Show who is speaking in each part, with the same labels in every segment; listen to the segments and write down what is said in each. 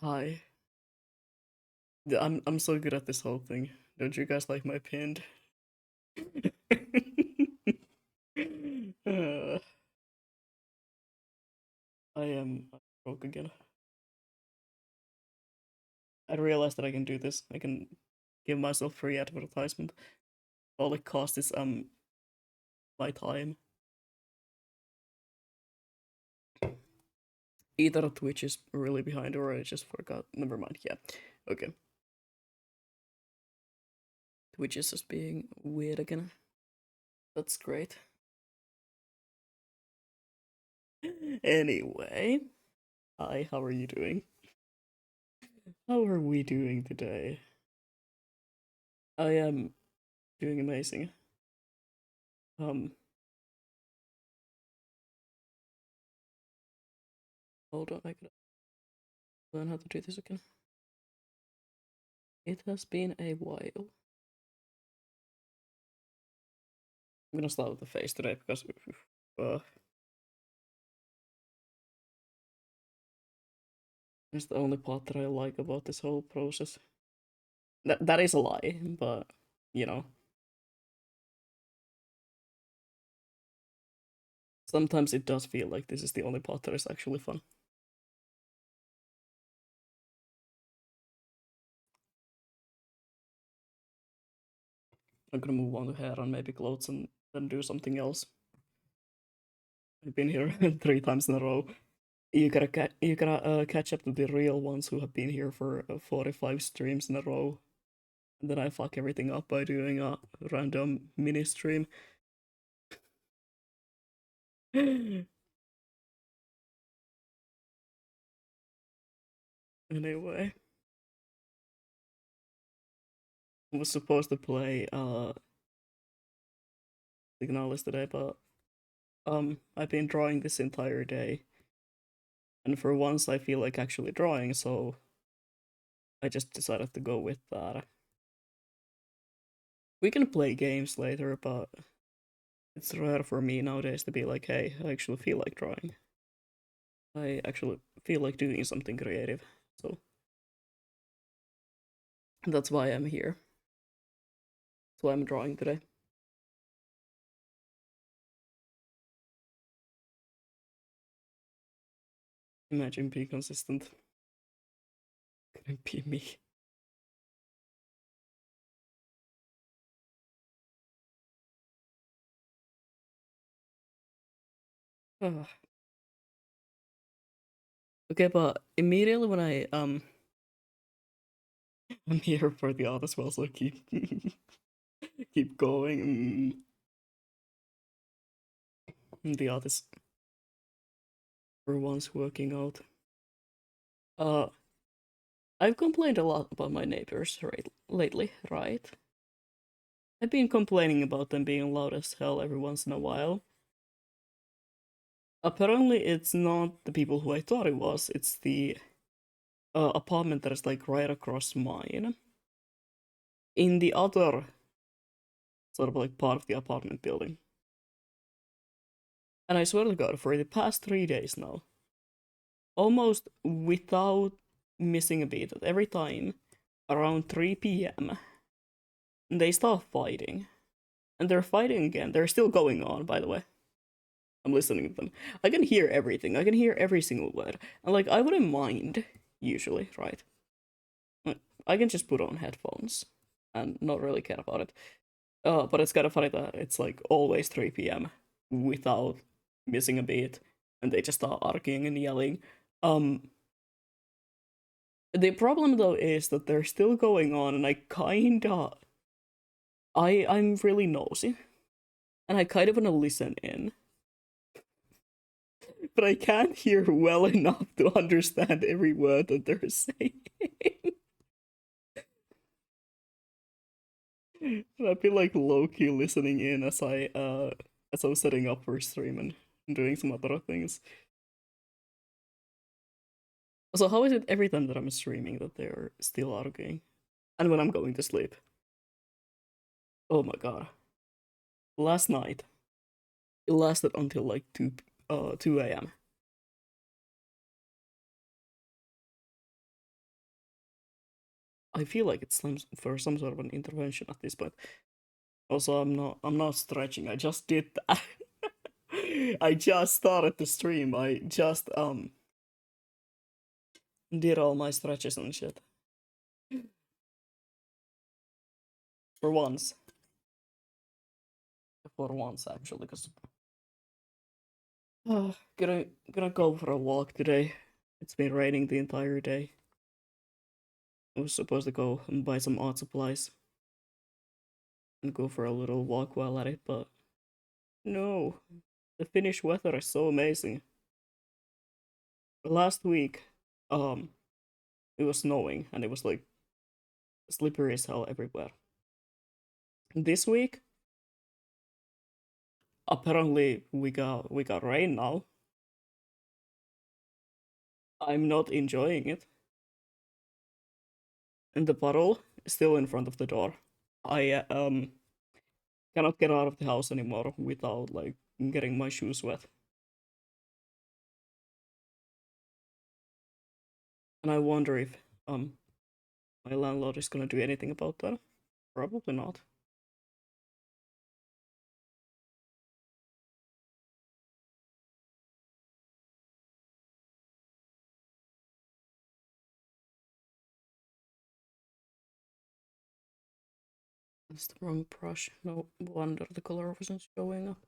Speaker 1: Hi. I'm so good at this whole thing. Don't you guys like my pinned? uh, I am broke again. I realized that I can do this. I can give myself free advertisement. All it costs is my time. Either Twitch is really behind or I just forgot. Never mind. Yeah. Okay. Twitch is just being weird again. That's great. Anyway, hi, how are you doing? How are we doing today? I am doing amazing. Um, Hold on, I gotta learn how to do this again. It has been a while. I'm gonna start with the face today because uh, it's the only part that I like about this whole process. That is a lie, but you know, sometimes it does feel like this is the only part that is actually fun. I'm gonna move on to hair and maybe clothes and then do something else. I've been here 3 times in a row. You gotta catch up to the real ones who have been here for 45 streams in a row. And then I fuck everything up by doing a random mini stream. Anyway, I was supposed to play Signalis today, but I've been drawing this entire day, and for once I feel like actually drawing, so I just decided to go with that. We can play games later, but it's rare for me nowadays to be like, hey, I actually feel like drawing. I actually feel like doing something creative, so that's why I'm here. That's why I'm drawing today. Imagine being consistent. Couldn't be me. Okay, but immediately when I'm here for the art as well, so keep keep going. The art is for once working out. Uh, I've complained a lot about my neighbors lately, right? I've been complaining about them being loud as hell every once in a while. Apparently, it's not the people who I thought it was. It's the apartment that is like right across mine. In the other sort of like part of the apartment building. And I swear to God, for the past 3 days now, almost without missing a beat, every time around 3 p.m., they start fighting. And they're fighting again. They're still going on, by the way. I'm listening to them. I can hear everything. I can hear every single word. And like, I wouldn't mind, usually, right? I can just put on headphones and not really care about it. But it's kind of funny that it's like always 3 p.m. without missing a beat, and they just start arguing and yelling. Um, the problem though is that they're still going on, and I'm really nosy, and I kind of want to listen in, but I can't hear well enough to understand every word that they're saying. I feel like low key listening in as I was setting up for stream and doing some other things. So how is it every time that I'm streaming that they're still arguing? And when I'm going to sleep? Oh my god. Last night, it lasted until like 2 a.m. I feel like it's time for some sort of an intervention at this point. Also, I'm not stretching. I just did that. I just started the stream. I just did all my stretches and shit. For once. For once actually, because gonna go for a walk today. It's been raining the entire day. I was supposed to go and buy some art supplies and go for a little walk while at it, but no. The Finnish weather is so amazing. Last week, um, it was snowing and it was like slippery as hell everywhere. This week, apparently we got rain now. I'm not enjoying it. And the puddle is still in front of the door. I cannot get out of the house anymore without like getting my shoes wet. And I wonder if my landlord is gonna do anything about that. Probably not. That's the wrong brush. No wonder the color wasn't showing up.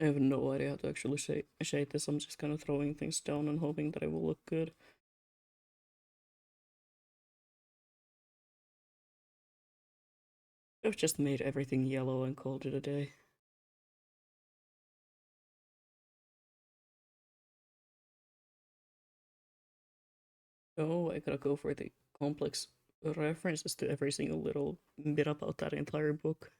Speaker 1: I have no idea how to actually shade this. I'm just kind of throwing things down and hoping that it will look good. I've just made everything yellow and called it a day. Oh, I gotta go for the complex references to every single little bit about that entire book.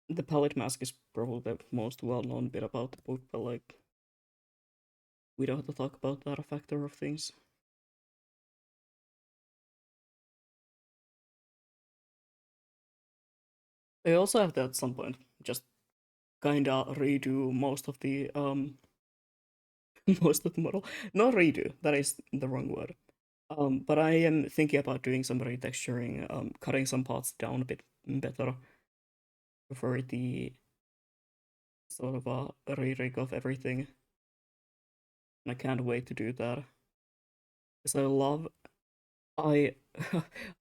Speaker 1: The palette mask is probably the most well-known bit about the book, but like, we don't have to talk about that factor of things. I also have to at some point just kinda redo most of the most of the model. Not redo, that is the wrong word. But I am thinking about doing some retexturing, cutting some parts down a bit better for the sort of a re-rig of everything. And I can't wait to do that. Because I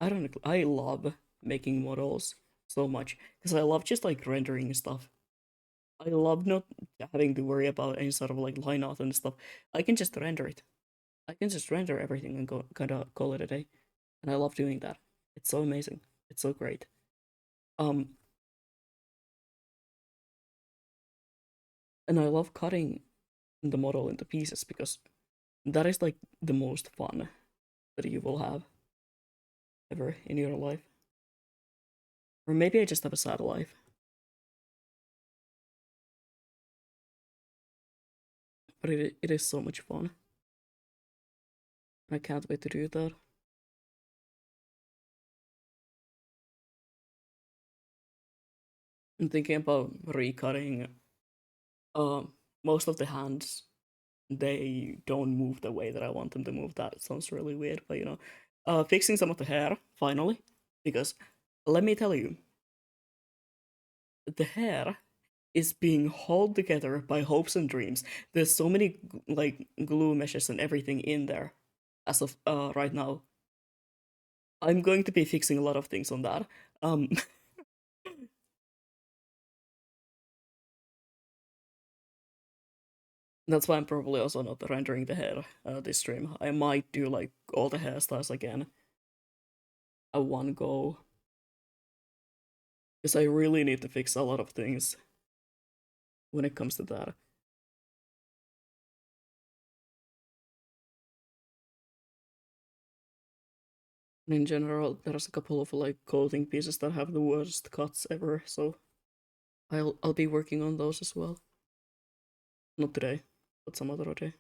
Speaker 1: I don't know, I love making models so much. Because I love just like rendering stuff. I love not having to worry about any sort of like line art and stuff. I can just render it. I can just render everything and go kind of call it a day. And I love doing that. It's so amazing. It's so great. Um, and I love cutting the model into pieces because that is like the most fun that you will have ever in your life. Or maybe I just have a sad life. But it is so much fun. I can't wait to do that. I'm thinking about recutting um most of the hands. They don't move the way that I want them to move. That sounds really weird, but fixing some of the hair finally, because let me tell you, the hair is being held together by hopes and dreams. There's so many like glue meshes and everything in there as of right now. I'm going to be fixing a lot of things on that. Um, that's why I'm probably also not rendering the hair this stream. I might do like all the hairstyles again at one go because I really need to fix a lot of things when it comes to that. And in general, there's a couple of like clothing pieces that have the worst cuts ever, so I'll be working on those as well. Not today, but some other day.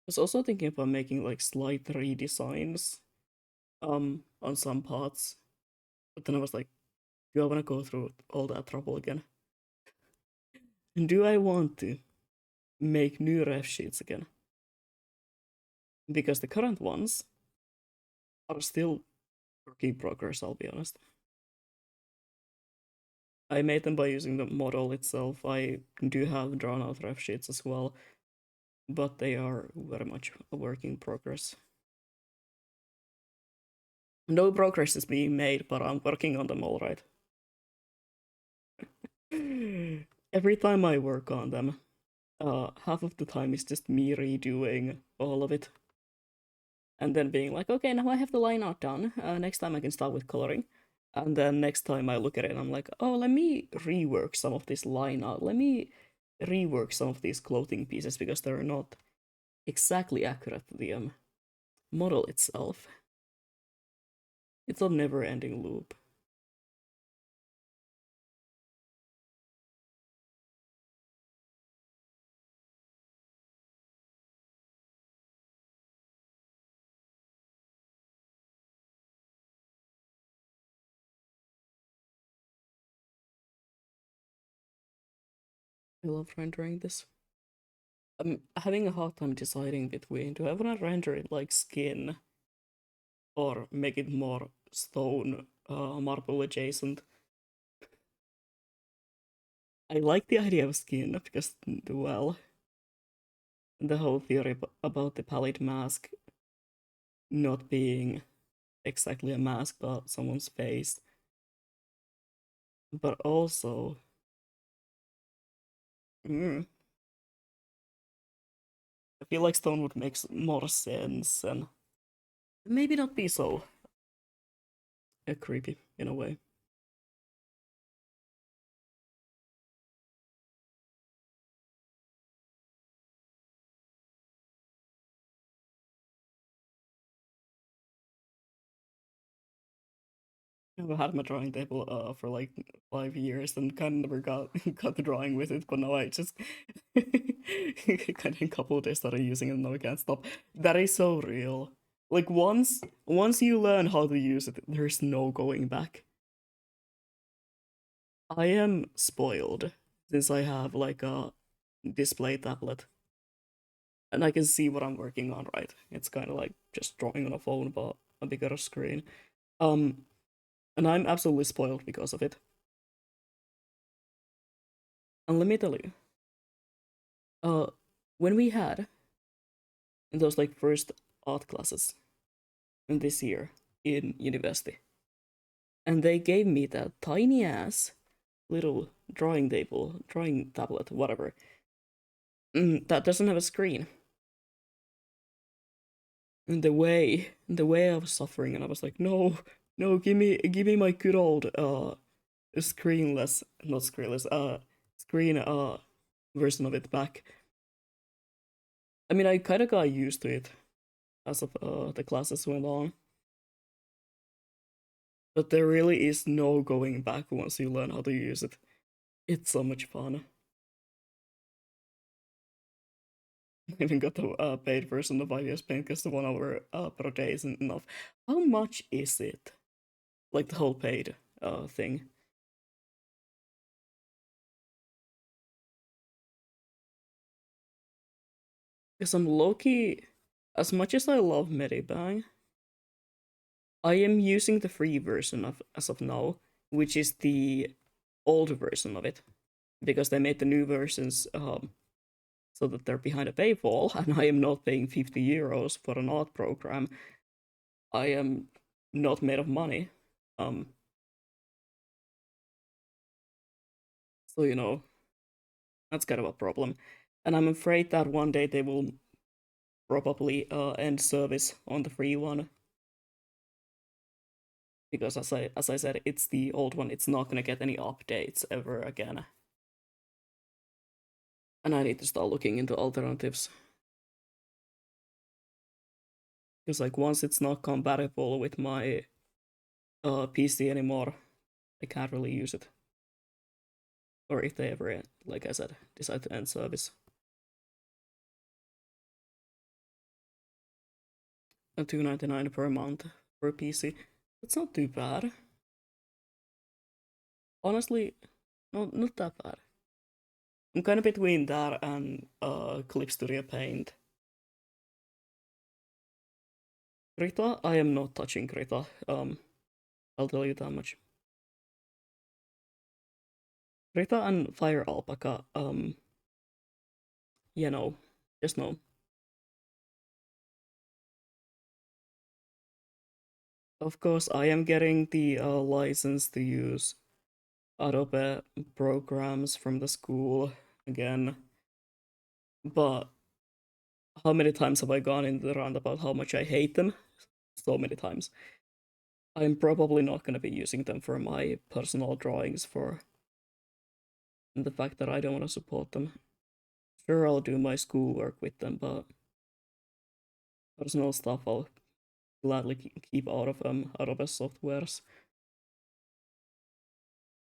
Speaker 1: was also thinking about making like slight redesigns on some parts, but then I was like, do I want to go through all that trouble again? And do I want to make new ref sheets again? Because the current ones are still work in progress, I'll be honest. I made them by using the model itself. I do have drawn out ref sheets as well, but they are very much a work in progress. No progress is being made, but I'm working on them all right. Every time I work on them, half of the time is just me redoing all of it. And then being like, okay, now I have the line art done. Next time I can start with coloring. And then next time I look at it, I'm like, oh, let me rework some of this line art. Let me rework some of these clothing pieces because they're not exactly accurate to the model itself. It's a never-ending loop. I love rendering this. I'm having a hard time deciding between do I want to render it like skin or make it more stone marble adjacent. I like the idea of skin because, well, the whole theory about the pallid mask not being exactly a mask but someone's face. But also, I feel like stone would make more sense and maybe not be so creepy in a way. I've had my drawing table for like 5 years and kind of never got the drawing with it, but now I just kind of in a couple of days started using it and now I can't stop. That is so real. Like once you learn how to use it, there's no going back. I am spoiled since I have like a display tablet and I can see what I'm working on, right? It's kind of like just drawing on a phone but a bigger screen. Um and I'm absolutely spoiled because of it. And let me tell you, uh when we had those like first art classes in this year in university, and they gave me that tiny ass little drawing table, drawing tablet, whatever, that doesn't have a screen. And the way I was suffering, and I was like, no, no, give me my good old screenless, not screenless, screen version of it back. I mean, I kind of got used to it as of the classes went on, but there really is no going back once you learn how to use it. It's so much fun. I even got the paid version of IVS Paint because the 1 hour per day isn't enough. How much is it? Like the whole paid thing? Because I'm low-key, as much as I love Medibang, I am using the free version of as of now, which is the old version of it. Because they made the new versions so that they're behind a paywall, and I am not paying 50 euros for an art program. I am not made of money. Um, so that's kind of a problem. And I'm afraid that one day they will probably end service on the free one. Because as I said, it's the old one. It's not gonna get any updates ever again. And I need to start looking into alternatives. Because like once it's not compatible with my PC anymore, I can't really use it. Or if they ever, like I said, decide to end service. $2.99 per month for a PC. It's not too bad. Honestly, not that bad. I'm kind of between that and Clip Studio Paint. Krita, I am not touching Krita. I'll tell you that much. Krita and Fire Alpaca, you know, just no. Of course, I am getting the license to use Adobe programs from the school again, but how many times have I gone into the round about how much I hate them? So many times. I'm probably not going to be using them for my personal drawings for the fact that I don't want to support them. Sure, I'll do my schoolwork with them, but personal stuff I'll gladly keep out of Adobe softwares.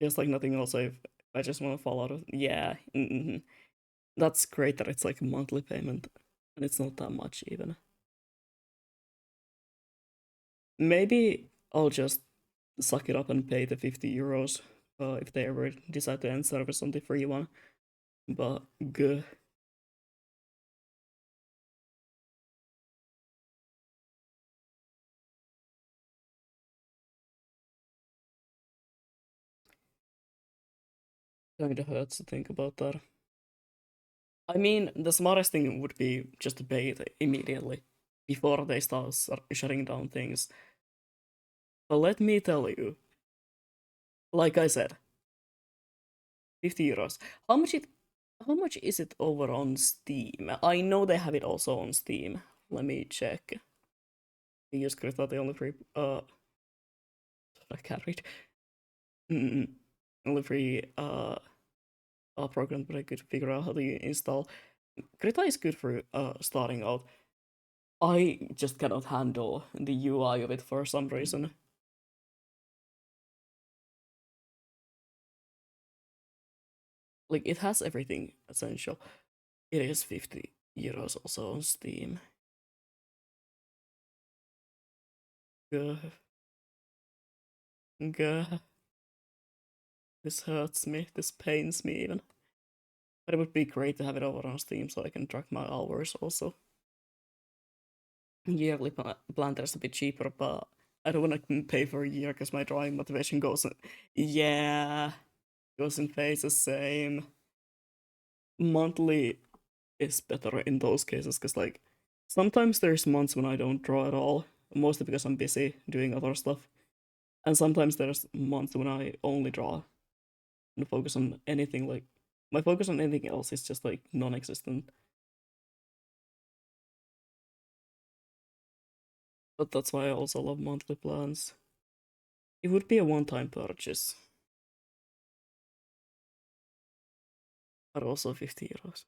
Speaker 1: Just like nothing else, I just want to fall out of. Yeah, that's great that it's like a monthly payment, and it's not that much even. Maybe I'll just suck it up and pay the €50 if they ever decide to end service on the free one. But good. Kinda hurts to think about that. I mean, the smartest thing would be just to pay it immediately before they start shutting down things. But let me tell you, like I said, €50. How much it? How much is it over on Steam? I know they have it also on Steam. Let me check. I use Krita, the only free. I can't read. Only free program that I could figure out how to install. Krita is good for starting out. I just cannot handle the UI of it for some reason. Like, it has everything essential. It is €50 also on Steam. Gah. Gah. This hurts me. This pains me even. But it would be great to have it over on Steam so I can track my hours also. Yearly plan there's a bit cheaper, but I don't want to pay for a year because my drawing motivation goes in. Yeah, goes in phases, same. Monthly is better in those cases because, like, sometimes there's months when I don't draw at all, mostly because I'm busy doing other stuff. And sometimes there's months when I only draw and focus on anything, like, my focus on anything else is just, like, non existent. But that's why I also love monthly plans. It would be a one time purchase, but also €50.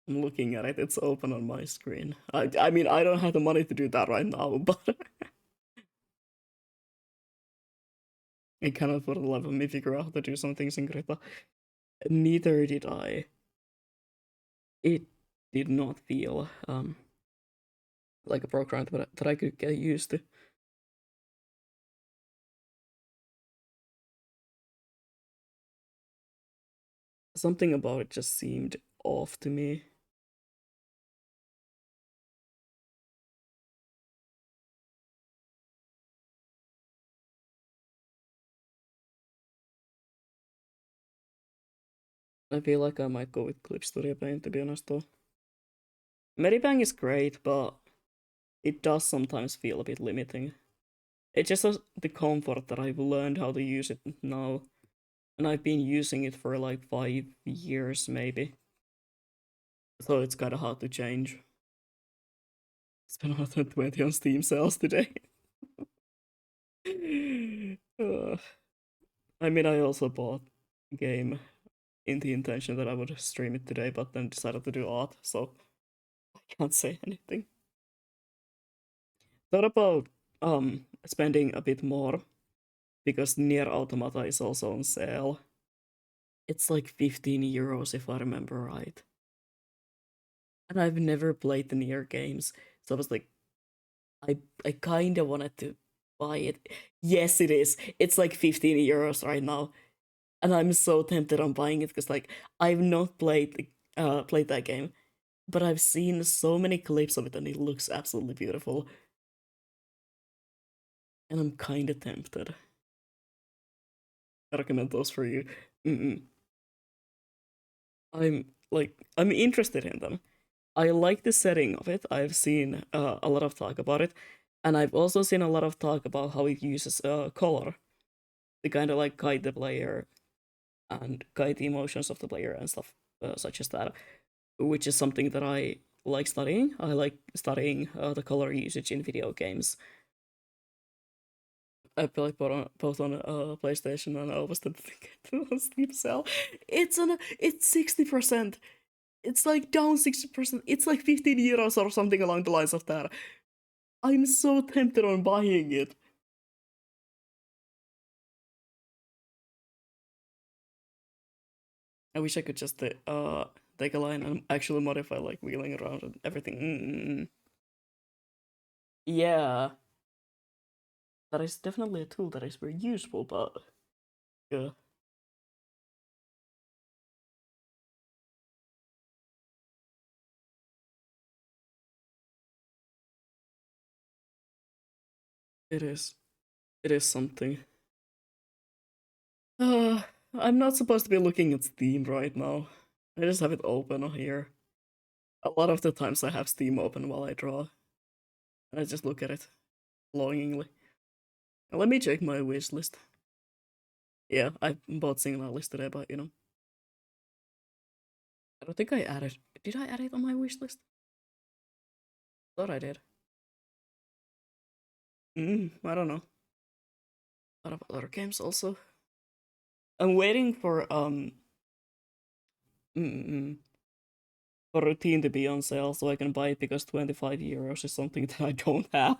Speaker 1: I'm looking at it, it's open on my screen. I mean, I don't have the money to do that right now, but I cannot for the life of me figure out how to do some things in Krita. Neither did I. It did not feel like a program that I could get used to. Something about it just seemed off to me. I feel like I might go with Clip Studio Paint to be honest though. Medibang is great, but it does sometimes feel a bit limiting. It's just the comfort that I've learned how to use it now. And I've been using it for like 5 years maybe. So it's kinda hard to change. Spent 120 on Steam sales today. I mean, I also bought a game in the intention that I would stream it today, but then decided to do art, so I can't say anything. Thought about spending a bit more because Nier Automata is also on sale. It's like €15 if I remember right. And I've never played the Nier games, so I was like, I kind of wanted to buy it. Yes, it is. It's like 15 euros right now, and I'm so tempted on buying it because like I've not played that game, but I've seen so many clips of it and it looks absolutely beautiful, and I'm kind of tempted. I recommend those for you. Mm-mm. I'm interested in them. I like the setting of it. I've seen a lot of talk about it, and I've also seen a lot of talk about how it uses color to kind of like guide the player and guide the emotions of the player and stuff such as that, which is something that I like studying. I like studying the color usage in video games. I play both on PlayStation and I was thinking on Steam Sale. It's 60%. It's like down 60%. It's like 15 euros or something along the lines of that. I'm so tempted on buying it. I wish I could just take a line and actually modify like wheeling around and everything. Yeah, that is definitely a tool that is very useful, but yeah, it is. It is something. Uh, I'm not supposed to be looking at Steam right now. I just have it open here. A lot of the times I have Steam open while I draw, and I just look at it longingly. Let me check my wish list. Yeah, I bought Signal list today, but I don't think I added. Did I add it on my wish list? Thought I did. I don't know. A lot of other games also. I'm waiting mm, for Routine to be on sale so I can buy it because 25 euros is something that I don't have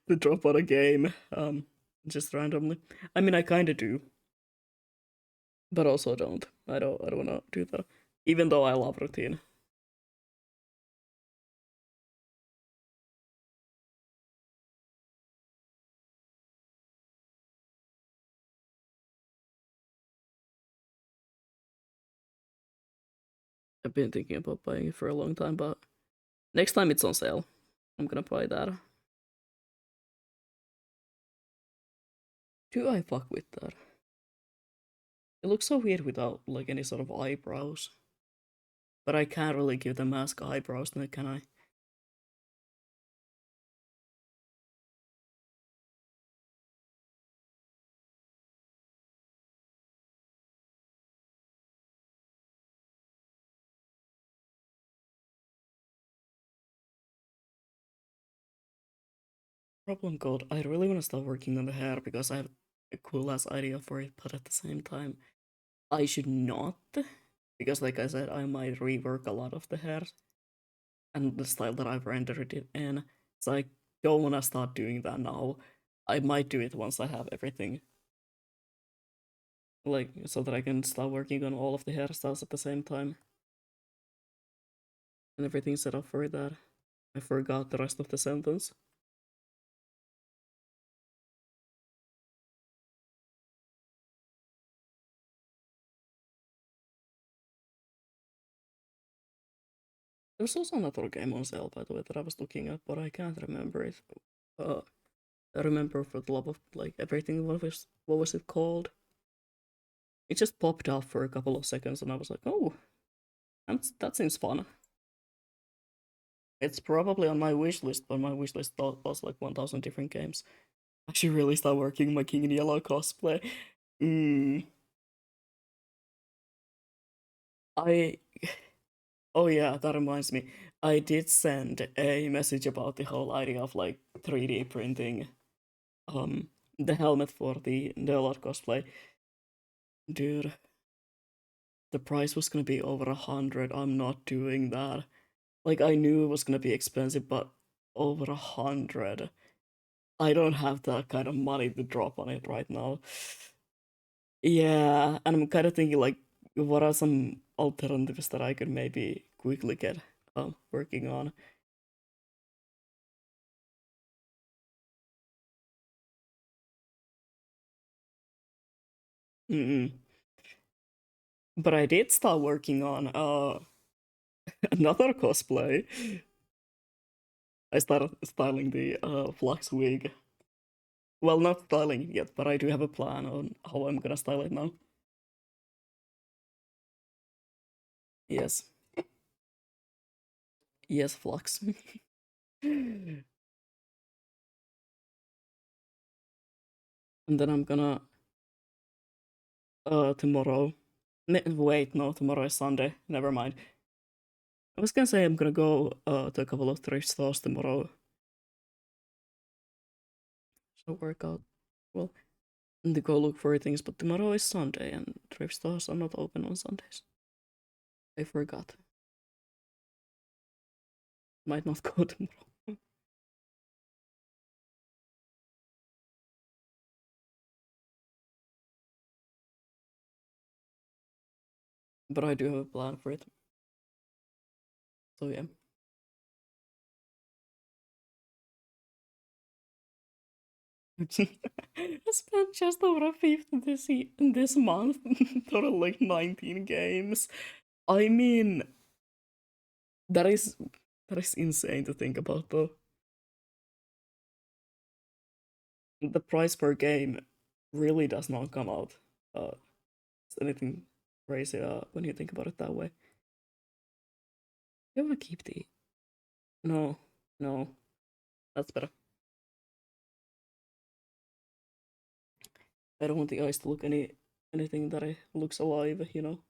Speaker 1: to drop on a game. Just randomly. I mean, I kind of do, but also don't. I don't want to do that. Even though I love Routine. I've been thinking about buying it for a long time, but next time it's on sale, I'm gonna buy that. Do I fuck with that? It looks so weird without like any sort of eyebrows. But I can't really give the mask eyebrows, now, can I? Problem code. I really want to start working on the hair because I have a cool ass idea for it, but at the same time, I should not. Because, like I said, I might rework a lot of the hair and the style that I've rendered it in. So I don't want to start doing that now. I might do it once I have everything, like, so that I can start working on all of the hairstyles at the same time and everything set up for that. I forgot the rest of the sentence. There's also another game on sale, by the way, that I was looking at, but I can't remember it. Uh, I remember for the love of like everything. What was it called? It just popped up for a couple of seconds, and I was like, oh, that seems fun. It's probably on my wish list, but my wish list was like 1,000 different games. I should really start working my King in Yellow cosplay. Mm, I. Oh yeah, that reminds me. I did send a message about the whole idea of like 3D printing um the helmet for the Lord cosplay. Dude, the price was gonna be over 100. I'm not doing that. Like I knew it was gonna be expensive, but over 100. I don't have that kind of money to drop on it right now. Yeah, and I'm kind of thinking like, what are some alternatives that I could maybe quickly get working on? Mm-mm. But I did start working on another cosplay. I started styling the Flux wig. Well, not styling it yet, but I do have a plan on how I'm gonna style it now. Yes, yes, Flux. And then I'm gonna tomorrow. Wait, no, tomorrow is Sunday. Never mind. I was gonna say I'm gonna go to a couple of thrift stores tomorrow. So work out. Well, and to go look for things, but tomorrow is Sunday and thrift stores are not open on Sundays. I forgot. Might not go tomorrow. But I do have a plan for it. So yeah. I spent just over 50 this month. Total like 19 games. I mean, that is that is insane to think about though. The price per game really does not come out as anything crazy when you think about it that way. You wanna keep the no, no, that's better. I don't want the eyes to look anything that it looks alive, you know.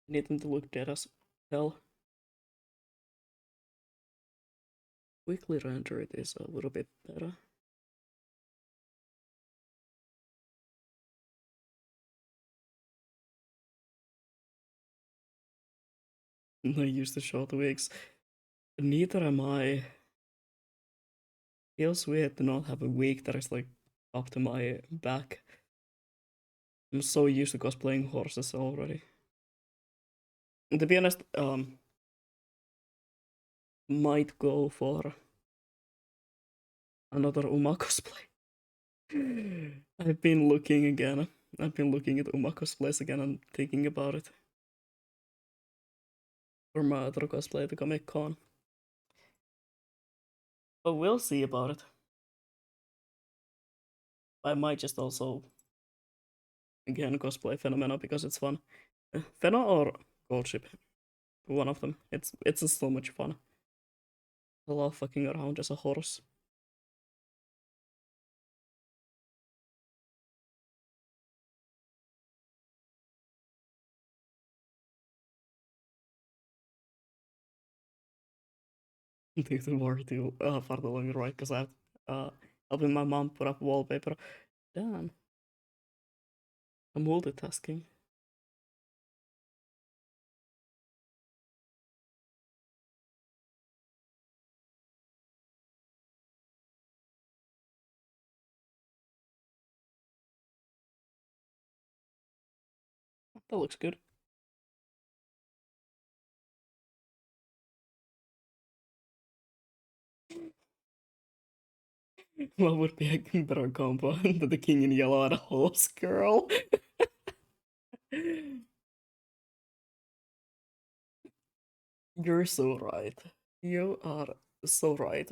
Speaker 1: I need them to look dead as hell. Quickly render it is a little bit better. I use the short wigs. Neither am I. Feels weird to not have a wig that is like up to my back. I'm so used to cosplaying horses already. And to be honest, might go for another Uma cosplay. I've been looking again. I've been looking at Uma cosplays again and thinking about it. For my other cosplay to Comic Con. But we'll see about it. I might just also again cosplay Phenomena because it's fun. Pheno or Goldship, one of them. It's just so much fun. I love fucking around as a horse. Take the war to far too long right because I'm uh, helping my mom put up wallpaper. Damn, I'm multitasking. That looks good. What would be a better combo than the king in yellow and a horse girl? You're so right. You are so right.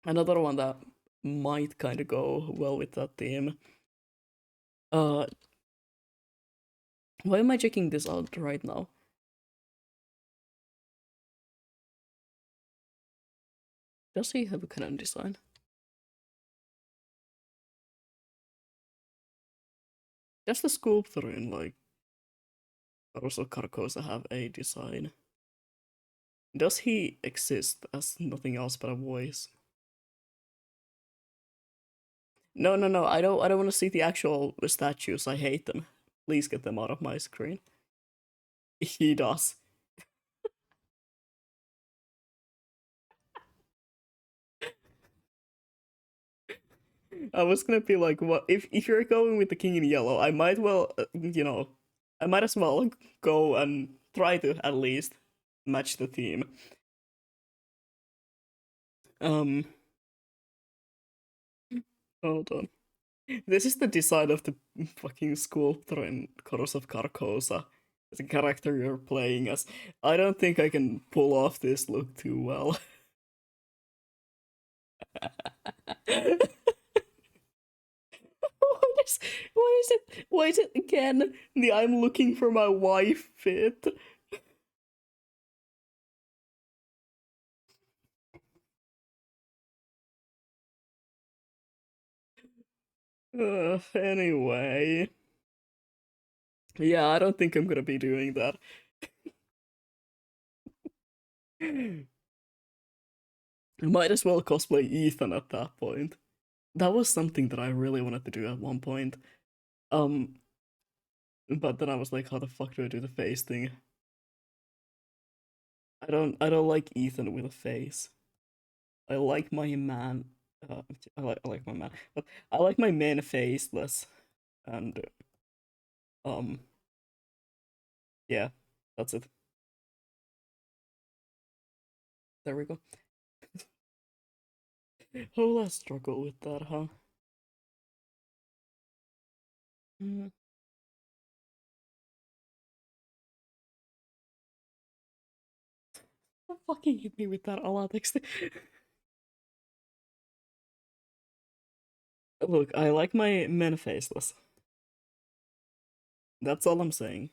Speaker 1: Another one that might kind of go well with that theme. Uh, why am I checking this out right now? Does he have a canon design? Does the sculptor in like Caruso Carcosa have a design? Does he exist as nothing else but a voice? No, no, no. I don't want to see the actual statues. I hate them. Please get them out of my screen. He does. I was gonna be like, what if you're going with the king in yellow? I might well, I might as well go and try to at least match the theme. Um, hold on. This is the design of the fucking sculptor in Chorus of Carcosa, the character you're playing as. I don't think I can pull off this look too well. Why is it again the I'm looking for my wife fit? Anyway. Yeah, I don't think I'm gonna be doing that. Might as well cosplay Ethan at that point. That was something that I really wanted to do at one point. Um, but then I was like, how the fuck do I do the face thing? I don't like Ethan with a face. I like my man. I like my man, but I like my man faceless. And um, yeah, that's it. There we go. Oh, let's struggle with that, huh? Mm, don't fucking hit me with that Alatex. Look, I like my men faceless. That's all I'm saying.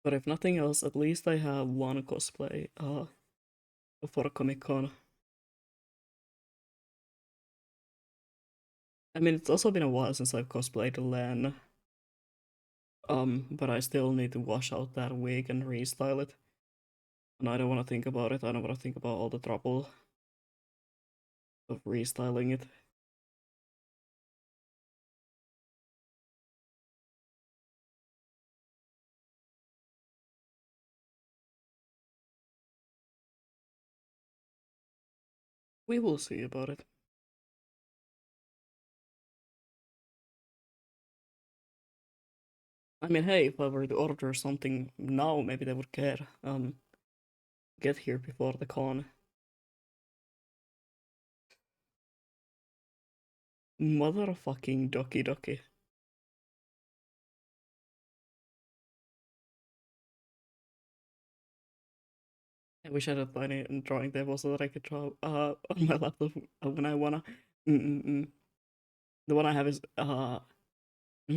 Speaker 1: But if nothing else, at least I have one cosplay for Comic Con. I mean, it's also been a while since I've cosplayed Len. But I still need to wash out that wig and restyle it. And I don't want to think about it. I don't want to think about all the trouble of restyling it. We will see about it. I mean, hey, if I were to order something now, maybe they would care. Get here before the con. Motherfucking Doki Doki. I wish I had a tiny drawing table so that I could draw on my laptop when I wanna. Mm-mm-mm. The one I have is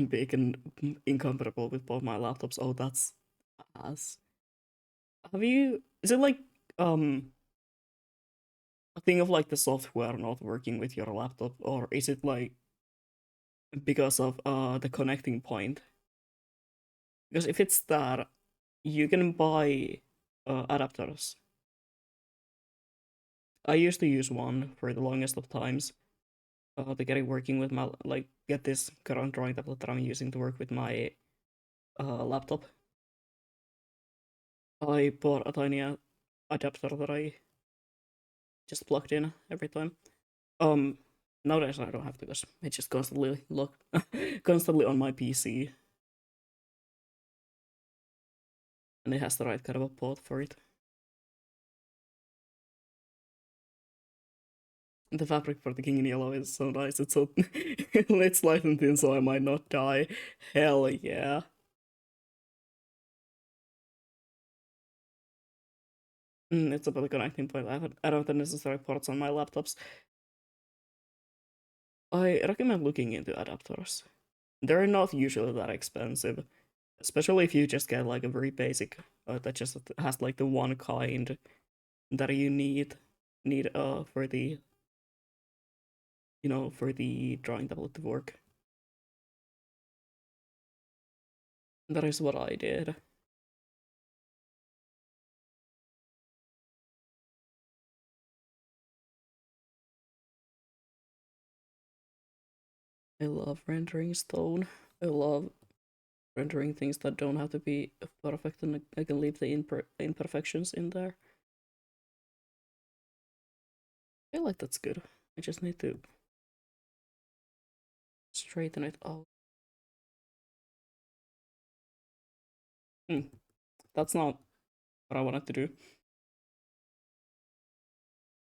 Speaker 1: big and incompatible with both my laptops. Oh, that's ass. Have you? Is it like um a thing of like the software not working with your laptop, or is it like because of the connecting point? Because if it's that, you can buy adapters. I used to use one for the longest of times to get it working with my like get this current drawing tablet that I'm using to work with my laptop. I bought a tiny adapter that I just plugged in every time. Um, Nowadays I don't have to because it's just constantly constantly on my PC, and it has the right kind of a port for it. The fabric for the King in Yellow is so nice. It's so it's light and thin, so I might not die. Hell yeah! It's about the connecting point. I don't have the necessary ports on my laptops. I recommend looking into adapters. They're not usually that expensive, especially if you just get like a very basic that just has like the one kind that you need for the for the drawing tablet to work. That is what I did. I love rendering stone. I love rendering things that don't have to be perfect, and I can leave the imperfections in there. I feel like that's good. I just need to straighten it out. Hmm. that's not what I wanted to do.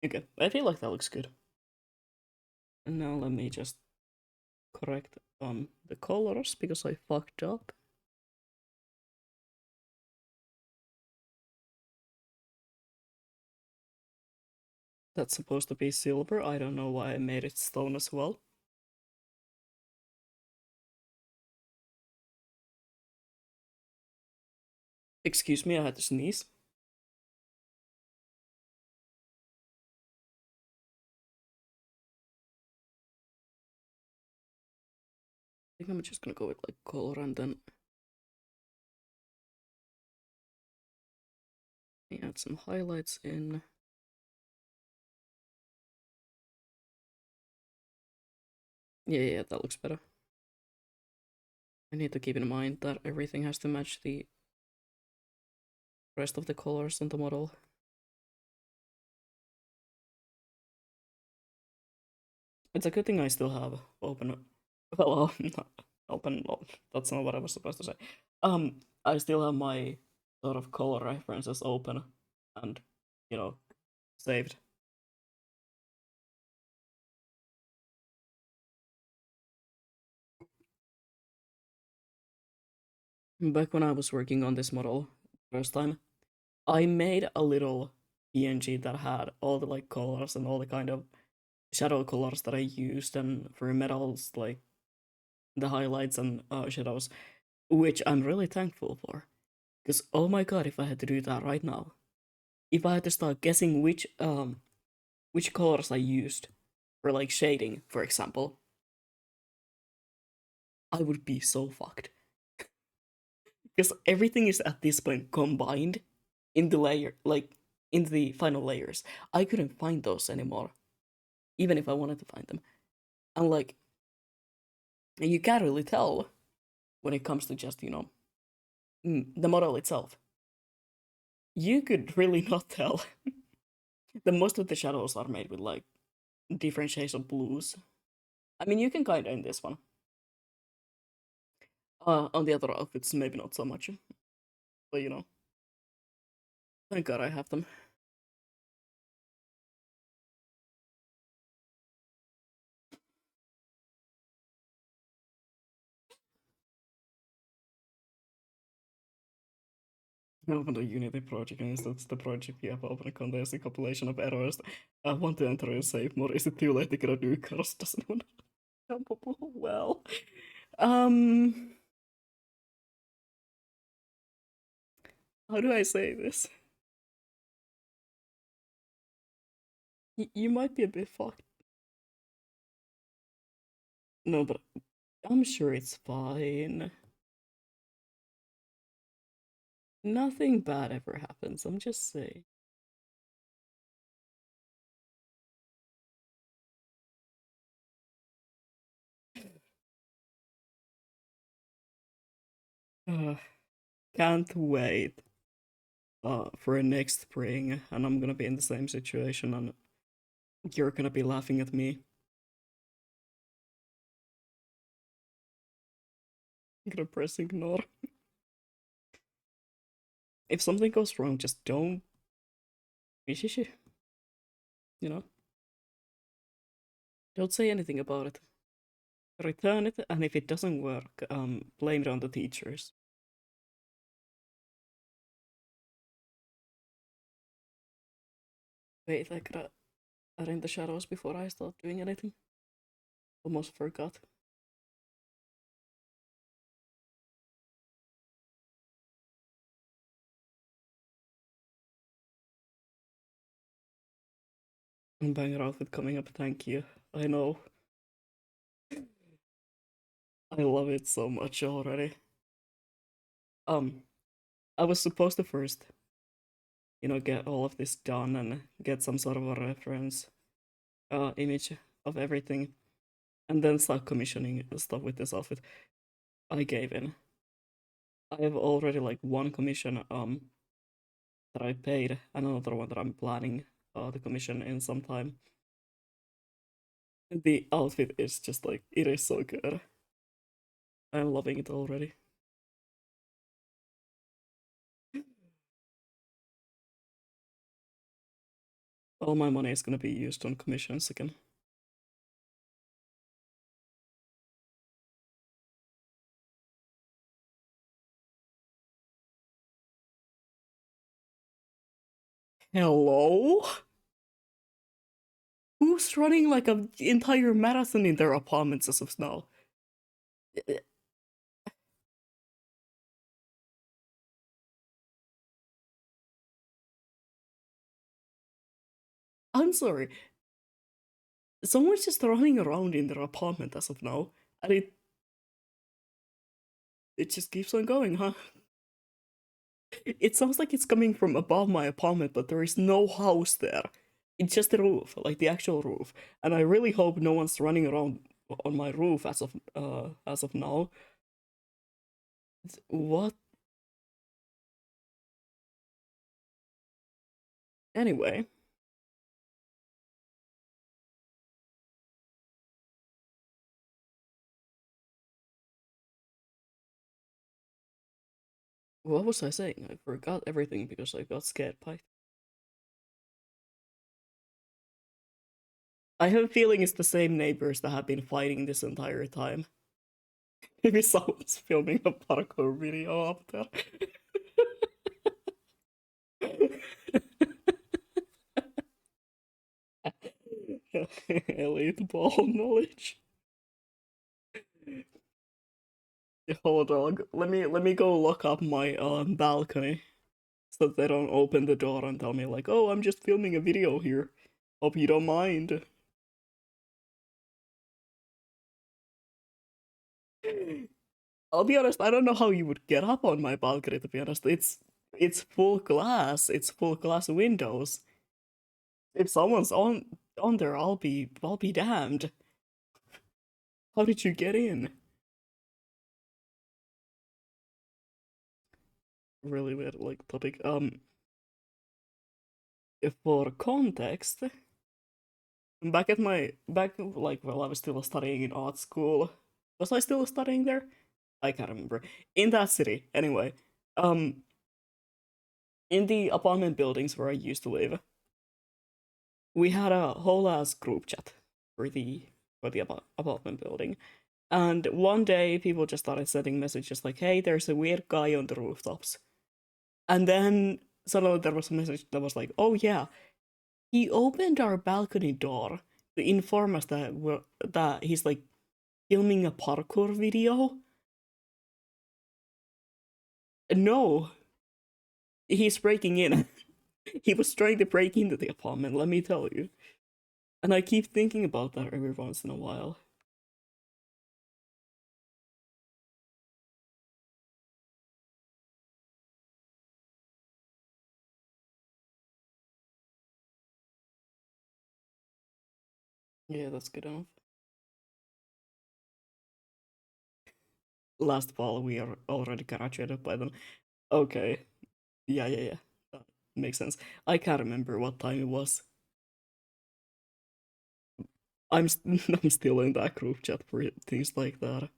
Speaker 1: Okay, I feel like that looks good. And now let me just correct the colors because I fucked up. That's supposed to be silver. I don't know why I made it stone as well. Excuse me, I had to sneeze. I think I'm just gonna go with like color and then add some highlights in. Yeah, that looks better. I need to keep in mind that everything has to match the rest of the colors on the model. It's a good thing I still have open. Well, not open. Well, that's not what I was supposed to say. I still have my sort of color references open and, you know, saved. Back when I was working on this model first time, I made a little PNG that had all the like colors and all the kind of shadow colors that I used and for metals like the highlights and shadows, which I'm really thankful for. Because oh my god, if I had to do that right now, if I had to start guessing which colors I used for like shading, for example, I would be so fucked. Because everything is at this point combined in the layer, like in the final layers. I couldn't find those anymore, even if I wanted to find them. And like, you can't really tell when it comes to just, the model itself. You could really not tell. The most of the shadows are made with like different shades of blues. I mean, you can kinda in this one. On the other outfits, maybe not so much. But thank god I have them. I opened a Unity project and it's the project you have opened contains a compilation of errors. I want to enter a save mode. Is it too late to get a new cars? Doesn't want to well. Um how do I say this? You might be a bit fucked. No, but I'm sure it's fine. Nothing bad ever happens, I'm just saying. Can't wait for next spring, and I'm gonna be in the same situation, and you're gonna be laughing at me. I'm gonna press ignore. If something goes wrong, just don't. You know, don't say anything about it. Return it, and if it doesn't work, blame it on the teachers. Wait, I gotta add in the shadows before I start doing anything. Almost forgot. Banger outfit coming up, thank you. I know. I love it so much already. Um, I was supposed to first, get all of this done and get some sort of a reference image of everything, and then start commissioning stuff with this outfit. I gave in. I have already like one commission that I paid, and another one that I'm planning the commission in some time. The outfit is just like it is so good. I'm loving it already. All my money is gonna be used on commissions again. Hello? Who's running like an entire marathon in their apartments as of now? I'm sorry. Someone's just running around in their apartment as of now, and it just keeps on going, huh? It sounds like it's coming from above my apartment, but there is no house there. It's just the roof, like the actual roof. And I really hope no one's running around on my roof as of now. What? Anyway, what was I saying? I forgot everything because I got scared by. I have a feeling it's the same neighbors that have been fighting this entire time. Maybe someone's filming a parkour video up there. Elite ball knowledge. Hold on, let me go look up my balcony so that they don't open the door and tell me like, oh, I'm just filming a video here. Hope you don't mind. I'll be honest, I don't know how you would get up on my balcony. To be honest, it's full glass. It's full glass windows. If someone's on there, I'll be damned. How did you get in? Really weird like topic. For context, back like while I was still studying in art school. Was I still studying there? I can't remember. In that city, anyway. Um, in the apartment buildings where I used to live, we had a whole ass group chat for the apartment building. And one day, people just started sending messages like, "Hey, there's a weird guy on the rooftops." And then suddenly there was a message that was like, "Oh yeah, he opened our balcony door to inform us that he's like filming a parkour video." No, he's breaking in. He was trying to break into the apartment, let me tell you. And I keep thinking about that every once in a while. Yeah, that's good enough. Last fall, we are already graduated by then. Okay. Yeah, yeah, yeah. That makes sense. I can't remember what time it was. I'm still in that group chat for things like that.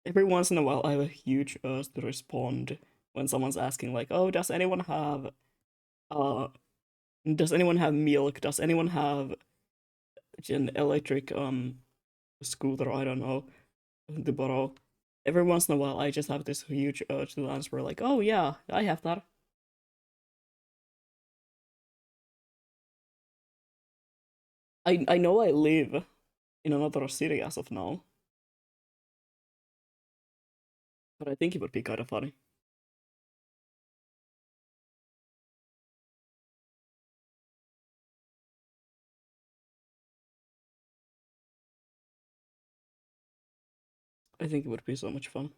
Speaker 1: Every once in a while, I have a huge urge to respond when someone's asking like, "Oh, uh does anyone have milk? Does anyone have an electric scooter? I don't know, to borrow." Every once in a while, I just have this huge urge to answer like, "Oh yeah, I have that." I know I live in another city as of now, but I think it would be kind of funny. I think it would be so much fun.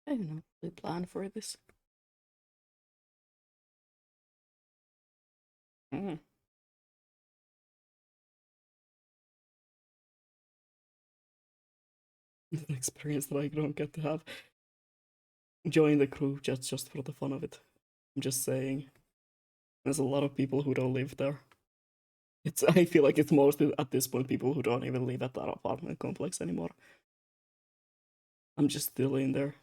Speaker 1: I don't know the plan for this. Mm. An experience that I don't get to have. join the group just for the fun of it. I'm just saying. There's a lot of people who don't live there. It's I feel like it's mostly at this point people who don't even live at that apartment complex anymore. I'm just still in there.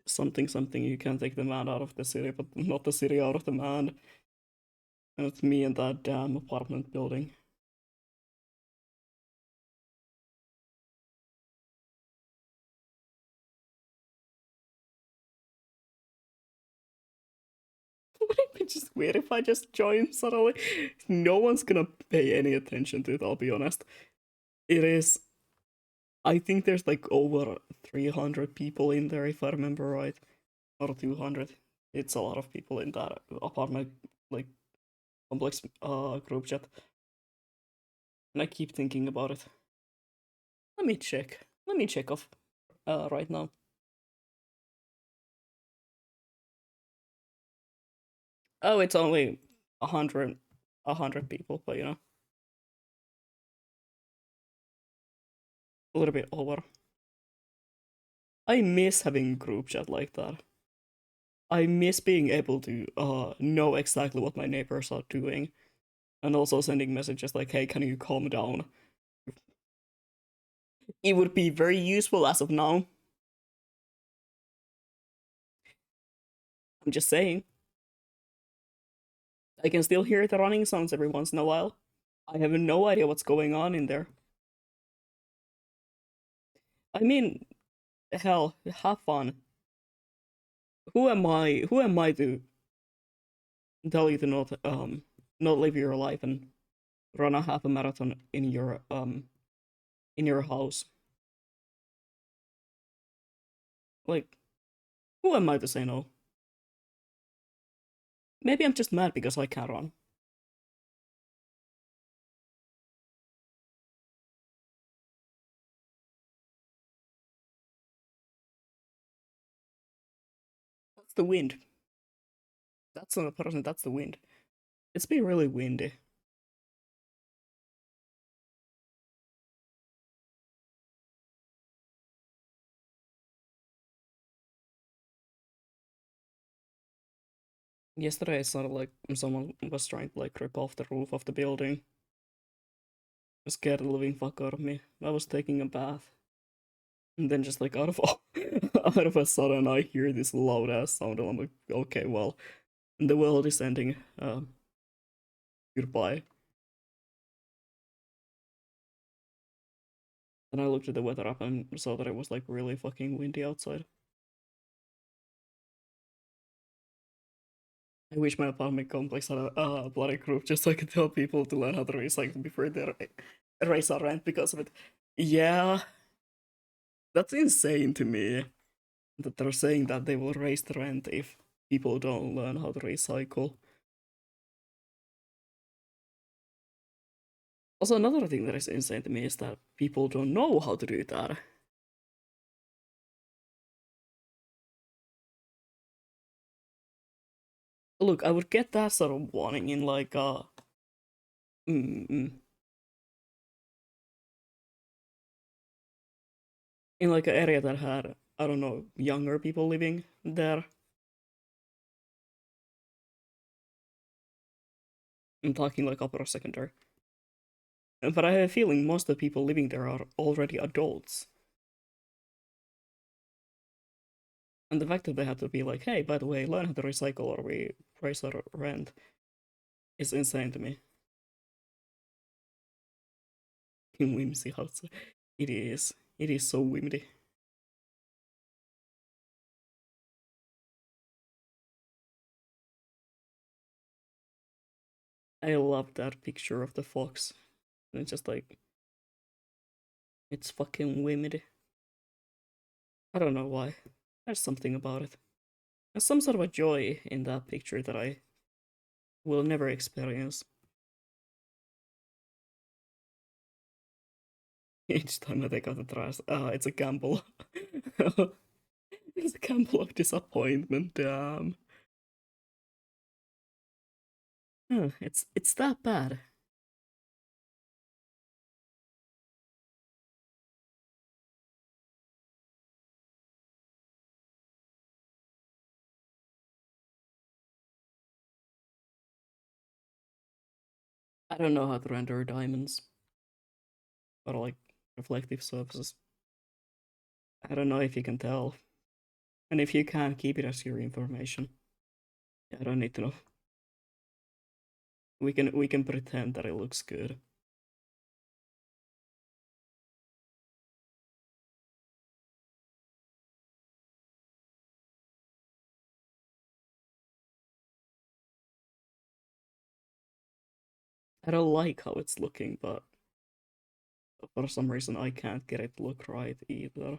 Speaker 1: Something you can take the man out of the city, but not the city out of the man. And it's me and that damn apartment building. Would it be just weird if I just join suddenly? No one's gonna pay any attention to it, I'll be honest. It is. I think there's like over 300 people in there, if I remember right. Or 200. It's a lot of people in that apartment, like, complex group chat. And I keep thinking about it. Let me check. Let me check off right now. Oh, it's only 100 people, but you know, a little bit over. I miss having group chat like that. I miss being able to know exactly what my neighbors are doing, and also sending messages like, "Hey, can you calm down?" It would be very useful as of now. I'm just saying. I can still hear the running sounds every once in a while. I have no idea what's going on in there. I mean, hell, have fun. Who am I? Who am I to tell you to not live your life and run a half a marathon in your house? Like, who am I to say no? Maybe I'm just mad because I can't run. That's the wind. That's not a person. That's the wind. It's been really windy. Yesterday, it sounded like someone was trying to like rip off the roof of the building. It scared the living fuck out of me. I was taking a bath. And then just like out of out of a sudden I hear this loud ass sound and I'm like, okay, well, the world is ending. Goodbye. And I looked at the weather app and saw that it was like really fucking windy outside. I wish my apartment complex had a bloody group just so I could tell people to learn how to recycle before they raise our rent because of it. Yeah, that's insane to me that they're saying that they will raise the rent if people don't learn how to recycle. Also, another thing that is insane to me is that people don't know how to do that. Look, I would get that sort of warning in like mm, mm, in like an area that had, I don't know, younger people living there. I'm talking like upper secondary. But I have a feeling most of the people living there are already adults. And the fact that they have to be like, hey, by the way, learn how to recycle or we raise our rent is insane to me. Whimsy house. It is. It is so whimsy. I love that picture of the fox. And it's just like, it's fucking whimsy. I don't know why. There's something about it. There's some sort of a joy in that picture that I will never experience. Each time I take out the trash, it's a gamble. It's a gamble of disappointment. Damn. It's that bad. I don't know how to render diamonds or like reflective surfaces. I don't know if you can tell. And if you can, keep it as your information. I don't need to know. We can pretend that it looks good. I don't like how it's looking, but for some reason I can't get it to look right either.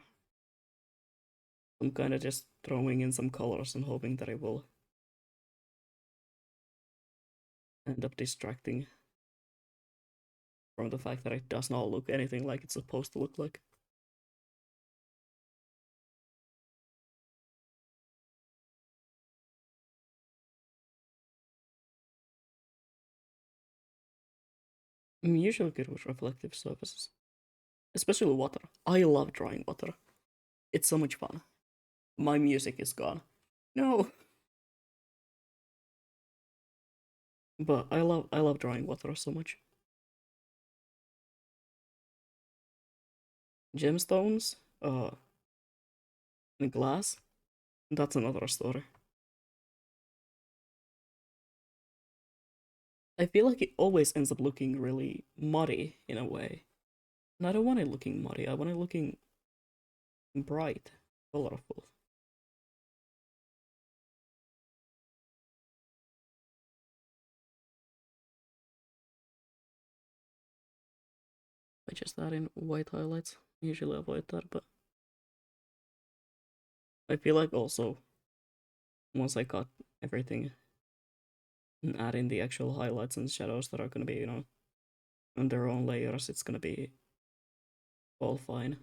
Speaker 1: I'm kinda just throwing in some colors and hoping that it will end up distracting from the fact that it does not look anything like it's supposed to look like. I'm usually good with reflective surfaces, especially water. I love drawing water. It's so much fun. My music is gone. No, but I love drawing water so much. Gemstones, and glass. That's another story. I feel like it always ends up looking really muddy in a way. And I don't want it looking muddy. I want it looking bright, colorful. I just add in white highlights. Usually avoid that, but I feel like also once I got everything and add in the actual highlights and shadows that are gonna be, on their own layers, it's gonna be all fine.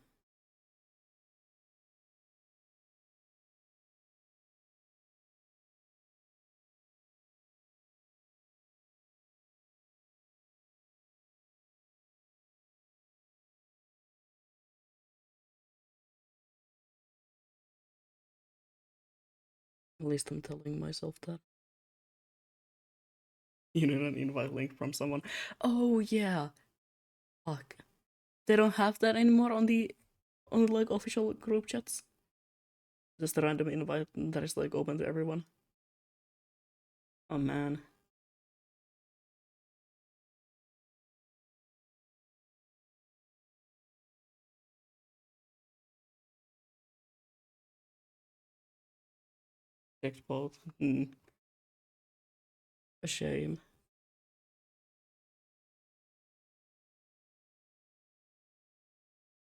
Speaker 1: At least I'm telling myself that. You need an invite link from someone. Oh yeah. Fuck. They don't have that anymore on like official group chats. Just a random invite that is like open to everyone. Oh man. Exposed. A shame.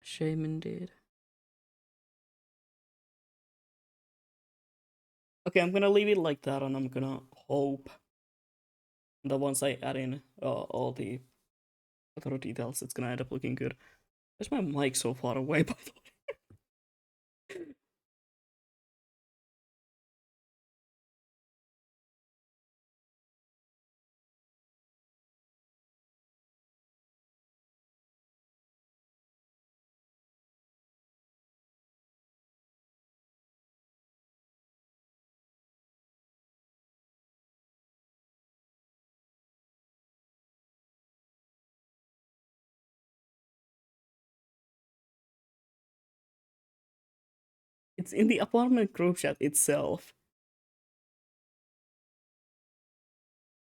Speaker 1: Shame indeed. Okay, I'm gonna leave it like that, and I'm gonna hope that once I add in all the other details, it's gonna end up looking good. Where's my mic so far away, by the way? It's in the apartment group chat itself.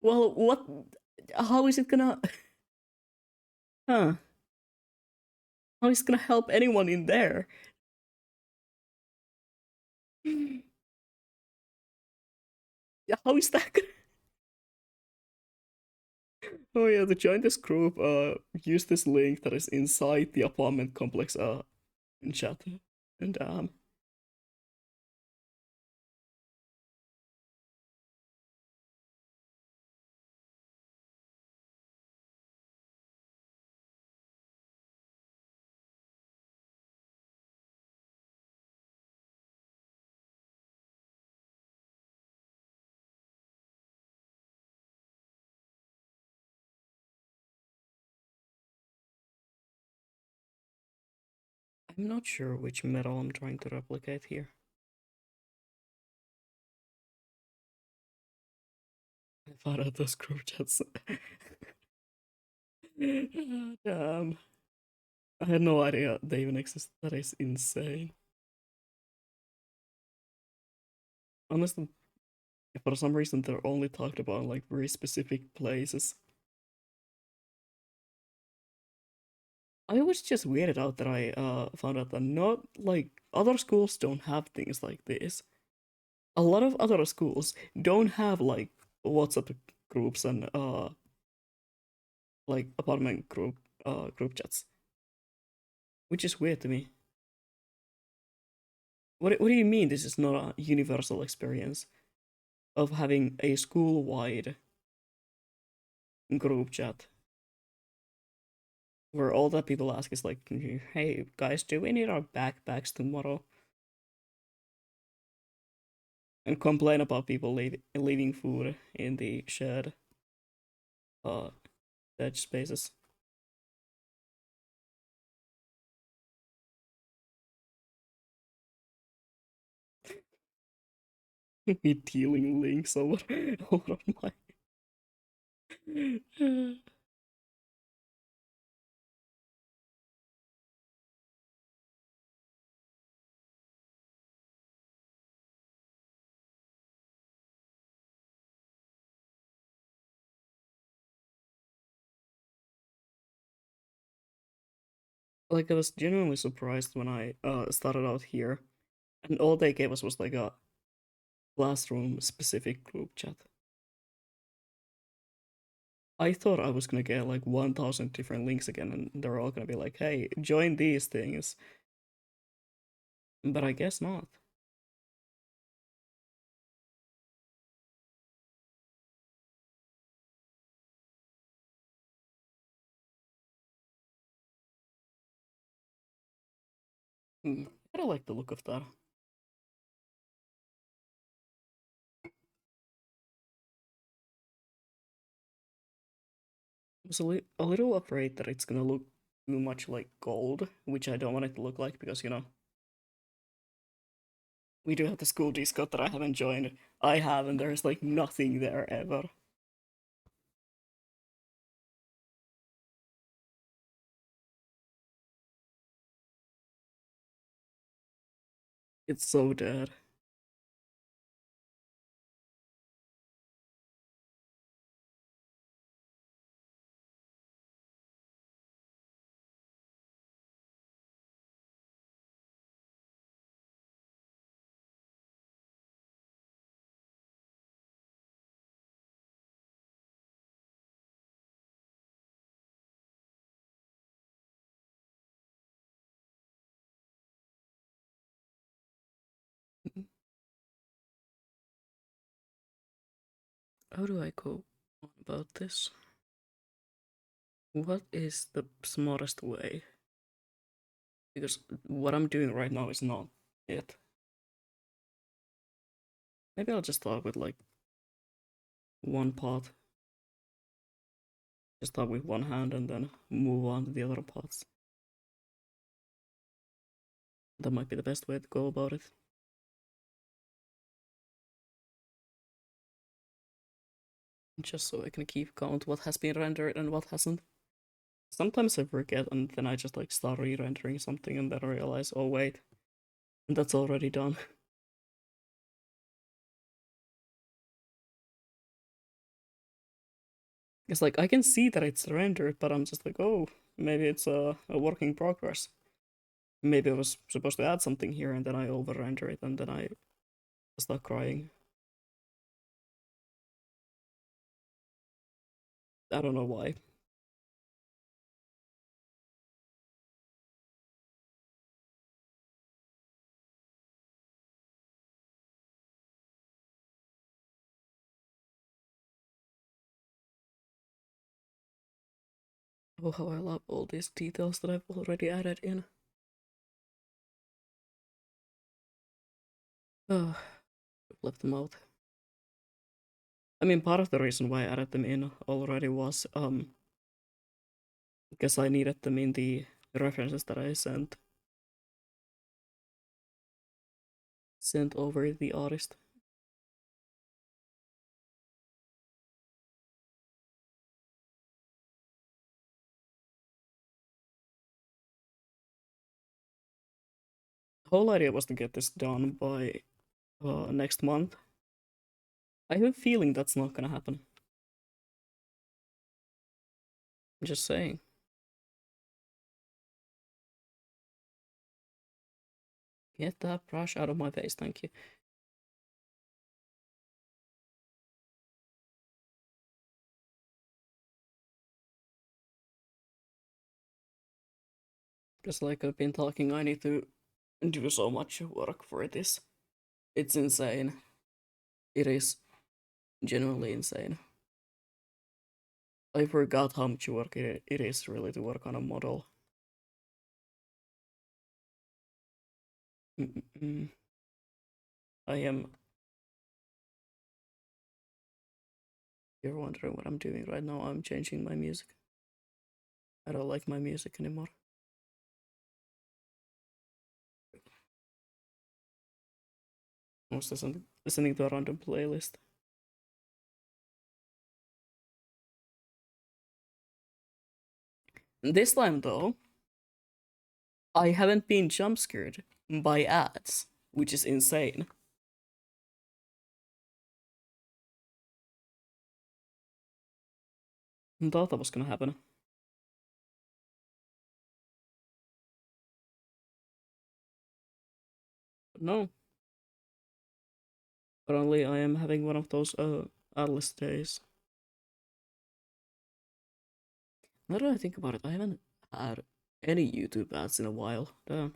Speaker 1: Well, what? How is it gonna? Huh? How is it gonna help anyone in there? How is that gonna? Oh yeah, to join this group, use this link that is inside the apartment complex, in chat, and I'm not sure which metal I'm trying to replicate here. I thought of those group chats. Damn. I had no idea they even exist. That is insane. Honestly, for some reason they're only talked about in, like, very specific places. I was just weirded out that I found out that not like other schools don't have things like this. A lot of other schools don't have like WhatsApp groups and like apartment group chats, which is weird to me. What do you mean this is not a universal experience of having a school wide group chat where all that people ask is like, hey guys, do we need our backpacks tomorrow? And complain about people leaving food in the shared uh edge spaces. Me dealing links over my like I was genuinely surprised when I started out here and all they gave us was like a classroom specific group chat. I thought I was gonna get like 1,000 different links again and they're all gonna be like, hey, join these things. But I guess not. I don't like the look of that. I was a little afraid that it's gonna look too much like gold, which I don't want it to look like because, we do have the school Discord that I haven't joined. I have, and there's like nothing there ever. It's so dead. How do I go on about this? What is the smartest way? Because what I'm doing right now is not it. Maybe I'll just start with like one pot. Just start with one hand and then move on to the other pots. That might be the best way to go about it. Just so I can keep count what has been rendered and what hasn't. Sometimes I forget and then I just like start re-rendering something and then I realize, oh wait, that's already done. It's like I can see that it's rendered, but I'm just like, oh, maybe it's a work in progress. Maybe I was supposed to add something here and then I over render it and then I start crying. I don't know why. Oh, how I love all these details that I've already added in. Oh, left them out. I mean, part of the reason why I added them in already was because I needed them in the references that I sent over the artist. whole idea was to get this done by next month. I have a feeling that's not gonna happen. I'm just saying. Get that brush out of my face, thank you. Just like I've been talking, I need to do so much work for this. It's insane. It is genuinely insane. I forgot how much work it is really to work on a model. I am. You're wondering what I'm doing right now. I'm changing my music. I don't like my music anymore. I was listening to a random playlist. This time though, I haven't been jump scared by ads, which is insane. I thought that was gonna happen. But no. Apparently I am having one of those Atlas days. Now that I think about it, I haven't had any YouTube ads in a while. Damn.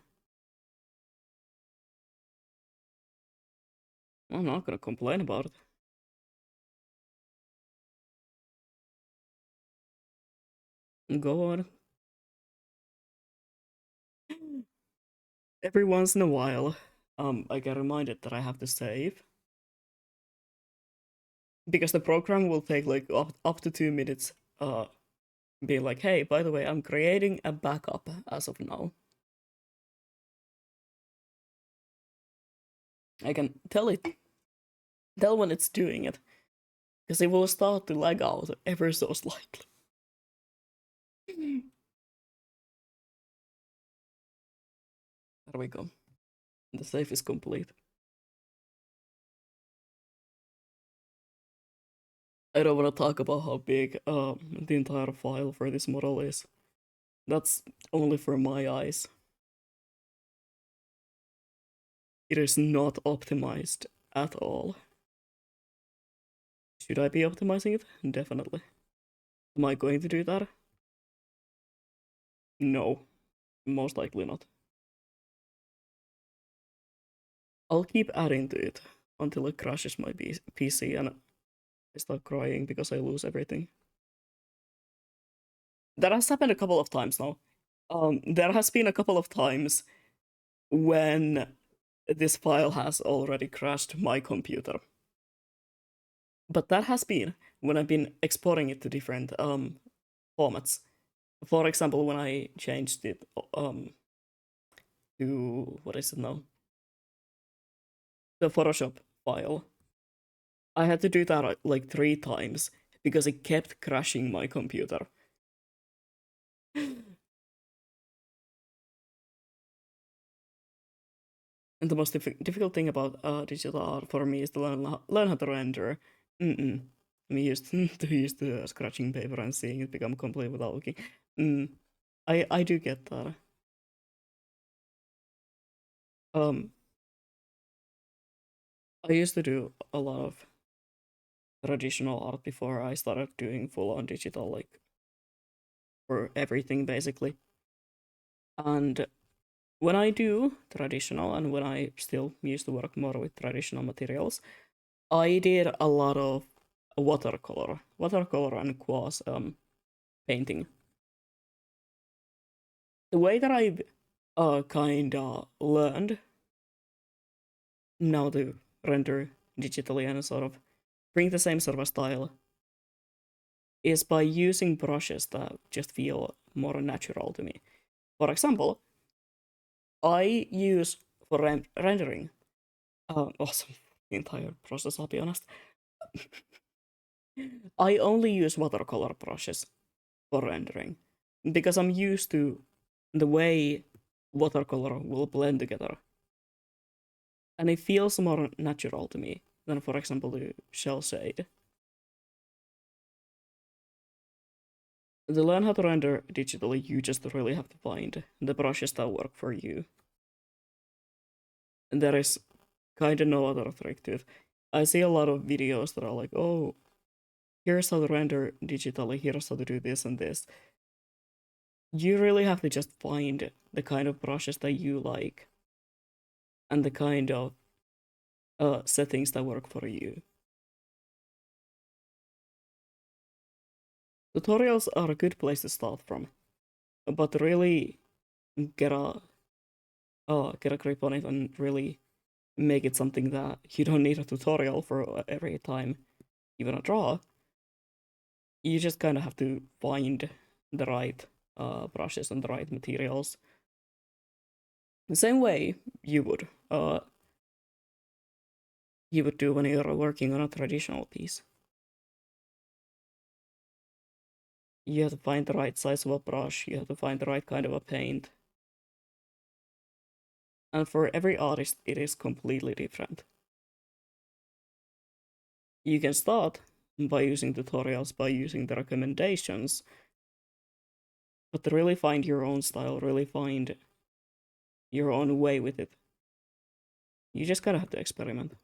Speaker 1: I'm not gonna complain about it. Go on. Every once in a while, I get reminded that I have to save. Because the program will take like up to 2 minutes, being like, hey, by the way, I'm creating a backup as of now. I can tell when it's doing it. Because it will start to lag out ever so slightly. There we go. The save is complete. I don't want to talk about how big the entire file for this model is. That's only for my eyes. It is not optimized at all. Should I be optimizing it? Definitely. Am I going to do that? No. Most likely not. I'll keep adding to it until it crashes my PC and I start crying because I lose everything. That has happened a couple of times now. There has been a couple of times when this file has already crashed my computer. But that has been when I've been exporting it to different formats. For example, when I changed it to what is it now? The Photoshop file. I had to do that like 3 times because it kept crashing my computer. And the most difficult thing about digital art for me is to learn how to render. I'm used to scratching paper and seeing it become complete without looking. I do get that. I used to do a lot of traditional art before I started doing full-on digital, like for everything basically. And when I do traditional and when I still used to work more with traditional materials, I did a lot of watercolor and gouache painting. The way that I've kinda learned now to render digitally and sort of bring the same sort of style is by using brushes that just feel more natural to me. For example, I use for rendering awesome the entire process, I'll be honest. I only use watercolor brushes for rendering because I'm used to the way watercolor will blend together and it feels more natural to me than, for example, the shell shade. To learn how to render digitally, you just really have to find the brushes that work for you. And there is kind of no other trick to it. I see a lot of videos that are like, oh, here's how to render digitally, here's how to do this and this. You really have to just find the kind of brushes that you like and the kind of settings that work for you. Tutorials are a good place to start from, but really get a get a grip on it and really make it something that you don't need a tutorial for every time you wanna draw. You just kind of have to find the right brushes and the right materials. The same way you would do when you're working on a traditional piece. You have to find the right size of a brush, you have to find the right kind of a paint. And for every artist, it is completely different. You can start by using tutorials, by using the recommendations, but to really find your own style, really find your own way with it, you just gotta have to experiment.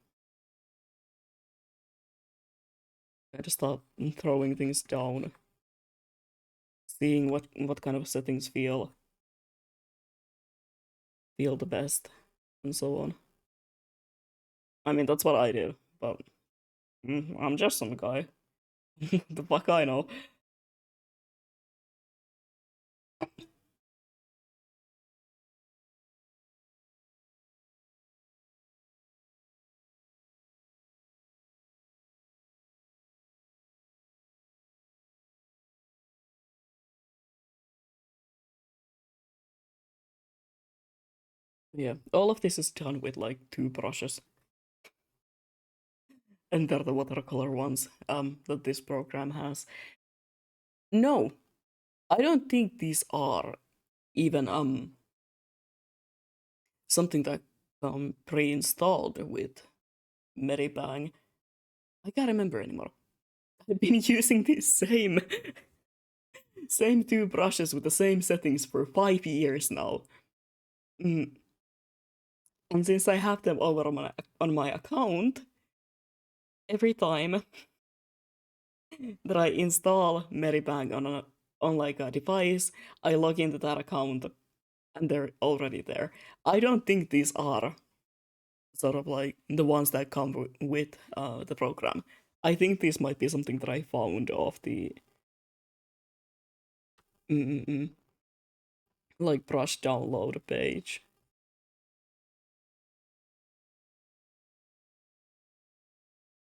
Speaker 1: Gotta start throwing things down, seeing what kind of settings feel the best, and so on. I mean, that's what I do, but I'm just some guy. The fuck I know. Yeah, all of this is done with like 2 brushes, and they're the watercolor ones that this program has. No, I don't think these are even something that pre-installed with Medibang. I can't remember anymore. I've been using these same 2 brushes with the same settings for 5 years now. Mm. And since I have them over on my account, every time that I install Medibang on like a device, I log into that account and they're already there. I don't think these are sort of like the ones that come with the program. I think this might be something that I found off the mm, like brush download page.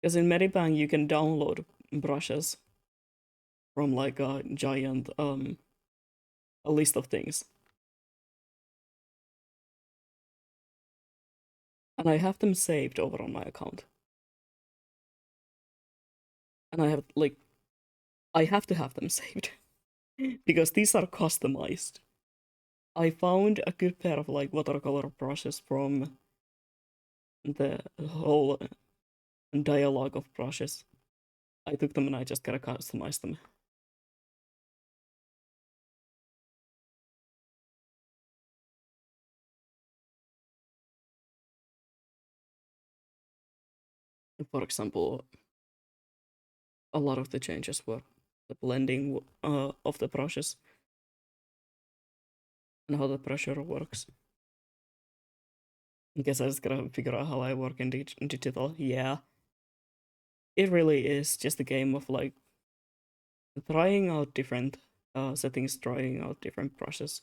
Speaker 1: Because in Medibang you can download brushes from like a giant a list of things. And I have them saved over on my account. And I have to have them saved because these are customized. I found a good pair of like watercolor brushes from the whole dialogue of brushes. I took them and I just gotta customize them. For example, a lot of the changes were the blending of the brushes and how the pressure works. I guess I just gotta figure out how I work in digital. Yeah, it really is just a game of like trying out different settings, trying out different brushes.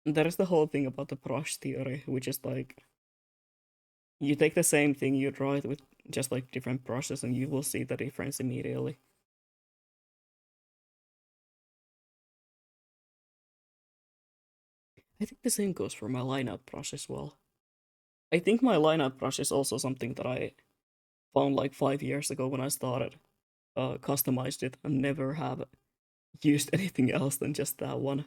Speaker 1: And there is the whole thing about the brush theory, which is like you take the same thing, you draw it with just like different brushes, and you will see the difference immediately. I think the same goes for my lineout brush as well. I think my lineout brush is also something that I found like 5 years ago when I started, customized it, and never have used anything else than just that one.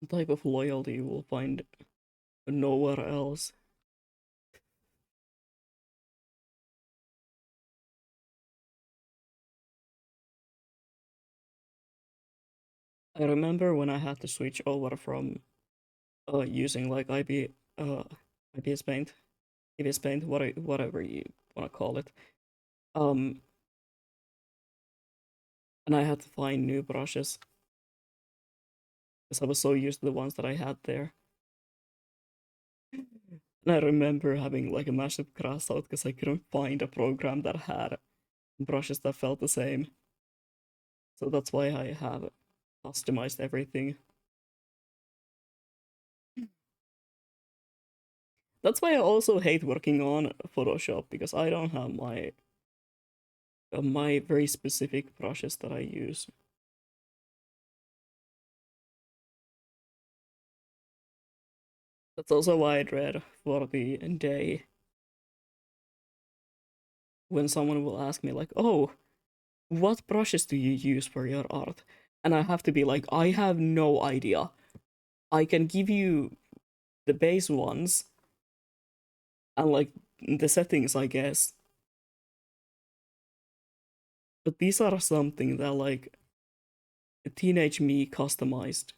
Speaker 1: type of loyalty you will find nowhere else. I remember when I had to switch over from using like IPS Paint, EVS Paint, whatever you want to call it. Um, and I had to find new brushes because I was so used to the ones that I had there. And I remember having like a massive crash out because I couldn't find a program that had brushes that felt the same. So that's why I have customized everything. That's why I also hate working on Photoshop because I don't have my very specific brushes that I use. That's also why I dread for the day when someone will ask me like, "Oh, what brushes do you use for your art?" And I have to be like, "I have no idea. I can give you the base ones and like the settings, I guess. But these are something that like teenage me customized."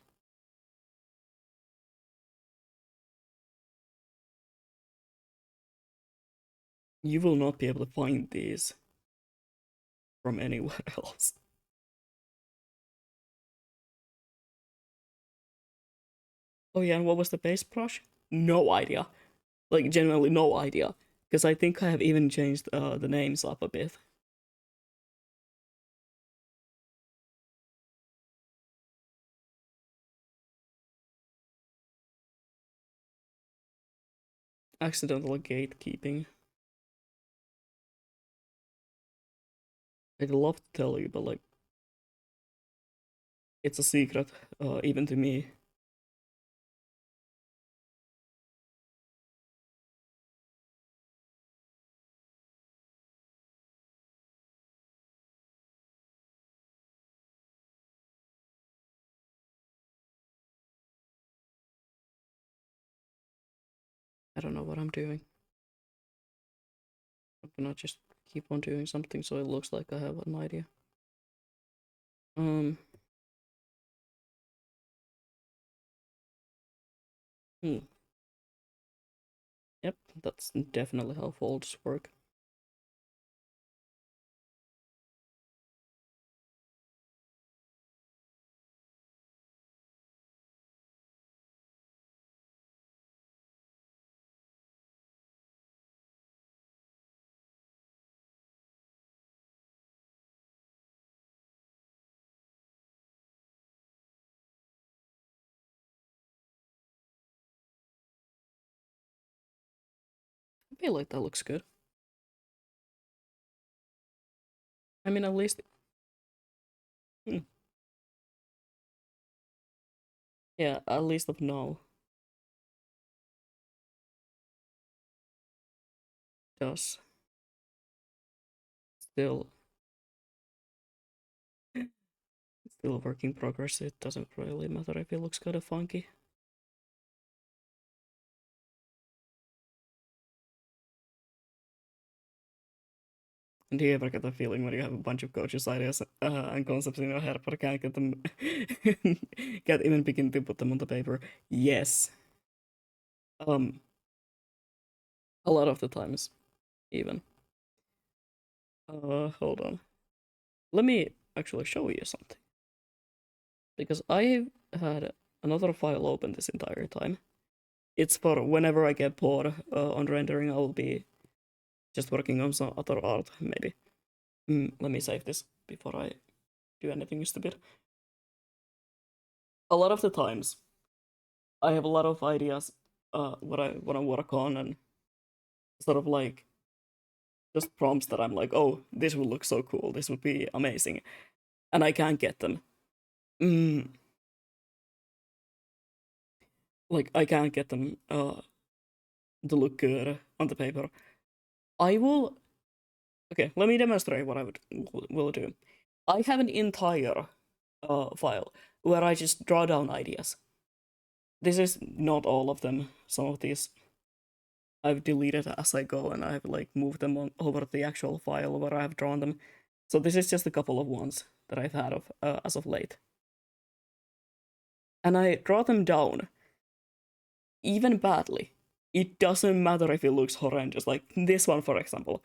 Speaker 1: You will not be able to find these from anywhere else. Oh yeah, and what was the base brush? No idea. Like genuinely no idea. Because I think I have even changed the names up a bit. Accidental gatekeeping. I'd love to tell you, but like it's a secret, even to me. I don't know what I'm doing. I'm gonna just keep on doing something so it looks like I have an idea. Um, hmm. Yep, that's definitely how folds work. I feel like that looks good. I mean, at least, hmm, yeah, at least of now does still still a work in progress. It doesn't really matter if it looks kind of funky. And do you ever get the feeling when you have a bunch of coaches' ideas and concepts in your head, but can't get them, can't even begin to put them on the paper? Yes. Um, a lot of the times, even. Hold on. Let me actually show you something because I had another file open this entire time. It's for whenever I get bored on rendering, I will be just working on some other art, maybe. Let me save this before I do anything stupid. A lot of the times, I have a lot of ideas what I want to work on and sort of like just prompts that I'm like, oh, this would look so cool, this would be amazing, and I can't get them. Mm, like I can't get them to look good on the paper. I will. Okay, let me demonstrate what I will do. I have an entire file where I just draw down ideas. this is not all of them. Some of these I've deleted as I go, and I've like moved them over to the actual file where I've drawn them. So this is just a couple of ones that I've had of as of late. And I draw them down, even badly. It doesn't matter if it looks horrendous. Like this one, for example.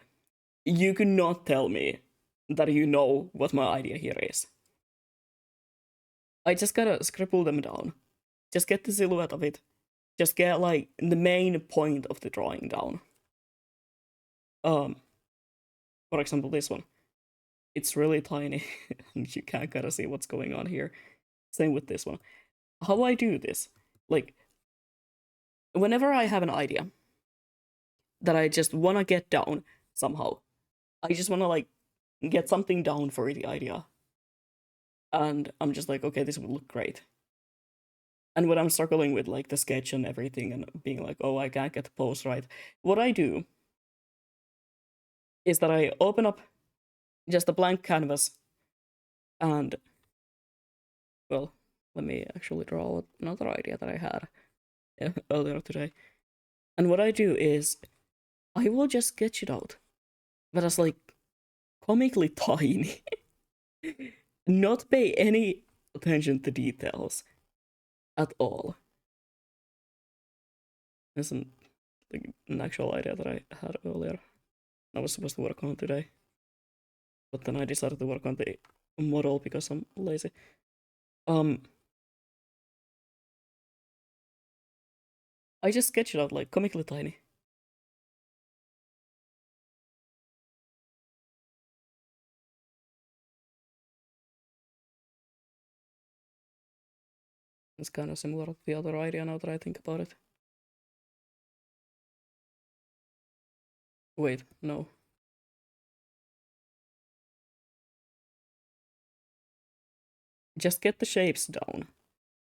Speaker 1: You could not tell me that you know what my idea here is. I just gotta scribble them down. Just get the silhouette of it. Just get like the main point of the drawing down. For example, this one. It's really tiny, and you can't gotta see what's going on here. Same with this one. How I do this? Like, whenever I have an idea that I just wanna get down somehow, I just wanna like get something down for the idea. And I'm just like, okay, this would look great. And when I'm struggling with like the sketch and everything and being like, oh, I can't get the pose right, what I do is that I open up just a blank canvas and, well, let me actually draw another idea that I had earlier today. And what I do is I will just sketch it out, but it's like comically tiny. Not pay any attention to details at all. This is an actual idea that I had earlier. I was supposed to work on today, but then I decided to work on the model because I'm lazy. I just sketched it out like comically tiny. It's kind of similar to the other idea now that I think about it. Wait, no. Just get the shapes down.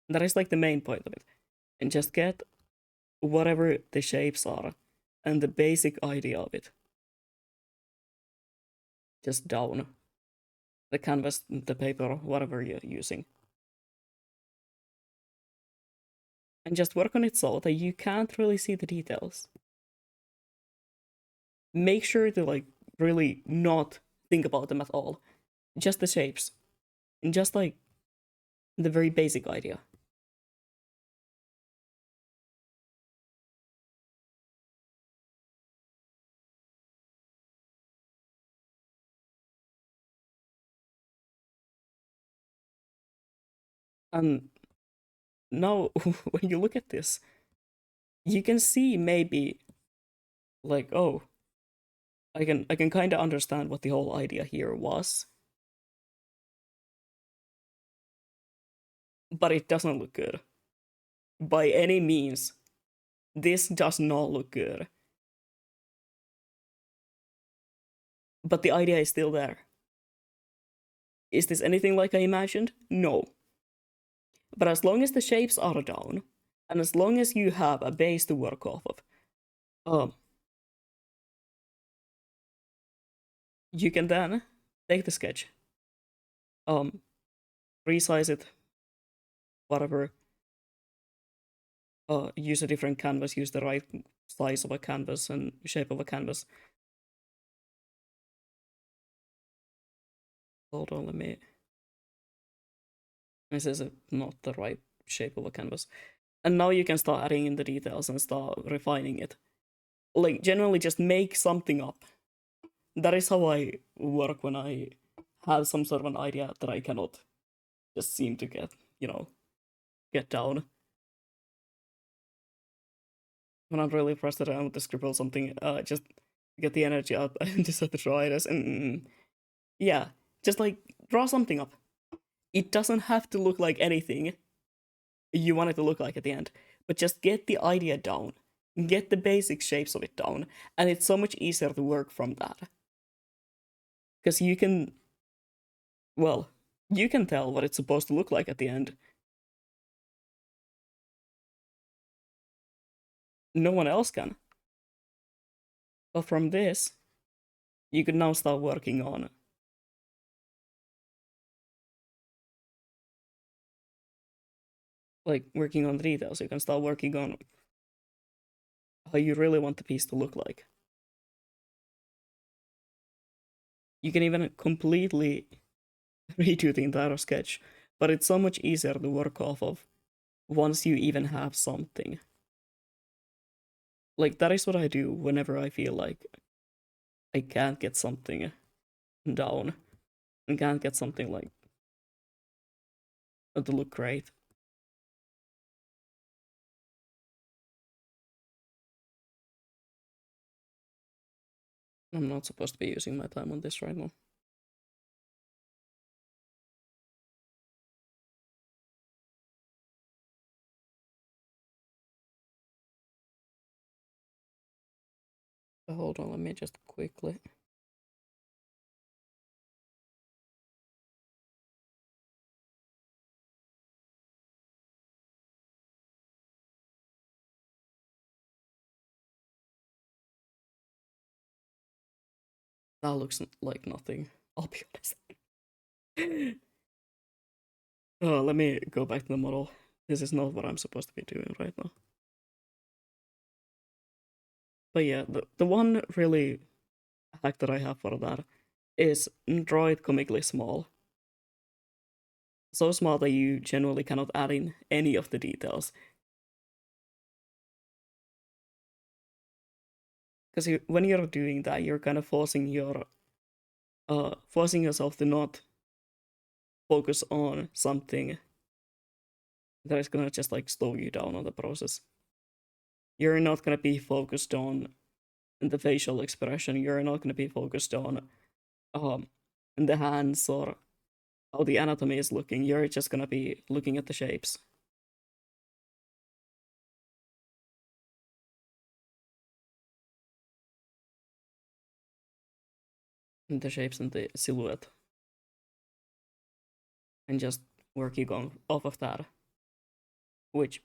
Speaker 1: That is like the main point of it. And just get whatever the shapes are and the basic idea of it. Just down. The canvas, the paper, whatever you're using. And just work on it so that you can't really see the details. Make sure to like really not think about them at all. Just the shapes. And just like the very basic idea. And now when you look at this, you can see maybe like, oh, I can kind of understand what the whole idea here was. But it doesn't look good. By any means. This does not look good. But the idea is still there. Is this anything like I imagined? No. But as long as the shapes are down, and as long as you have a base to work off of, you can then take the sketch, resize it, whatever, use a different canvas, use the right size of a canvas and shape of a canvas. Hold on, let me... This is not the right shape of a canvas. And now you can start adding in the details and start refining it. Like, generally just make something up. That is how I work when I have some sort of an idea that I cannot just seem to get, get down. When I'm really frustrated, I want to scribble something, just get the energy out and just have to try this. And yeah, just like draw something up. It doesn't have to look like anything you want it to look like at the end, but just get the idea down, get the basic shapes of it down, and it's so much easier to work from that. Because you can, well, you can tell what it's supposed to look like at the end. No one else can. But from this, you can now start working on like working on the details. You can start working on how you really want the piece to look like. You can even completely redo the entire sketch, but it's so much easier to work off of once you even have something. Like, that is what I do whenever I feel like I can't get something down and can't get something like to look great. I'm not supposed to be using my time on this right now. Hold on, let me just quickly. That looks like nothing. I'll be honest. Let me go back to the model. This is not what I'm supposed to be doing right now. But yeah, the one really hack that I have for that is draw it comically small. So small that you generally cannot add in any of the details. Because when you're doing that, you're kind of forcing yourself to not focus on something that is gonna just like slow you down on the process. You're not gonna be focused on the facial expression. You're not gonna be focused on um the hands or how the anatomy is looking. You're just gonna be looking at the shapes. And the shapes and the silhouette. And just working on off of that. Which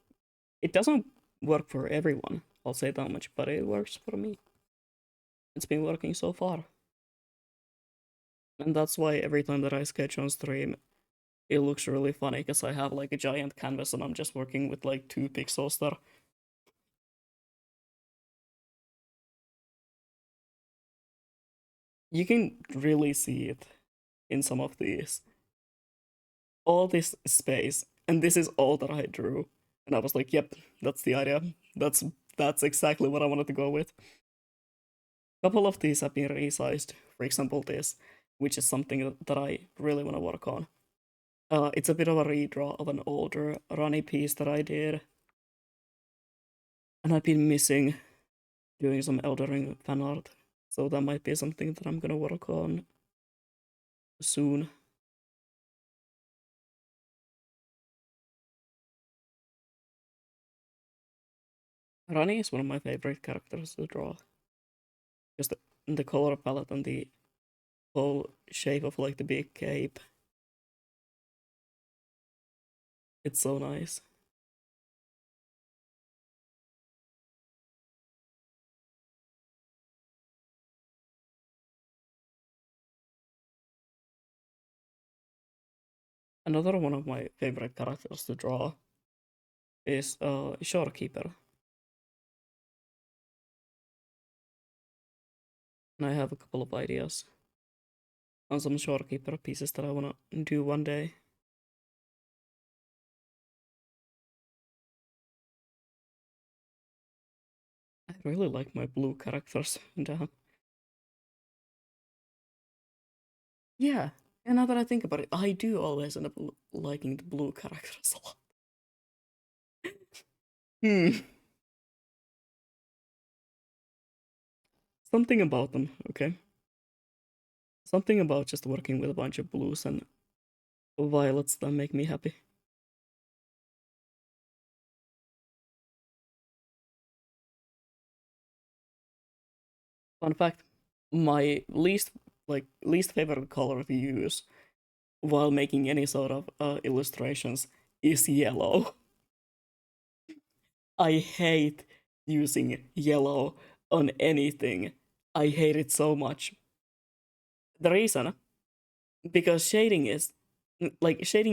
Speaker 1: it doesn't work for everyone, I'll say that much, but it works for me. It's been working so far. And that's why every time that I sketch on stream, it looks really funny because I have like a giant canvas and I'm just working with like 2 pixels there. You can really see it in some of these. All this space, and this is all that I drew. And I was like, yep, that's the idea. That's exactly what I wanted to go with. A couple of these have been resized. For example, this, which is something that I really want to work on. It's a bit of a redraw of an older Rani piece that I did. And I've been missing doing some Elden Ring fan art. So that might be something that I'm gonna work on soon. Rani is one of my favorite characters to draw. Just the color palette and the whole shape of like the big cape. It's so nice. Another one of my favorite characters to draw is Shorekeeper. And I have a couple of ideas on some Shorekeeper pieces that I wanna do one day. I really like my blue characters. Damn. Yeah, and now that I think about it, I do always end up liking the blue characters a lot. Hmm. Something about them, okay? Something about just working with a bunch of blues and violets that make me happy. Fun fact, my least favorite color to use while making any sort of illustrations is yellow. I hate using yellow on anything. I hate it so much. The reason, because shading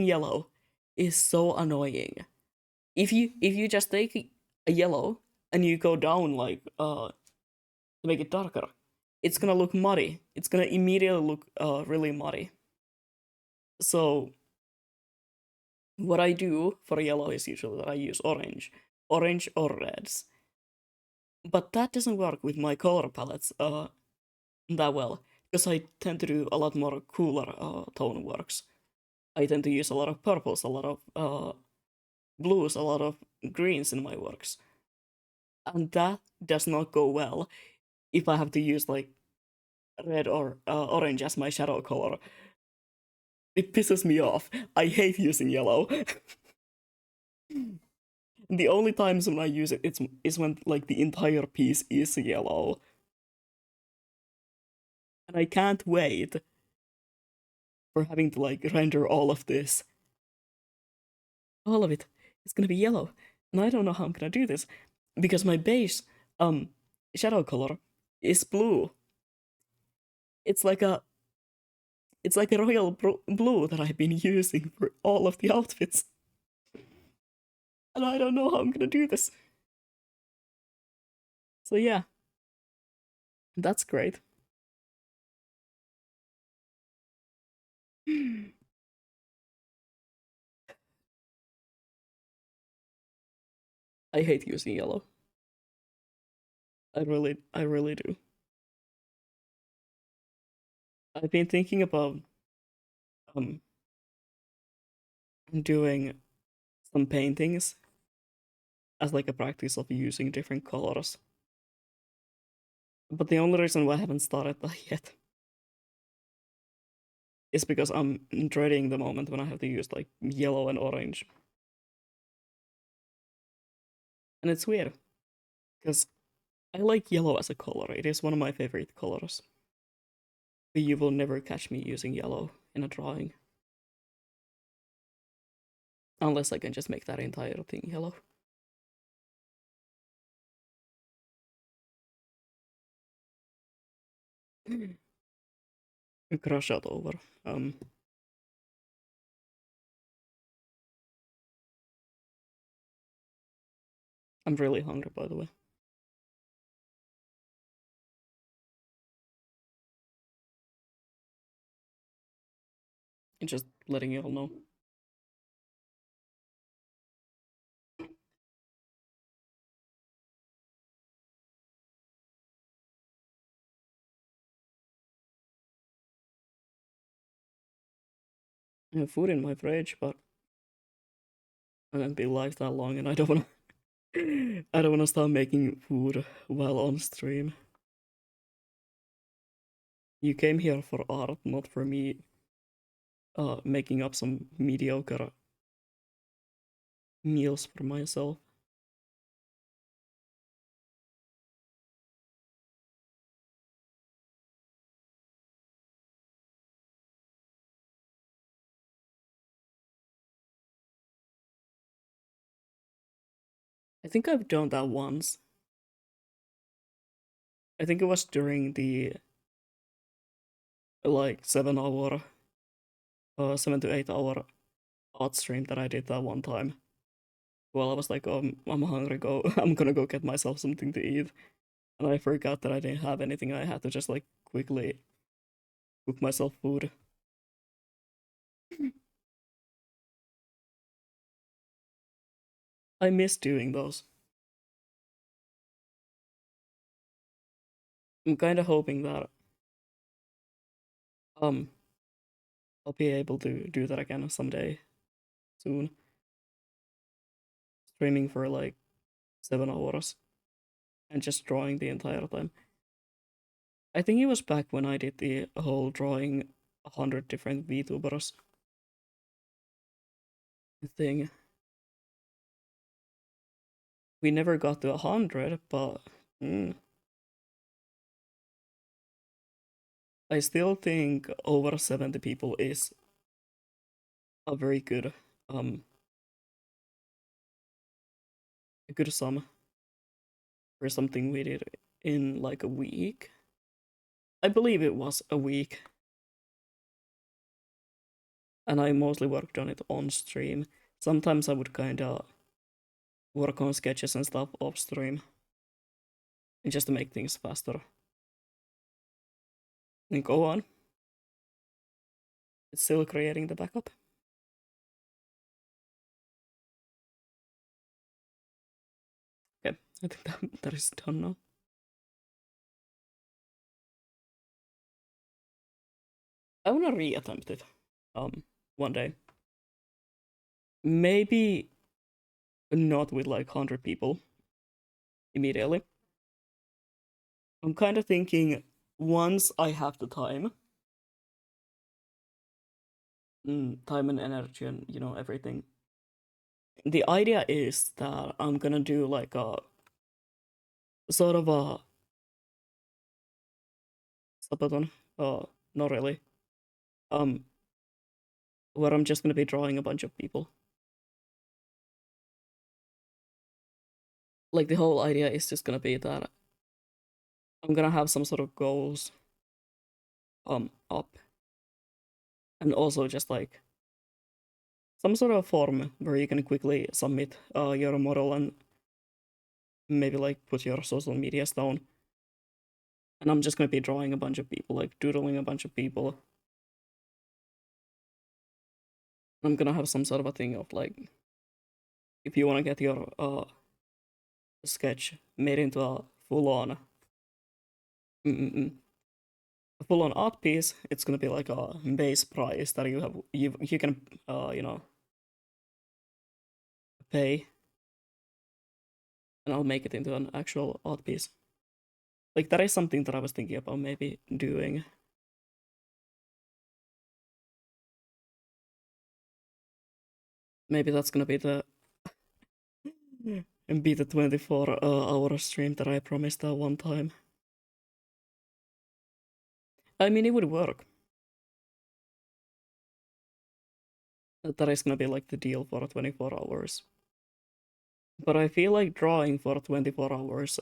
Speaker 1: yellow is so annoying. if you just take a yellow and you go down like to make it darker, it's gonna look muddy. It's gonna immediately look really muddy. So what I do for yellow is usually that I use orange or reds. But that doesn't work with my color palettes that well because I tend to do a lot more cooler tone works. I tend to use a lot of purples, a lot of blues, a lot of greens in my works, and that does not go well if I have to use like red or orange as my shadow color. It pisses me off. I hate using yellow. The only times when I use it is when like the entire piece is yellow. And I can't wait for having to like render all of this. All of it. It's gonna be yellow. And I don't know how I'm gonna do this. Because my base shadow color is blue. It's like a royal blue that I've been using for all of the outfits. And I don't know how I'm gonna do this. So yeah. That's great. I hate using yellow. I really do. I've been thinking about um doing some paintings as like a practice of using different colors. But the only reason why I haven't started that yet is because I'm dreading the moment when I have to use like yellow and orange. And it's weird because I like yellow as a color. It is one of my favorite colors. But you will never catch me using yellow in a drawing. Unless I can just make that entire thing yellow. Crush out over. I'm really hungry, by the way. And just letting you all know. I have food in my fridge, but I haven't been live that long, and I don't wanna. I don't wanna start making food while on stream. You came here for art, not for me. Making up some mediocre meals for myself. I think I've done that once. I think it was during the like 7 hour, 7 to 8 hour art stream that I did that one time. Well, I was like, I'm hungry. Go, I'm gonna go get myself something to eat, and I forgot that I didn't have anything. I had to just like quickly cook myself food. I miss doing those. I'm kind of hoping that um I'll be able to do that again someday soon. Streaming for like 7 hours and just drawing the entire time. I think it was back when I did the whole drawing 100 different VTubers thing. We never got to 100, but I still think over 70 people is a very good a good sum for something we did in like a week. I believe it was a week. And I mostly worked on it on stream. Sometimes I would kinda work on sketches and stuff off stream, and just to make things faster. And go on. It's still creating the backup. Okay, I think that is done now. I wanna reattempt it. One day. Maybe not with like 100 people immediately. I'm kind of thinking once I have the time, time and energy and everything. The idea is that I'm gonna do like a sort of a subathon. Not really. Um, where I'm just gonna be drawing a bunch of people. Like the whole idea is just gonna be that I'm gonna have some sort of goals up, and also just like some sort of form where you can quickly submit your model and maybe like put your social medias down. And I'm just gonna be drawing a bunch of people, like doodling a bunch of people. I'm gonna have some sort of a thing of like, if you wanna get your sketch made into a full-on a full-on art piece, it's gonna be like a base price that you can pay, and I'll make it into an actual art piece. Like that is something that I was thinking about maybe doing. Maybe that's gonna be the 24-hour stream that I promised that one time. I mean, it would work. That is gonna be like the deal for 24 hours. But I feel like drawing for 24 hours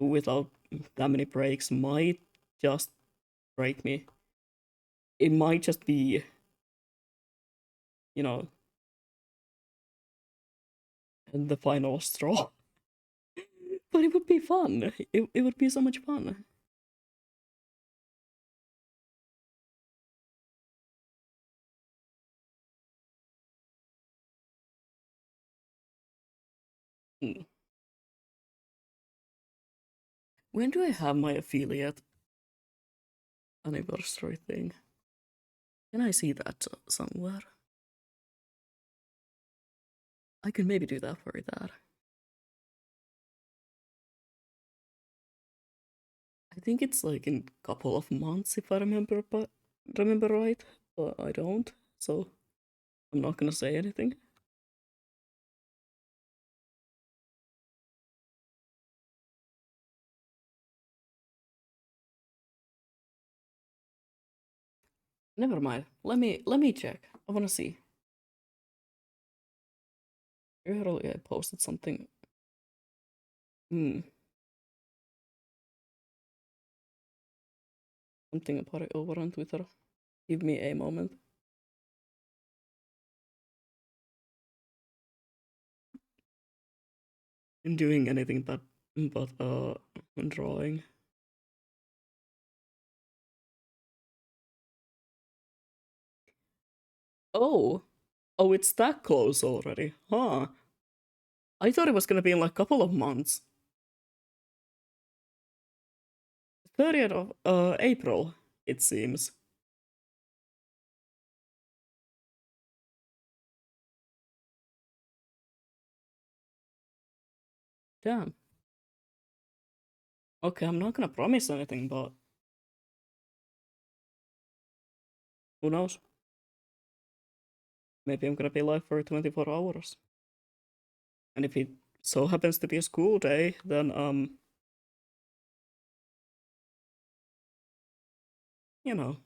Speaker 1: without that many breaks might just break me. It might just be, you know, the final straw. But it would be fun. It would be so much fun. Hmm. When do I have my affiliate anniversary thing? Can I see that somewhere? I can maybe do that for that. I think it's like in a couple of months if I remember right, but I don't, so I'm not gonna say anything. Never mind. Let me check. I wanna see. Earlier I posted something. Hmm. Something about it over on Twitter. Give me a moment. I'm doing anything but drawing. Oh. Oh, it's that close already. Huh. I thought it was gonna be in like a couple of months. 30th of April, it seems. Damn. Okay, I'm not gonna promise anything, but who knows? Maybe I'm gonna be live for 24 hours. And if it so happens to be a school day, then you know,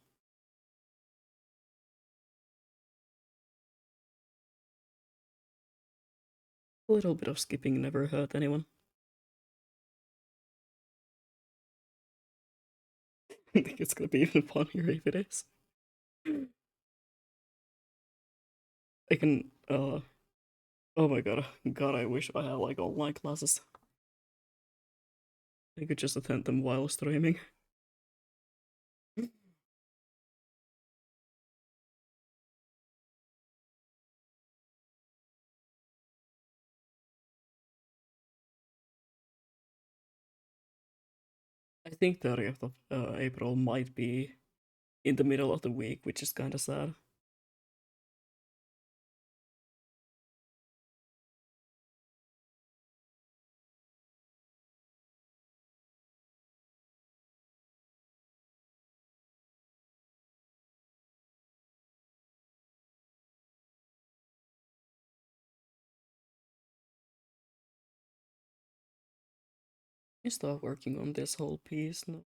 Speaker 1: a little bit of skipping never hurt anyone. I think it's gonna be even funnier if it is. I can Oh my god, god, I wish I had like online classes. I could just attend them while streaming. I think 30th of April might be in the middle of the week, which is kind of sad. I start working on this whole piece now.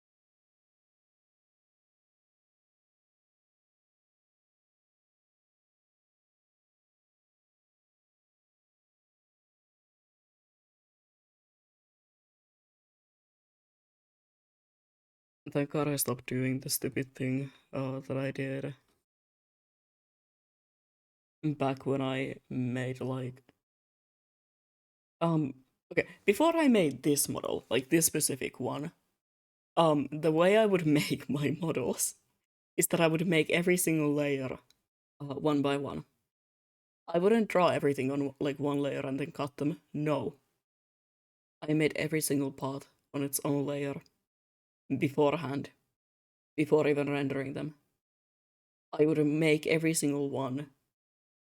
Speaker 1: Thank god I stopped doing the stupid thing that I did back when I made like okay, before I made this model, like this specific one, the way I would make my models is that I would make every single layer one by one. I wouldn't draw everything on like one layer and then cut them. No. I made every single part on its own layer beforehand, before even rendering them. I would make every single one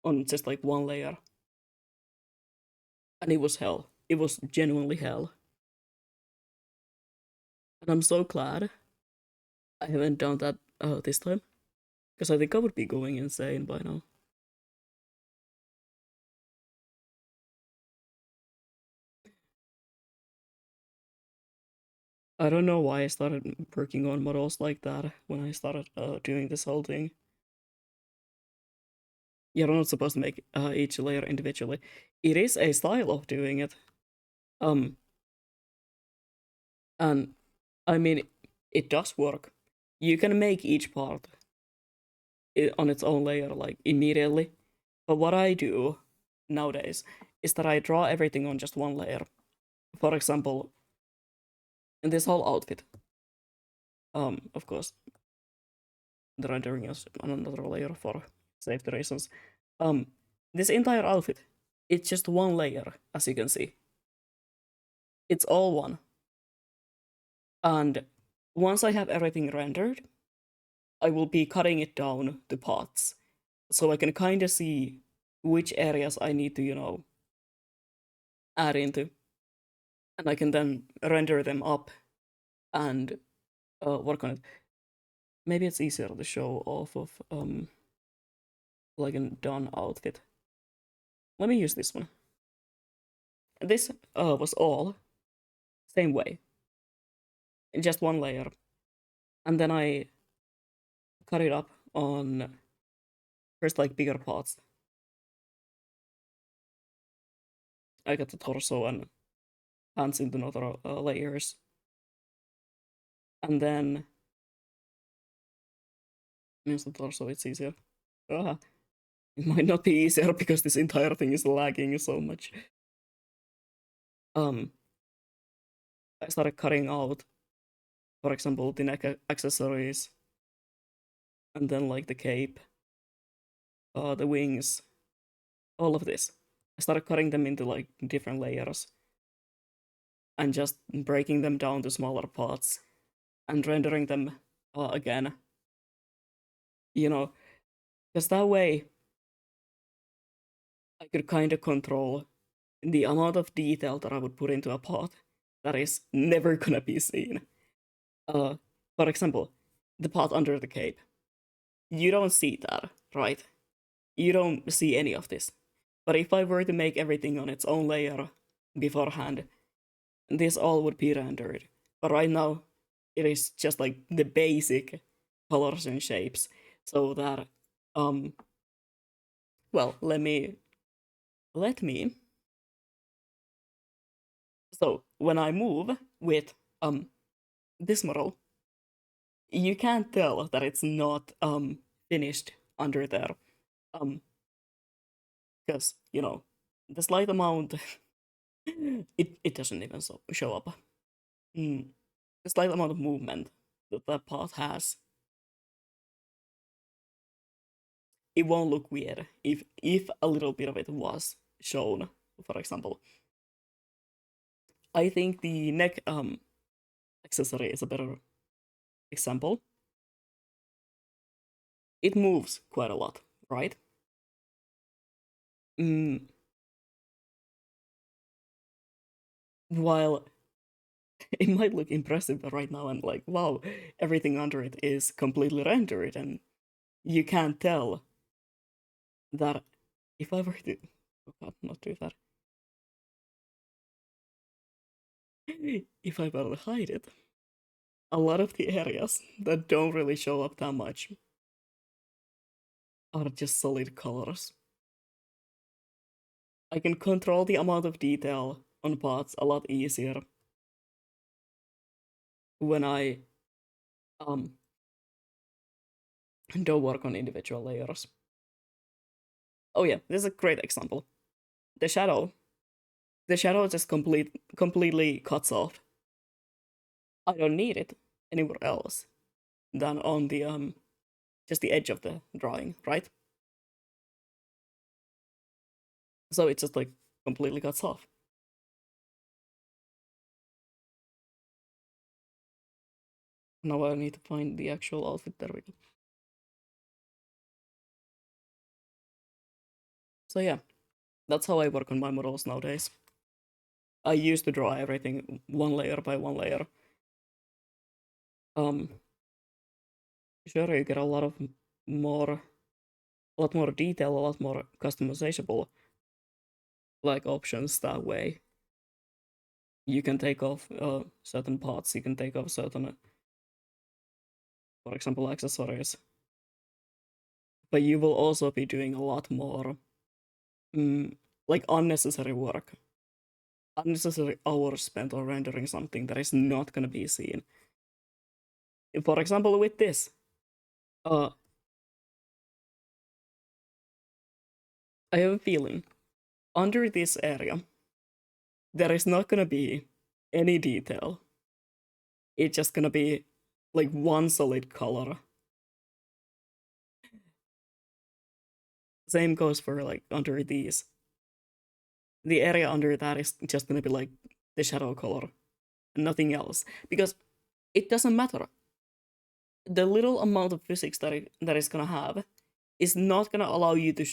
Speaker 1: on just like one layer. And it was hell. It was genuinely hell. And I'm so glad I haven't done that this time. Because I think I would be going insane by now. I don't know why I started working on models like that when I started doing this whole thing. You're not supposed to make each layer individually. It is a style of doing it. Um, and I mean, it does work. You can make each part on its own layer like immediately. But what I do nowadays is that I draw everything on just one layer. For example, in this whole outfit. Of course, the rendering is on another layer for safety reasons. Um, this entire outfit, it's just one layer, as you can see. It's all one. And once I have everything rendered, I will be cutting it down to parts. So I can kind of see which areas I need to, add into. And I can then render them up and work on it. Maybe it's easier to show off of like a done outfit. Let me use this one. This was all same way, in just one layer, and then I cut it up on first like bigger parts. I got the torso and hands into another layers, and then means the torso it's easier. It might not be easier because this entire thing is lagging so much. Um, I started cutting out, for example, the neck accessories, and then like the cape, the wings, all of this. I started cutting them into like different layers and just breaking them down to smaller parts and rendering them again. Because that way I could kind of control the amount of detail that I would put into a part that is never gonna be seen. Uh, for example, the part under the cape. You don't see that, right? You don't see any of this. But if I were to make everything on its own layer beforehand, this all would be rendered. But right now, it is just like the basic colors and shapes. So that, well, let me. So when I move with this model, you can't tell that it's not finished under there, because the slight amount it doesn't even show up. The slight amount of movement that that path has, it won't look weird if a little bit of it was shown. For example, I think the neck accessory is a better example. It moves quite a lot, right? While it might look impressive right now and like, wow, everything under it is completely rendered, and you can't tell that if I were to, oh god, not do that. If I were to hide it, a lot of the areas that don't really show up that much are just solid colors. I can control the amount of detail on parts a lot easier when I um don't work on individual layers. Oh yeah, this is a great example. The shadow. The shadow just completely cuts off. I don't need it anywhere else than on the just the edge of the drawing, right? So it just like completely cuts off. Now I need to find the actual outfit. There we go. So yeah, that's how I work on my models nowadays. I used to draw everything one layer by one layer. Sure, you get a lot of more, a lot more detail, a lot more customizable like options that way. You can take off certain parts. You can take off certain, for example, accessories. But you will also be doing a lot more, like unnecessary work, unnecessary hours spent on rendering something that is not gonna be seen. For example, with this, I have a feeling under this area there is not gonna be any detail. It's just gonna be like one solid color. Same goes for like under these. The area under that is just gonna be like the shadow color, nothing else, because it doesn't matter. The little amount of physics that is gonna have is not gonna allow you to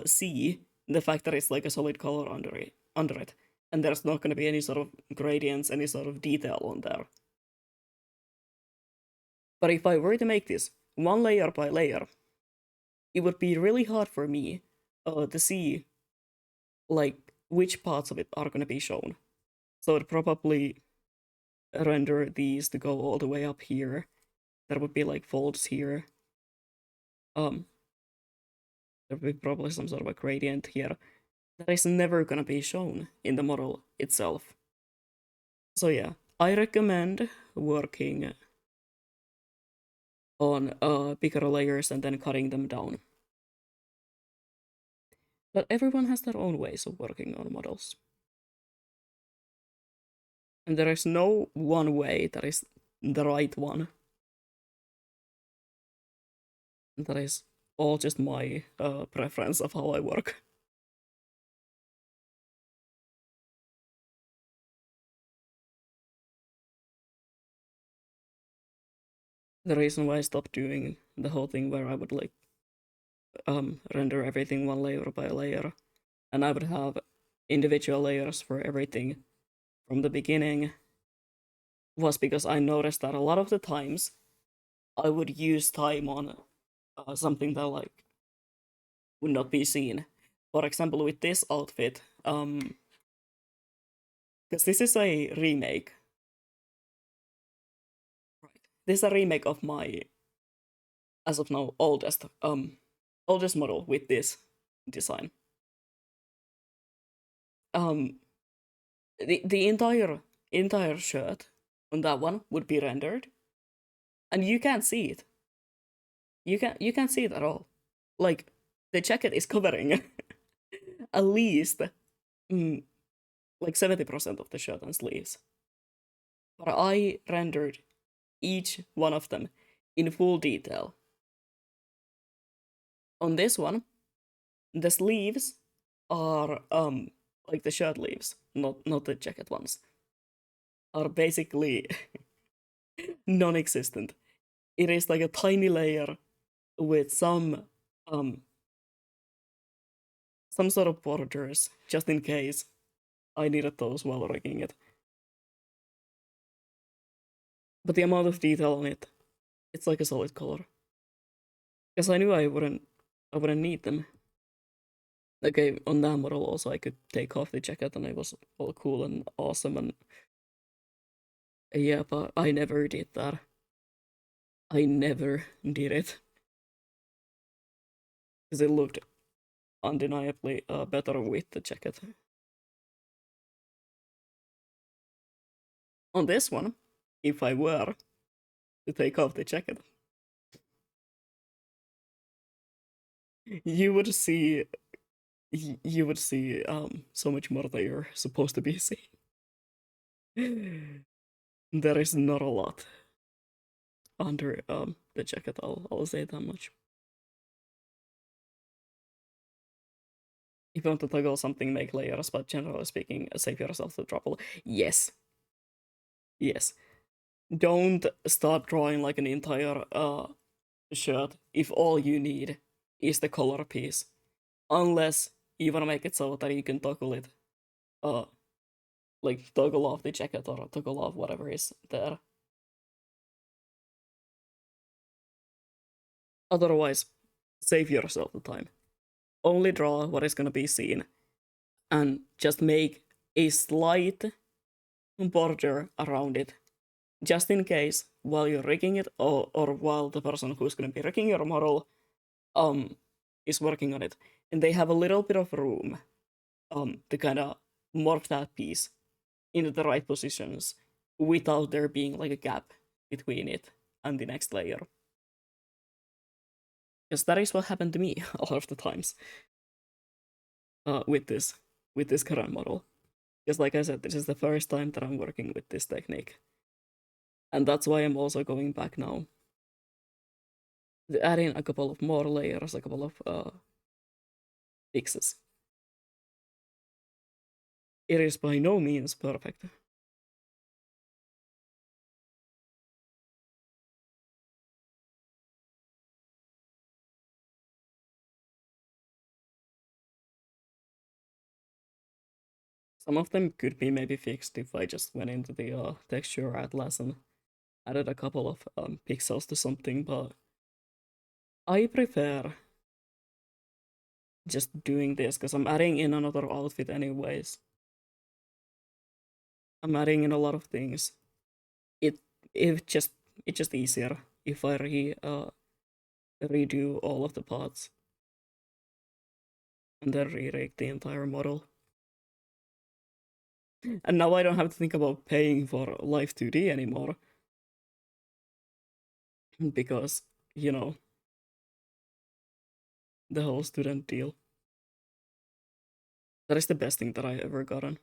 Speaker 1: see the fact that it's like a solid color under it, and there's not gonna be any sort of gradients, any sort of detail on there. But if I were to make this one layer by layer, it would be really hard for me to see like which parts of it are gonna be shown. So I'd probably render these to go all the way up here. There would be like folds here. There would be probably some sort of a gradient here that is never gonna be shown in the model itself. So yeah, I recommend working on bigger layers and then cutting them down. But everyone has their own ways of working on models. And there is no one way that is the right one. That is all just my preference of how I work. The reason why I stopped doing the whole thing where I would like render everything one layer by layer, and I would have individual layers for everything from the beginning, was because I noticed that a lot of the times I would use time on something that like would not be seen. For example, with this outfit, because this is a remake. Right. This is a remake of my, as of now, oldest model with this design. The entire shirt on that one would be rendered, and you can't see it. You can't see it at all. Like the jacket is covering at least like 70% of the shirt and sleeves. But I rendered each one of them in full detail. On this one, the sleeves are like the shirt sleeves, not the jacket ones, are basically non-existent. It is like a tiny layer with um some sort of borders, just in case I needed those while rigging it. But the amount of detail on it, it's like a solid color. Because I knew I wouldn't need them. Okay, on that model also I could take off the jacket and it was all cool and awesome and yeah, but I never did that. I never did it. Because it looked undeniably better with the jacket. On this one, if I were to take off the jacket, you would see so much more that you're supposed to be seeing. There is not a lot under the jacket. I'll say that much. If you want to toggle something, make layers, but generally speaking, save yourself the trouble. Yes. Yes. Don't start drawing like an entire shirt if all you need is the color piece. Unless you wanna make it so that you can toggle it. Like toggle off the jacket or toggle off whatever is there. Otherwise, save yourself the time. Only draw what is gonna be seen and just make a slight border around it, just in case while you're rigging it or while the person who's gonna be rigging your model is working on it, and they have a little bit of room to kind of morph that piece into the right positions without there being like a gap between it and the next layer. Because that is what happened to me a lot of the times with this current model. Because like I said, this is the first time that I'm working with this technique. And that's why I'm also going back now. Adding a couple of more layers, a couple of fixes. It is by no means perfect. Some of them could be maybe fixed if I just went into the texture atlas and added a couple of pixels to something, but I prefer just doing this because I'm adding in another outfit anyways. I'm adding in a lot of things. It just it's just easier if I redo all of the parts and then re-rig the entire model. And now I don't have to think about paying for Live 2D anymore. Because, you know, the whole student deal. That is the best thing that I ever gotten.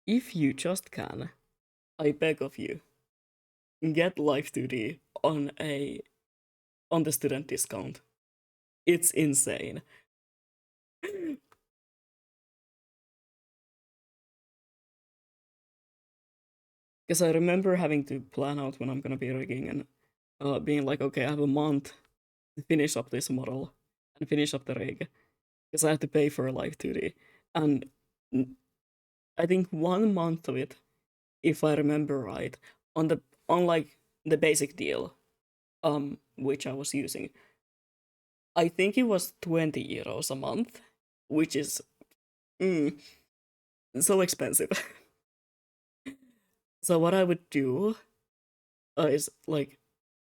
Speaker 1: If you just can, I beg of you, get Live 2D on the student discount. It's insane. Because I remember having to plan out when I'm gonna be rigging and being like, okay, I have a month to finish up this model and finish up the rig. Because I have to pay for Live 2D. And I think 1 month of it, if I remember right, on like the basic deal, which I was using, I think it was 20 euros a month, which is so expensive. So what I would do is like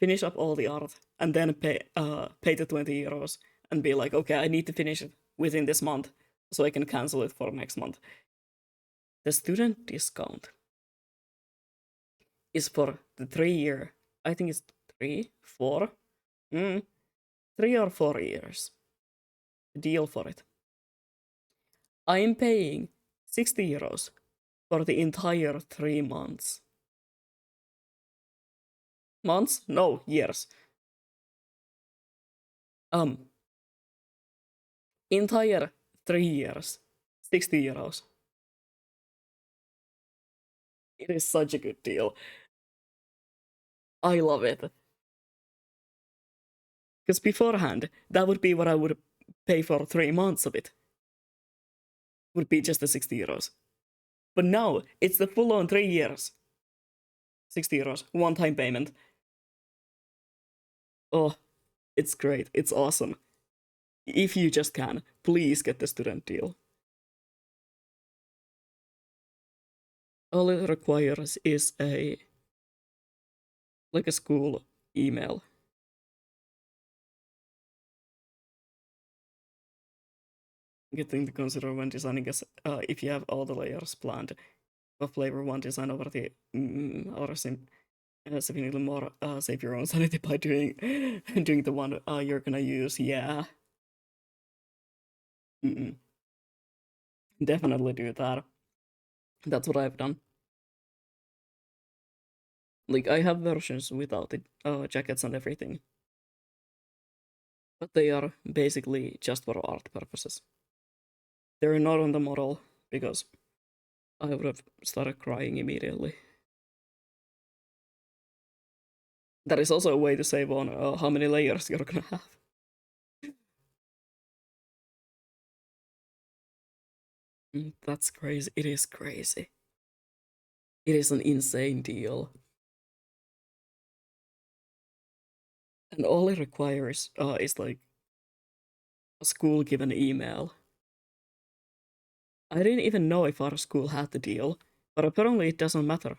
Speaker 1: finish up all the art and then pay the 20 euros and be like, okay, I need to finish it within this month so I can cancel it for next month. The student discount is for the 3 year, I think it's 3, 4, 3 or 4 years. Deal for it. I am paying 60 euros for the entire 3 months. Months? No, years. Entire 3 years. 60 euros. It is such a good deal. I love it. Because beforehand, that would be what I would pay for 3 months of it. Would be just the 60 euros. But now, it's the full on 3 years. 60 euros, one time payment. Oh, it's great. It's awesome. If you just can, please get the student deal. All it requires is a school email. Good thing to consider when designing is if you have all the layers planned of flavor one design over the or significantly more save your own sanity by doing the one you're gonna use. Yeah. Definitely do that. That's what I've done. Like, I have versions without the jackets and everything. But they are basically just for art purposes. They're not on the model because I would have started crying immediately. That is also a way to save on how many layers you're gonna have. That's crazy. It is crazy. It is an insane deal. And all it requires is like a school given email. I didn't even know if our school had the deal, but apparently it doesn't matter.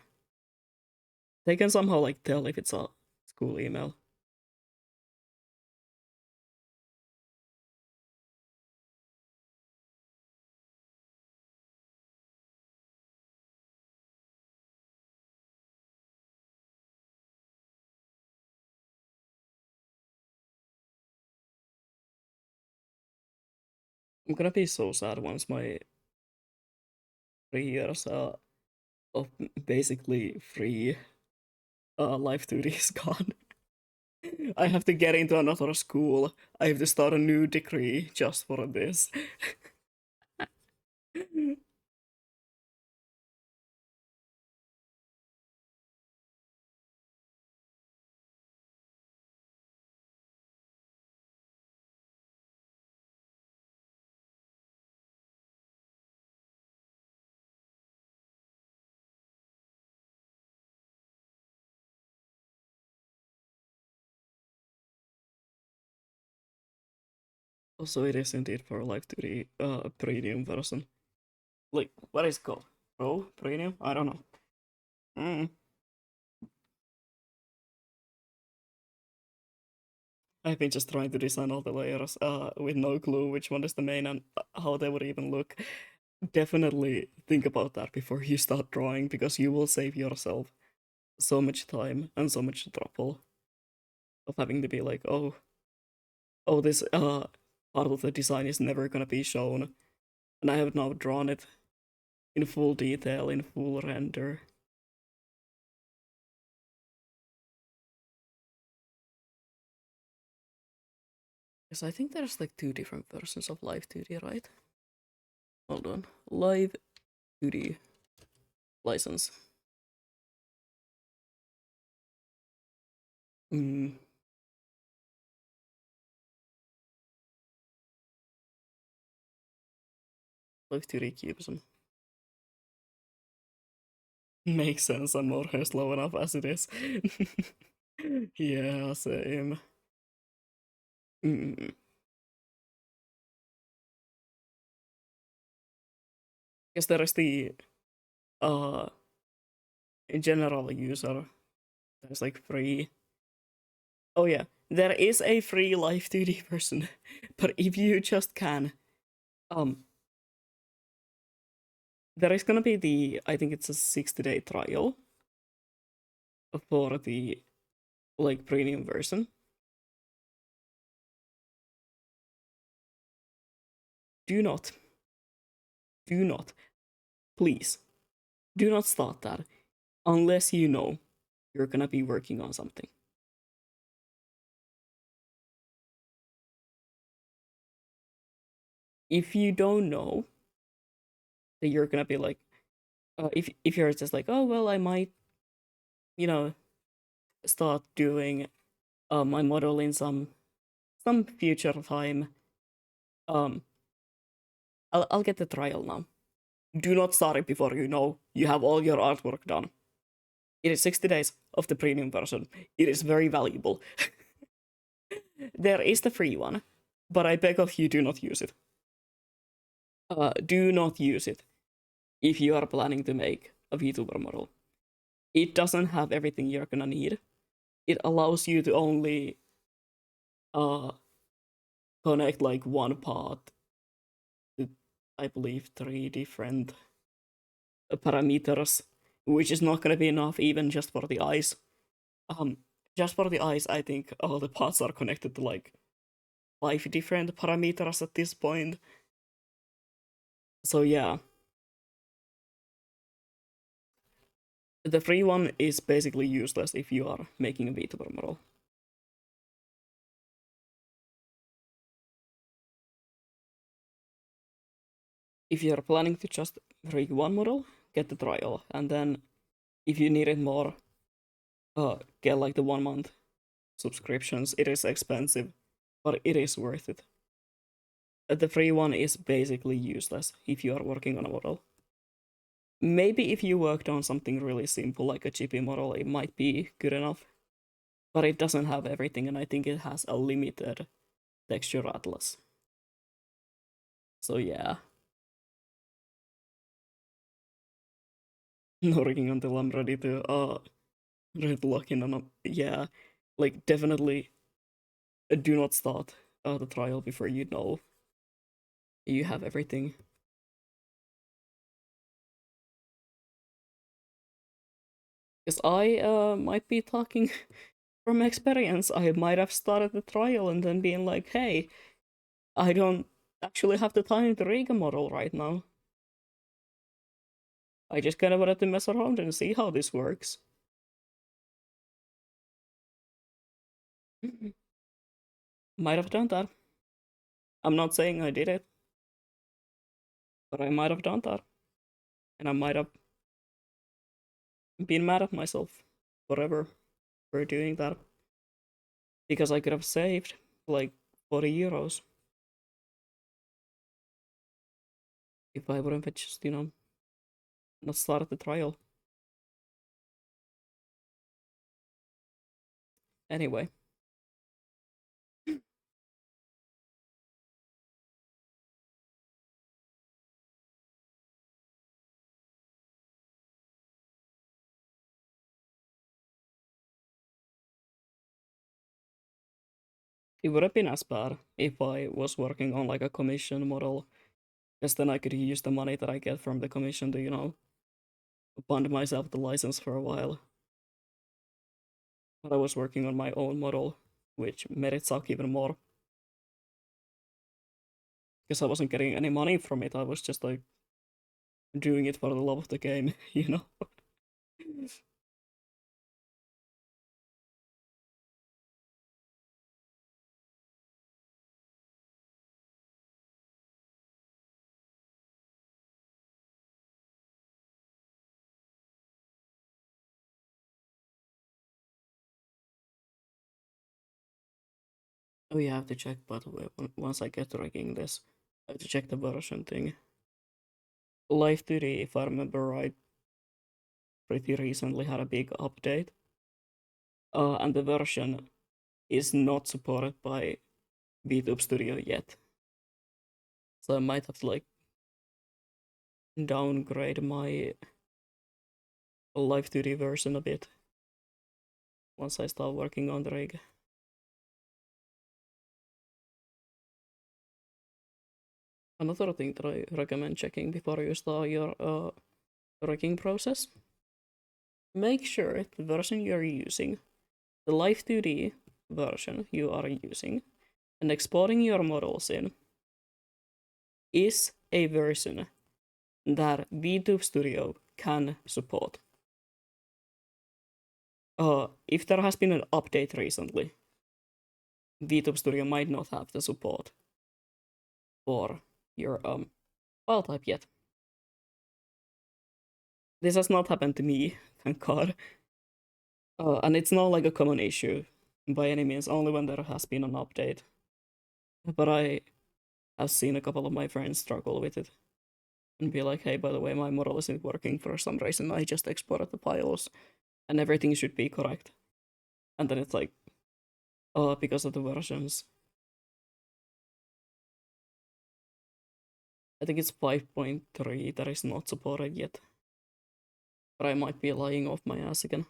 Speaker 1: They can somehow like tell if it's a school email. I'm gonna be so sad once my 3 years of basically free life duty is gone. I have to get into another school. I have to start a new degree just for this. Also, it is indeed for life duty premium version. Like, what is it called? Pro? Premium? I don't know. I've been just trying to design all the layers with no clue which one is the main and how they would even look. Definitely think about that before you start drawing because you will save yourself so much time and so much trouble of having to be like, oh, this part of the design is never gonna be shown, and I have now drawn it in full detail, in full render. Because I think there's like 2 different versions of Live 2D, right? Hold on. Live 2D license. Live 2D cubism. Makes sense, I'm more slow enough as it is. Yeah, same. Guess there is the uh general user. There's like free. Oh yeah, there is a free Live 2D version, but if you just can, there is gonna be I think it's a 60-day trial for the like premium version. do not, do not, please, do not start that unless you know you're gonna be working on something. If you don't know that you're gonna be like, if you're just like, oh well, I might, you know, start doing my model in some future time. Um, I'll get the trial now. Do not start it before you know you have all your artwork done. It is 60 days of the premium version. It is very valuable. There is the free one, but I beg of you, do not use it. Do not use it if you are planning to make a VTuber model. It doesn't have everything you're gonna need. It allows you to only uh connect like one part to, I believe, 3 different parameters, which is not gonna be enough even just for the eyes. Just for the eyes, I think all the parts are connected to like 5 different parameters at this point. So yeah. The free one is basically useless if you are making a VTuber model. If you're planning to just rig one model, get the trial, and then if you need it more, get like the 1 month subscriptions. It is expensive, but it is worth it. The free one is basically useless if you are working on a model. Maybe if you worked on something really simple like a chibi model, it might be good enough, but it doesn't have everything, and I think it has a limited texture atlas. So yeah. No rigging until I'm ready to lock in on a, yeah, like definitely do not start the trial before you know you have everything. Because I might be talking from experience. I might have started the trial and then being like, hey, I don't actually have the time to rig a model right now. I just kind of wanted to mess around and see how this works. Might have done that. I'm not saying I did it, but I might have done that. And I might have been mad at myself forever for doing that. Because I could have saved like 40 euros if I wouldn't have just, not started the trial. Anyway. It would have been as bad if I was working on like a commission model, because then I could use the money that I get from the commission to, fund myself the license for a while. But I was working on my own model, which made it suck even more. Because I wasn't getting any money from it, I was just like doing it for the love of the game, you know? Oh, you have to check, by the way, once I get rigging this, I have to check the version thing. Life 2D, if I remember right, pretty recently had a big update. And the version is not supported by VTube Studio yet. So I might have to like downgrade my Live 2D version a bit once I start working on the rig. Another thing that I recommend checking before you start your rigging process, make sure the version you're using, the Live 2D version you are using, and exporting your models in is a version that VTube Studio can support. If there has been an update recently, VTube Studio might not have the support for your file type yet. This has not happened to me, thank God. And it's not like a common issue by any means, only when there has been an update. But I have seen a couple of my friends struggle with it and be like, hey, by the way, my model isn't working for some reason. I just exported the files and everything should be correct. And then it's like, oh, because of the versions. I think it's 5.3 that is not supported yet. But I might be lying off my ass again.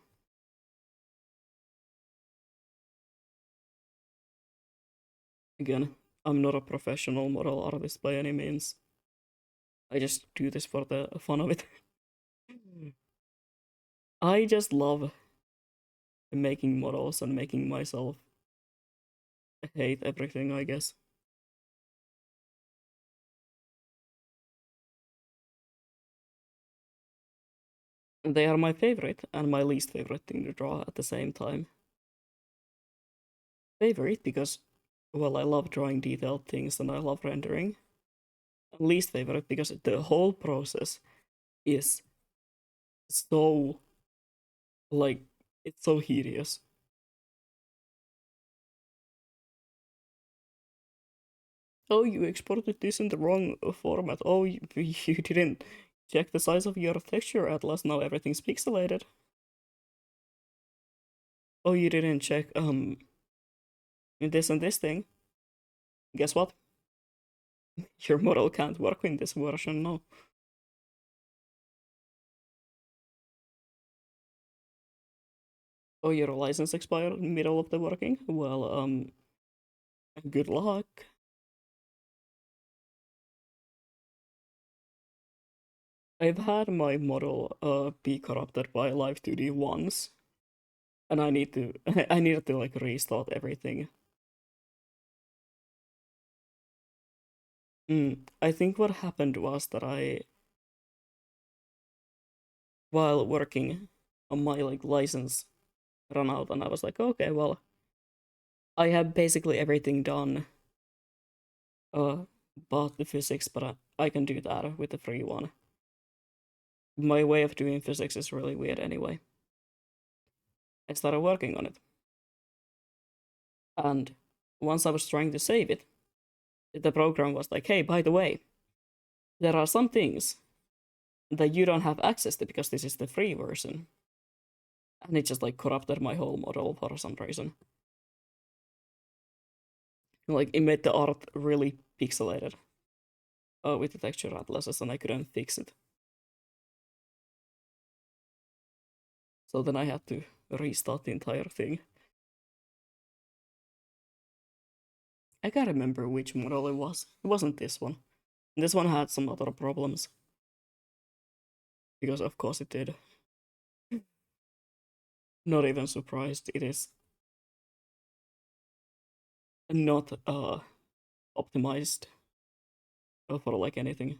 Speaker 1: Again, I'm not a professional model artist by any means. I just do this for the fun of it. I just love making models and making myself hate everything, I guess. They are my favorite and my least favorite thing to draw at the same time. Favorite because, well, I love drawing detailed things and I love rendering. And least favorite because the whole process is so, like, it's so hideous. Oh, you exported this in the wrong format. Oh, you didn't check the size of your texture atlas. Now everything's pixelated. Oh, you didn't check this and this thing. Guess what? Your model can't work in this version now. Oh, your license expired in the middle of the working? Well, good luck. I've had my model be corrupted by Live2D once, and I needed to like restart everything. I think what happened was that while working on my like license run out, and I was like, okay, well, I have basically everything done. But the physics, but I can do that with the free one. My way of doing physics is really weird anyway. I started working on it. And once I was trying to save it, the program was like, hey, by the way, there are some things that you don't have access to because this is the free version. And it just like corrupted my whole model for some reason. Like it made the art really pixelated with the texture atlases and I couldn't fix it. So then I had to restart the entire thing. I can't remember which model it was. It wasn't this one. This one had some other problems. Because of course it did. Not even surprised. It is not optimized for like anything.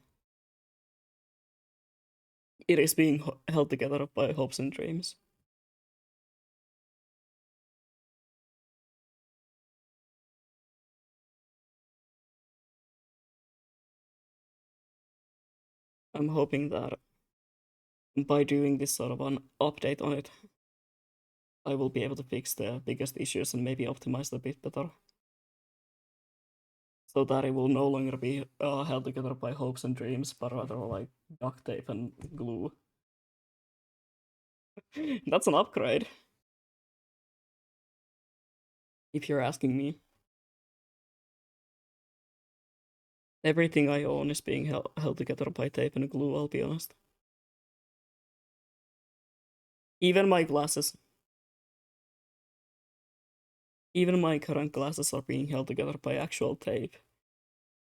Speaker 1: It is being held together by hopes and dreams. I'm hoping that by doing this sort of an update on it, I will be able to fix the biggest issues and maybe optimize it a bit better. So that it will no longer be held together by hopes and dreams, but rather like duct tape and glue. That's an upgrade. If you're asking me. Everything I own is being held together by tape and glue, I'll be honest. Even my glasses. Even my current glasses are being held together by actual tape.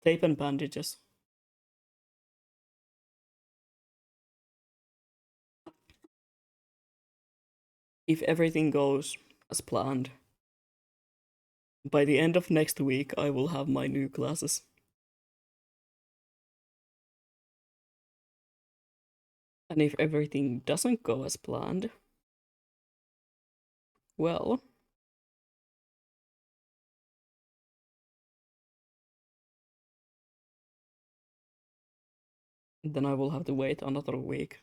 Speaker 1: Tape and bandages. If everything goes as planned, by the end of next week I will have my new glasses. And if everything doesn't go as planned, well, then I will have to wait another week.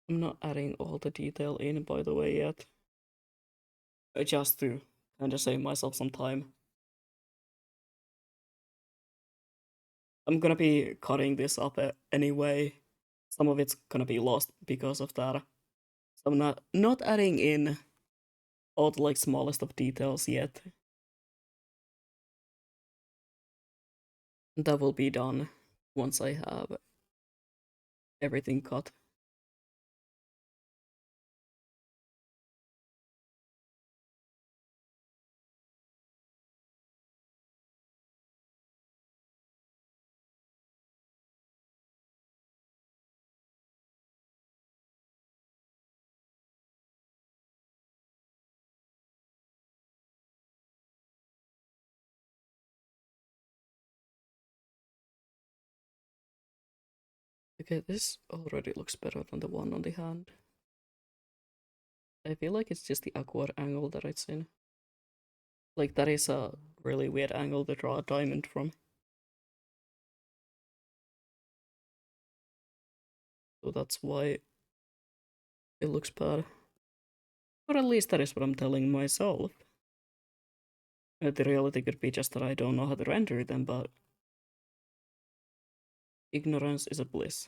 Speaker 1: I'm not adding all the detail in, by the way, yet. Just to kind of save myself some time. I'm gonna be cutting this up anyway. Some of it's gonna be lost because of that. So I'm not adding in all the like smallest of details yet. That will be done once I have everything cut. Okay, this already looks better than the one on the hand. I feel like it's just the awkward angle that it's in. Like, that is a really weird angle to draw a diamond from. So that's why it looks bad. Or at least that is what I'm telling myself. The reality could be just that I don't know how to render them, but ignorance is a bliss.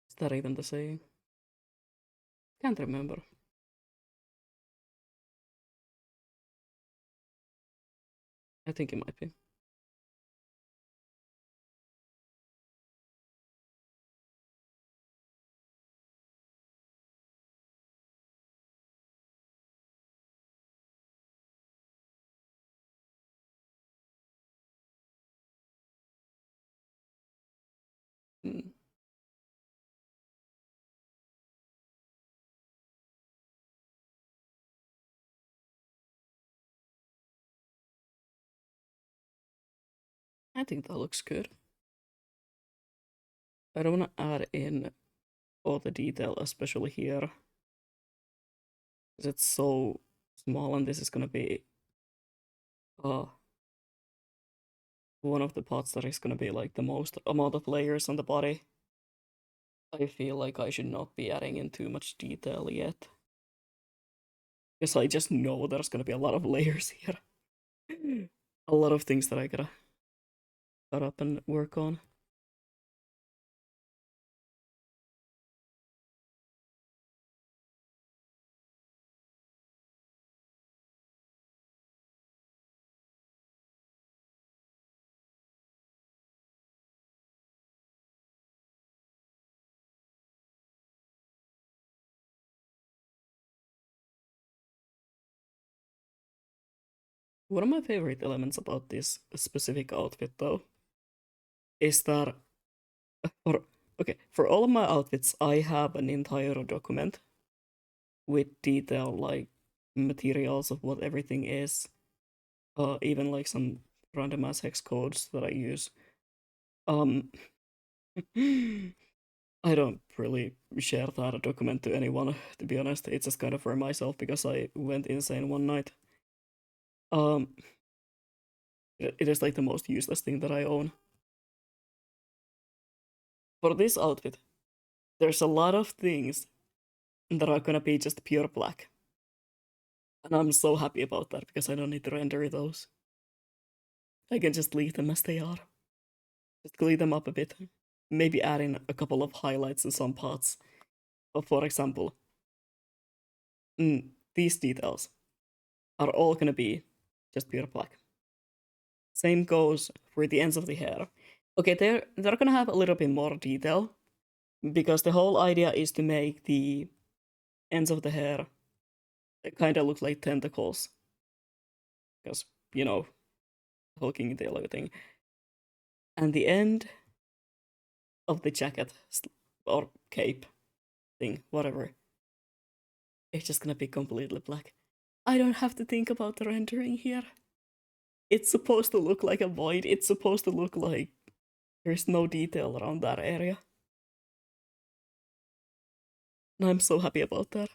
Speaker 1: Is that even the same? Can't remember. I think it might be. Mm. I think that looks good. I don't want to add in all the detail, especially here. Because it's so small and this is gonna be uh, one of the parts that is gonna be like the most amount of layers on the body. I feel like I should not be adding in too much detail yet. Because I just know there's gonna be a lot of layers here. A lot of things that I gotta cut up and work on. One of my favorite elements about this specific outfit, though, is that for for all of my outfits, I have an entire document with detail, like materials of what everything is, even like some random ass hex codes that I use. Um, I don't really share that document to anyone, to be honest. It's just kind of for myself because I went insane one night. Um, it is like the most useless thing that I own. For this outfit, there's a lot of things that are gonna be just pure black. And I'm so happy about that because I don't need to render those. I can just leave them as they are. Just clean them up a bit. Maybe add in a couple of highlights in some parts. But for example, these details are all gonna be just pure black. Same goes for the ends of the hair. Okay, they're gonna have a little bit more detail because the whole idea is to make the ends of the hair kind of look like tentacles, because you know, hulking the yellow thing, and the end of the jacket or cape thing, whatever, it's just gonna be completely black. I don't have to think about the rendering here. It's supposed to look like a void. It's supposed to look like there's no detail around that area. And I'm so happy about that.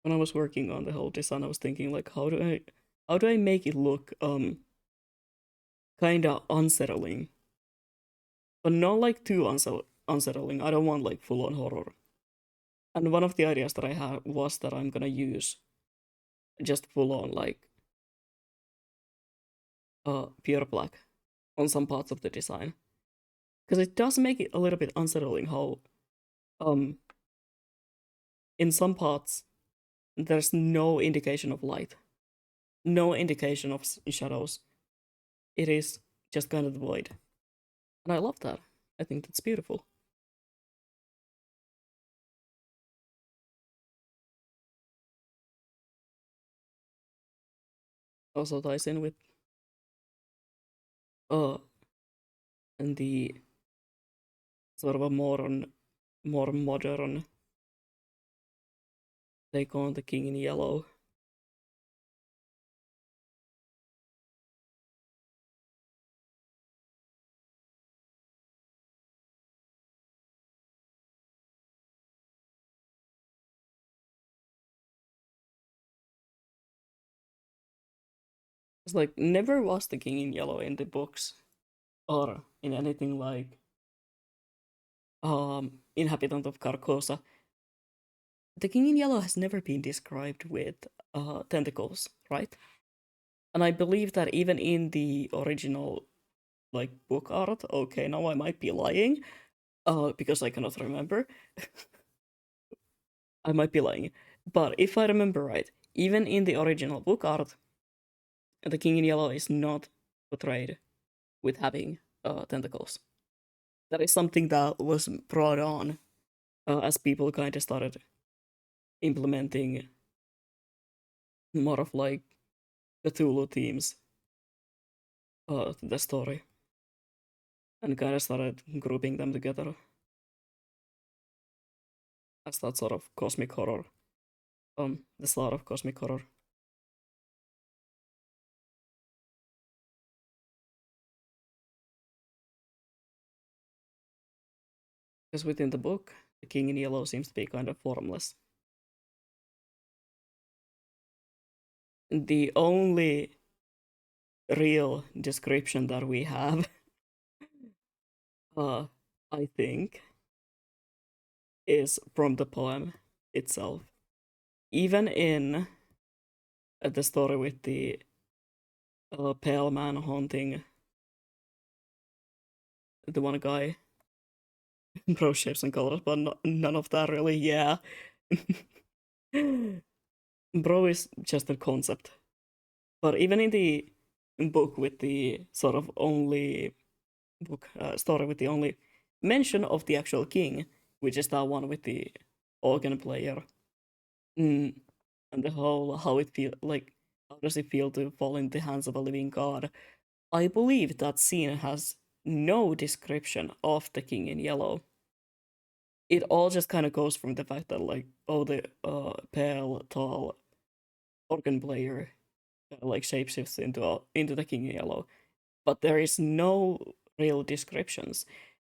Speaker 1: When I was working on the whole design, I was thinking like, how do I make it look kinda unsettling, but not like too unsettling. I don't want like full on horror. And one of the ideas that I had was that I'm gonna use just full on like pure black on some parts of the design, because it does make it a little bit unsettling how um in some parts there's no indication of light, no indication of shadows. It is just kind of the void, and I love that. I think that's beautiful. Also ties in with uh and the sort of a more modern take on the King in Yellow. It's like never was the King in Yellow in the books or in anything like Inhabitant of Carcosa. The King in Yellow has never been described with tentacles, right? And I believe that even in the original like book art, okay, now I might be lying, because I cannot remember. I might be lying. But if I remember right, even in the original book art, the King in Yellow is not portrayed with having tentacles. That is something that was brought on as people kind of started implementing more of like Cthulhu themes to the story and kind of started grouping them together as that sort of cosmic horror. The start of cosmic horror. Because within the book, the King in Yellow seems to be kind of formless. The only real description that we have, uh, I think, is from the poem itself. Even in the story with the pale man haunting the one guy, bro shapes and colors, but none of that really, yeah. Bro is just a concept. But even in the book with the sort of only book story with the only mention of the actual king, which is that one with the organ player, mm, and the whole how it feel like how does it feel to fall in the hands of a living god? I believe that scene has no description of the king in yellow. It all just kind of goes from the fact that like oh the pale tall organ player like shapeshifts into the king in yellow, but there is no real descriptions.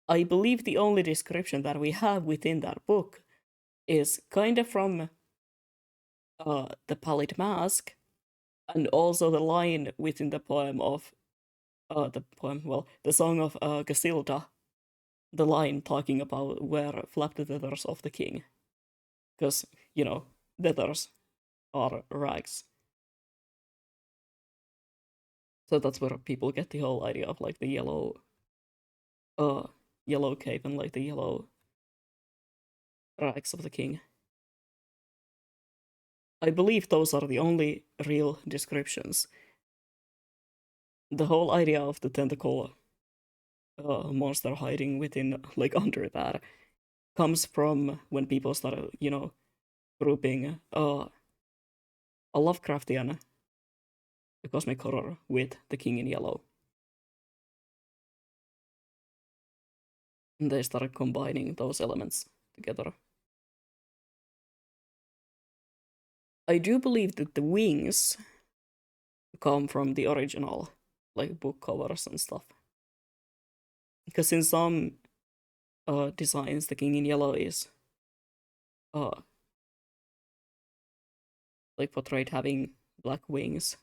Speaker 1: I believe the only description that we have within that book is kind of from the Pallid Mask, and also the line within the poem of the song of Gasilda, the line talking about where flap the feathers of the king, because you know feathers are rags, so that's where people get the whole idea of like the uh yellow cape and like the yellow rags of the king. I believe those are the only real descriptions. The whole idea of the tentacle monster hiding within, like, under that comes from when people started, grouping a Lovecraftian cosmic horror with the King in Yellow. And they started combining those elements together. I do believe that the wings come from the original, like, book covers and stuff. Because in some designs, the King in Yellow is like portrayed having black wings.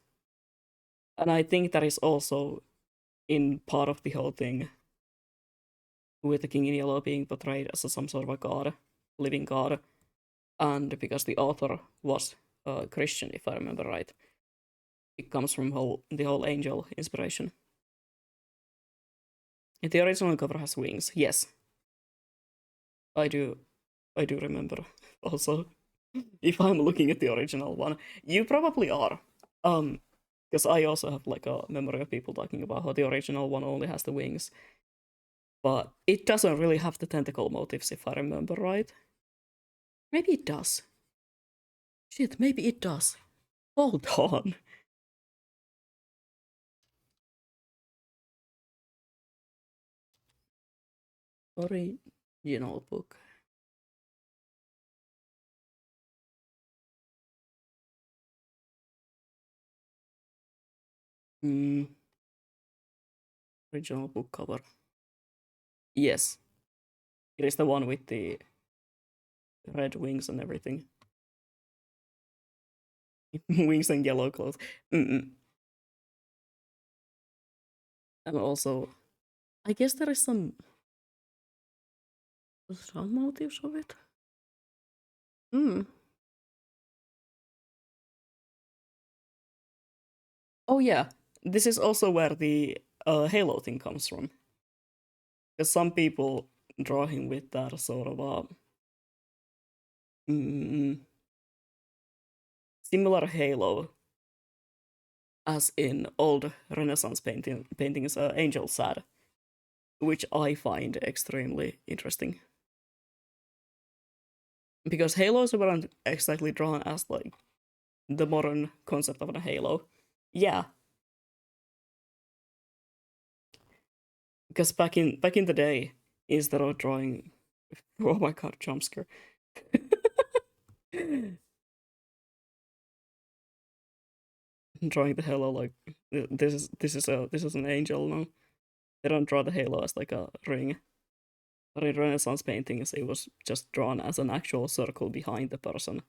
Speaker 1: And I think that is also in part of the whole thing with the King in Yellow being portrayed as some sort of a god, living god. And because the author was Christian, if I remember right, it comes from the whole angel inspiration. The original cover has wings, yes. I do remember also. If I'm looking at the original one, you probably are. Because I also have like a memory of people talking about how the original one only has the wings, but it doesn't really have the tentacle motifs, if I remember right. Maybe it does. Shit, maybe it does. Hold on. Original book. Original book cover. Yes. It is the one with the red wings and everything. Wings and yellow clothes. And also, I guess there is some motifs of it. Oh yeah, this is also where the Halo thing comes from. Because some people draw him with that sort of similar halo as in old Renaissance paintings, Angel Sad, which I find extremely interesting. Because halos weren't exactly drawn as like the modern concept of a halo. Yeah. Because back in the day, instead of drawing, oh my god, jump scare. Drawing the halo like this is an angel. No, they don't draw the halo as like a ring. But in Renaissance paintings, it was just drawn as an actual circle behind the person,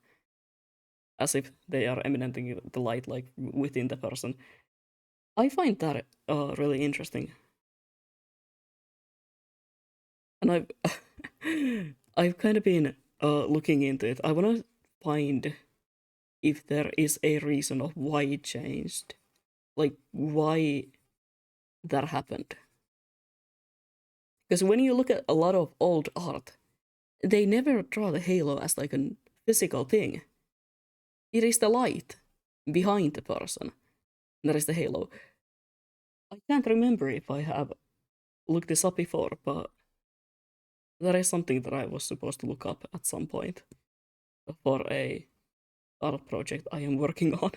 Speaker 1: as if they are emanating the light like within the person. I find that really interesting, and I've kind of been looking into it. I want to find if there is a reason of why it changed, like why that happened. Because when you look at a lot of old art, they never draw the halo as like a physical thing. It is the light behind the person that is the halo. I can't remember if I have looked this up before, but that is something that I was supposed to look up at some point for a art project I am working on.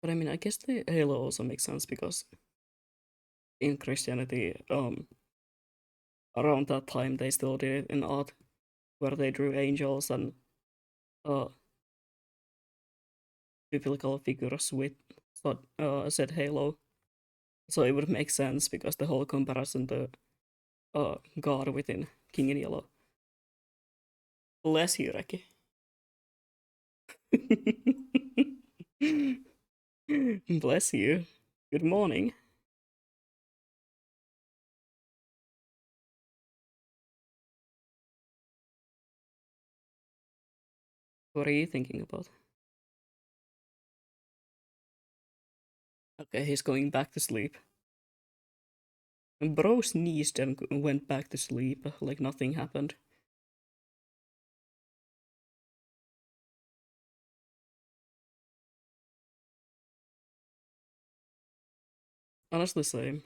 Speaker 1: But I mean, I guess the halo also makes sense because in Christianity, around that time they still did it in art, where they drew angels and uh, biblical figures with said halo. So it would make sense because the whole comparison to God within King in Yellow. Bless you, Reki. Bless you. Good morning. What are you thinking about? Okay, he's going back to sleep. And bro sneezed and went back to sleep like nothing happened. Honestly, same.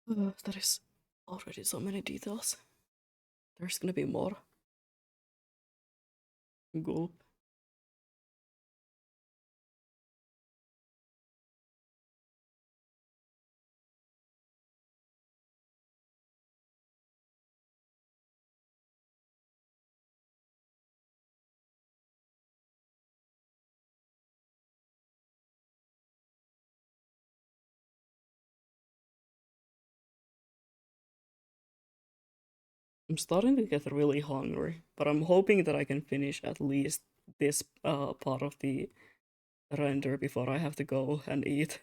Speaker 1: That is already so many details. There's gonna be more. Gulp. I'm starting to get really hungry, but I'm hoping that I can finish at least this part of the render before I have to go and eat.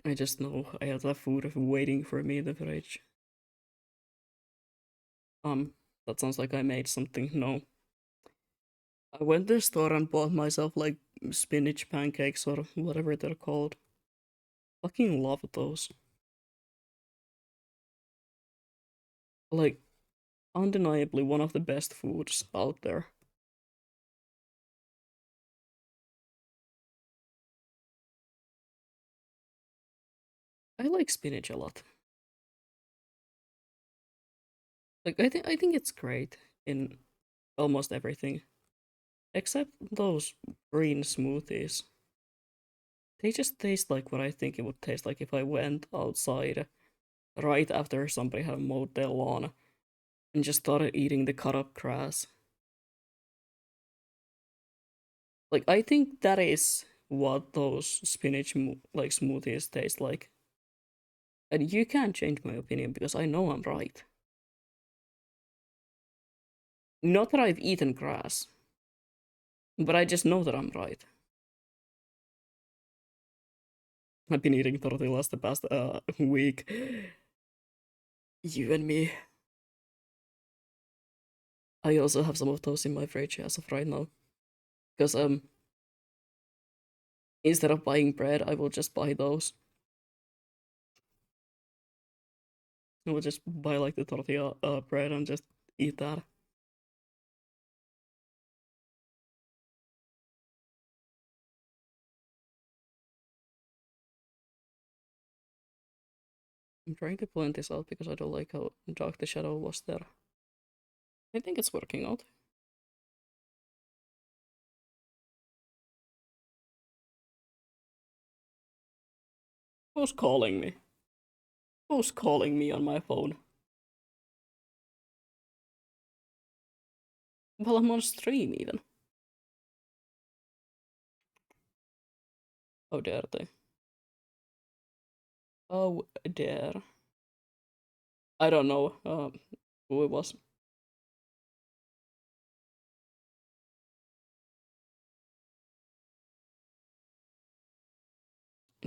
Speaker 1: I just know I have that food waiting for me in the fridge. Um, that sounds like I made something. No. I went to the store and bought myself like spinach pancakes or whatever they're called. Fucking love those. Like, undeniably one of the best foods out there. I like spinach a lot. Like I think it's great in almost everything. Except those green smoothies. They just taste like what I think it would taste like if I went outside right after somebody had mowed their lawn and just started eating the cut up grass. Like I think that is what those spinach like smoothies taste like. And you can't change my opinion because I know I'm right. Not that I've eaten grass, but I just know that I'm right. I've been eating tortillas the past week. You and me. I also have some of those in my fridge as of right now. Because instead of buying bread, I will just buy those. I will just buy like the tortilla bread and just eat that. I'm trying to plan this out because I don't like how dark the shadow was there. I think it's working out. Who's calling me? Who's calling me on my phone? Well, I'm on stream even. How dare they? How dare? I don't know who it was.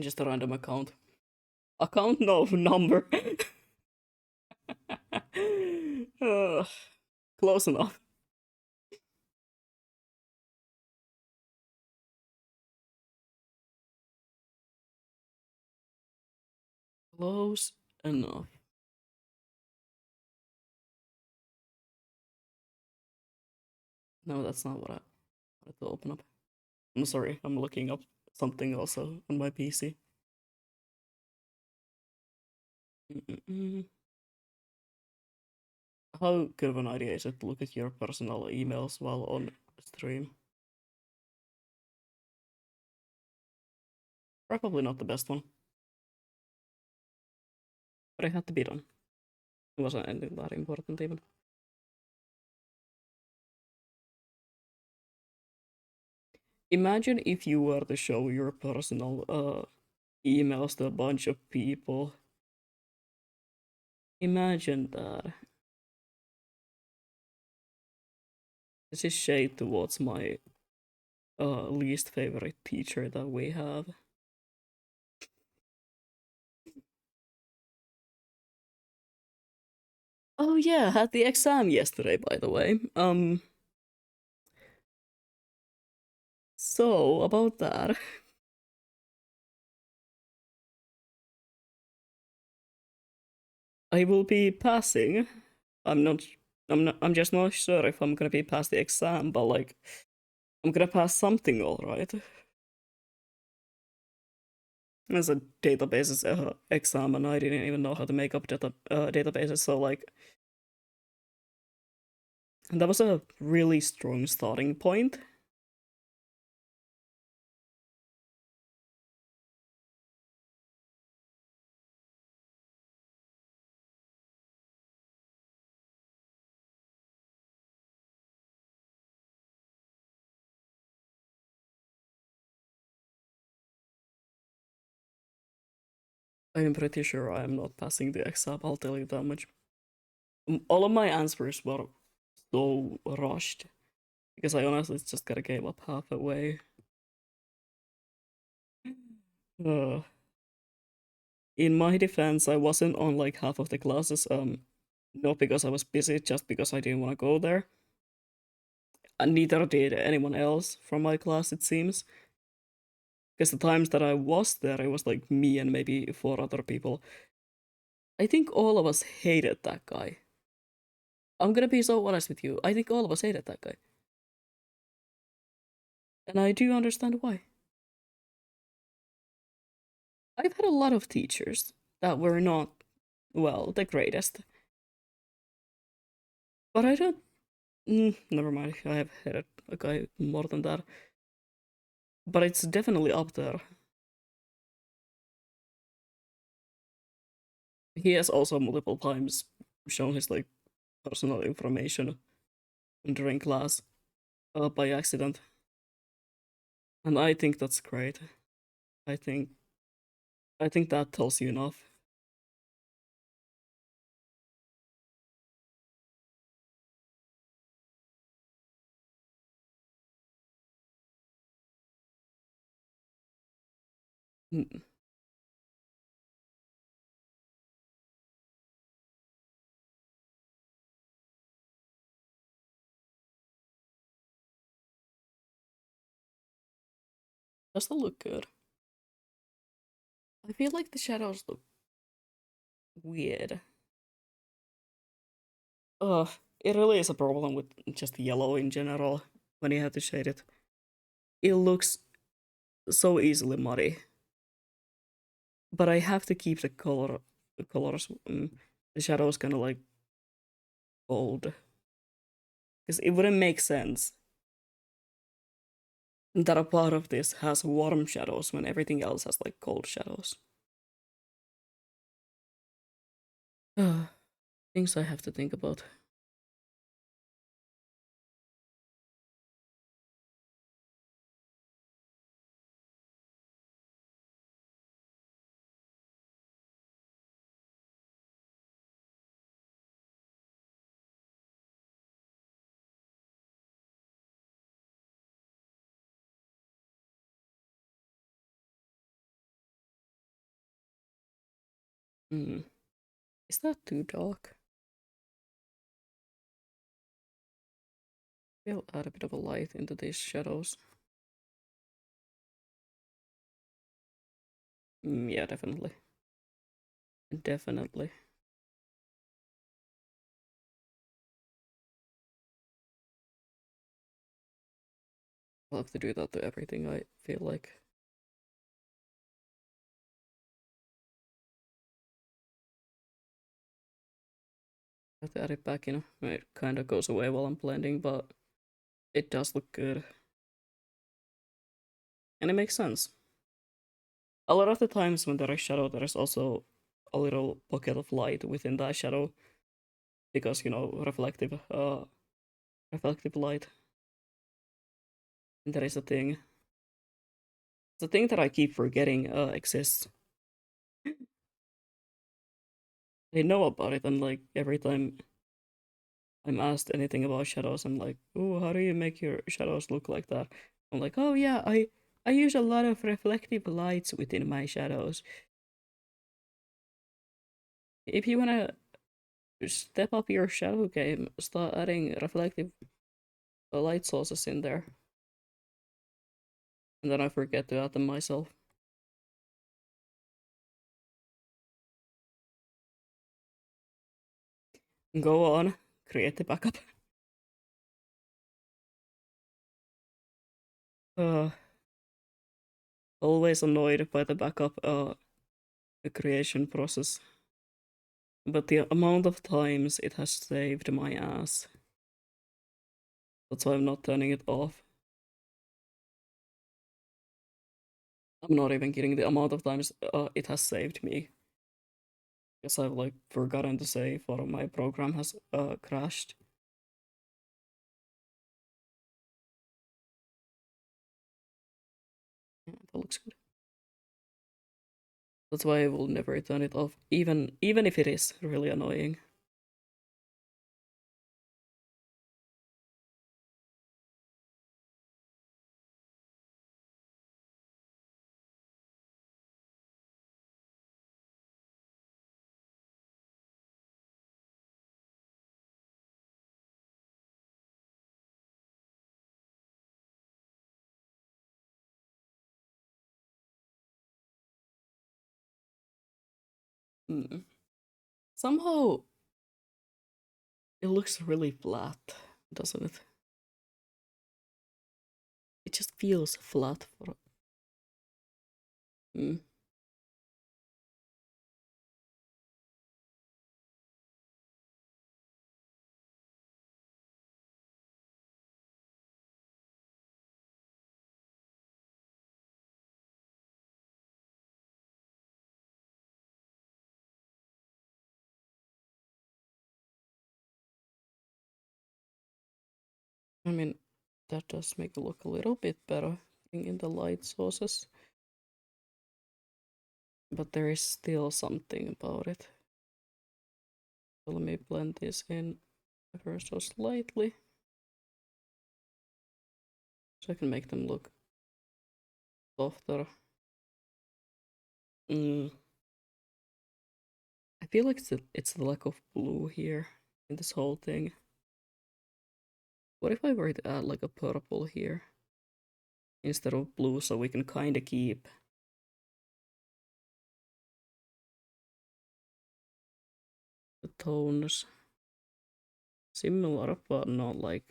Speaker 1: Just a random account. Account? No, number. uh, close enough. Close enough. No, that's not what I wanted to open up. I'm sorry, I'm looking up something also on my PC. Mm-mm-mm. How good of an idea is it to look at your personal emails while on stream? Probably not the best one, but it had to be done. It wasn't anything that important even. Imagine if you were to show your personal emails to a bunch of people. Imagine that. This is shade towards my least favorite teacher that we have. Oh yeah, had the exam yesterday, by the way. So about that. I will be passing. I'm not I'm just not sure if I'm gonna be past the exam, but like I'm gonna pass something alright. As a databases exam, and I didn't even know how to make up databases, so like that was a really strong starting point. I'm pretty sure I am not passing the exam, I'll tell you that much. All of my answers were so rushed because I honestly just gotta gave up halfway. Uh, in my defense, I wasn't on like half of the classes, not because I was busy, just because I didn't want to go there. And neither did anyone else from my class, it seems. Because the times that I was there, it was like me and maybe four other people. I think all of us hated that guy. I'm gonna be so honest with you. I think all of us hated that guy. And I do understand why. I've had a lot of teachers that were not, well, the greatest. But I don't. Never mind, I have hated a guy more than that. But it's definitely up there. He has also multiple times shown his like personal information during class by accident, and I think that's great. I think I think that tells you enough. Mm, does that look good? I feel like the shadows look weird. Ugh, it really is a problem with just yellow in general when you have to shade it. It looks so easily muddy, but I have to keep the colors, the shadows kind of like bold, because it wouldn't make sense that a part of this has warm shadows when everything else has like cold shadows. Things I have to think about. Hmm. Is that too dark? We'll add a bit of a light into these shadows. Yeah, definitely. Definitely. I'll have to do that to everything, I feel like. I have to add it back, you know. It kind of goes away while I'm blending, but it does look good. And it makes sense. A lot of the times when there is shadow, there is also a little pocket of light within that shadow because, you know, reflective light. And that is a thing. It's a thing that I keep forgetting exists. I know about it, and like every time I'm asked anything about shadows, I'm like, oh, how do you make your shadows look like that? I'm like, oh yeah, I use a lot of reflective lights within my shadows. If you wanna step up your shadow game, start adding reflective light sources in there. And then I forget to add them myself. Go on, create the backup. Uh, Always annoyed by the backup creation process. But the amount of times it has saved my ass. That's why I'm not turning it off. I'm not even kidding, the amount of times it has saved me. Because I've like forgotten to save or my program has crashed. Yeah, that looks good. That's why I will never turn it off, even if it is really annoying. Mm. Somehow it looks really flat, doesn't it? It just feels flat for. Mm. I mean, that does make it look a little bit better in the light sources. But there is still something about it. So let me blend this in ever so slightly. So I can make them look softer. Mm. I feel like it's the lack of blue here in this whole thing. What if I were to add like a purple here instead of blue, so we can kind of keep the tones similar, but not like.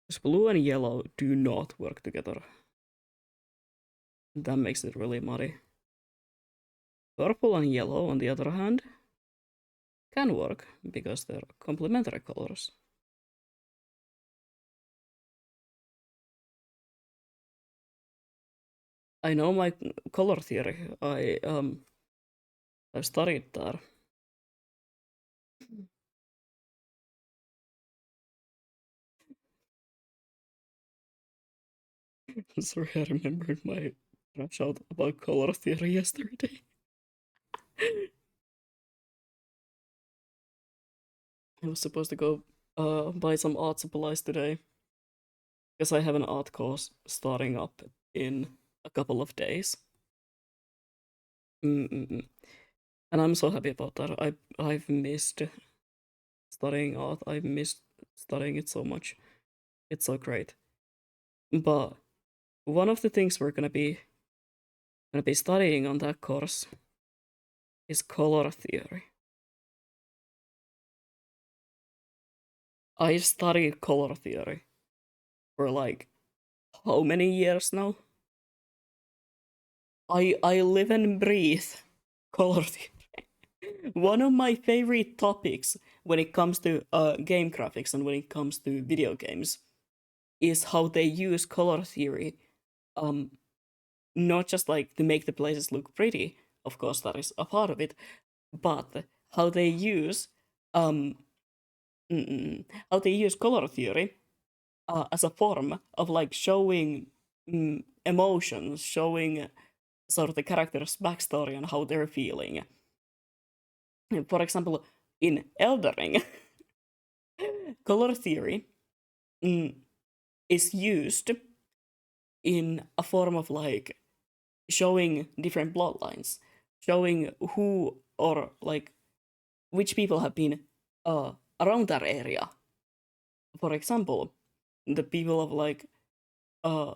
Speaker 1: Because blue and yellow do not work together. That makes it really muddy. Purple and yellow, on the other hand, can work because they're complementary colors. I know my color theory. I studied that. Sorry, I remembered my crash out about color theory yesterday. I was supposed to go buy some art supplies today because I have an art course starting up in a couple of days. Mm-mm. And I'm so happy about that. I've missed studying art. I've missed studying it so much. It's so great. But one of the things we're gonna be studying on that course is color theory. I studied color theory for like how many years now? I live and breathe color theory. One of my favorite topics when it comes to game graphics and when it comes to video games is how they use color theory, um, not just like to make the places look pretty, of course that is a part of it, but how they use um, how they use color theory as a form of like showing emotions, showing sort of the character's backstory and how they're feeling. For example, in Elden Ring, color theory is used in a form of like showing different bloodlines, showing who or like which people have been around that area. For example, the people of like uh,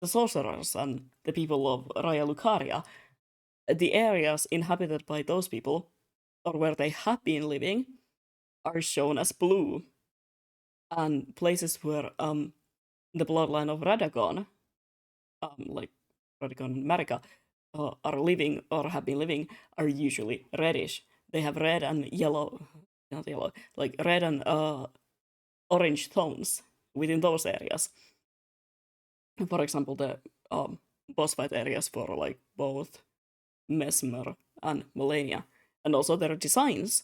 Speaker 1: the sorcerers and the people of Raya Lucaria, the areas inhabited by those people, or where they have been living, are shown as blue, and places where the bloodline of Radagon, like Radagon and Marika, are living or have been living, are usually reddish. They have red and yellow, not yellow, like red and orange tones within those areas. For example, the boss fight areas for like both Mesmer and Melania, and also their designs.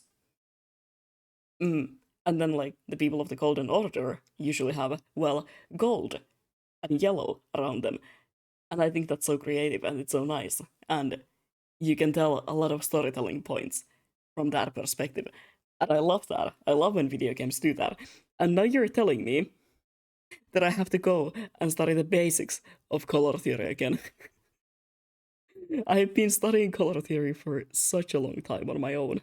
Speaker 1: And then like the people of the Golden Order usually have well gold and yellow around them, and I think that's so creative and it's so nice, and you can tell a lot of storytelling points from that perspective, and I love that. I love when video games do that. And now you're telling me that I have to go and study the basics of color theory again. I've been studying color theory for such a long time on my own.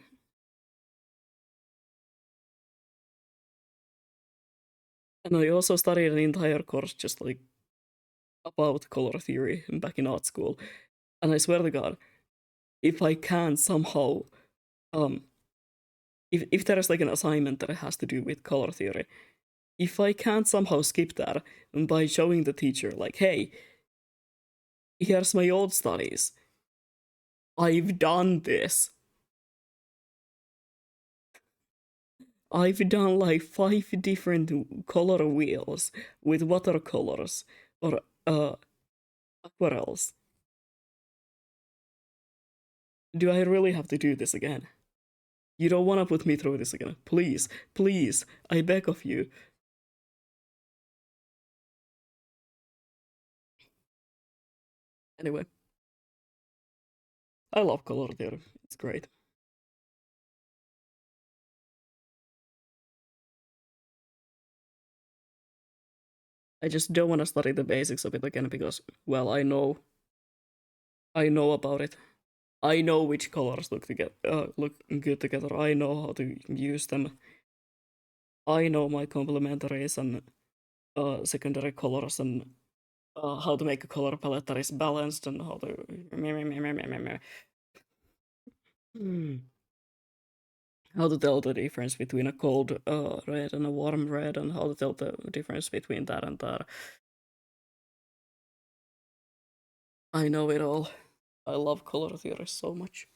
Speaker 1: And I also studied an entire course just like about color theory back in art school. And I swear to God, if I can somehow, um, if there is like an assignment that has to do with color theory, if I can't somehow skip that by showing the teacher, like, hey, here's my old studies, I've done this. I've done like 5 different color wheels with watercolors or aquarels. Do I really have to do this again? You don't want to put me through this again. Please, please, I beg of you. Anyway, I love color theory. It's great. I just don't want to study the basics of it again because, well, I know about it. I know which colors look good together. I know how to use them. I know my complementaries and secondary colors and how to make a color palette that is balanced and how to how to tell the difference between a cold red and a warm red and how to tell the difference between that and that. I know it all. I love color theory so much.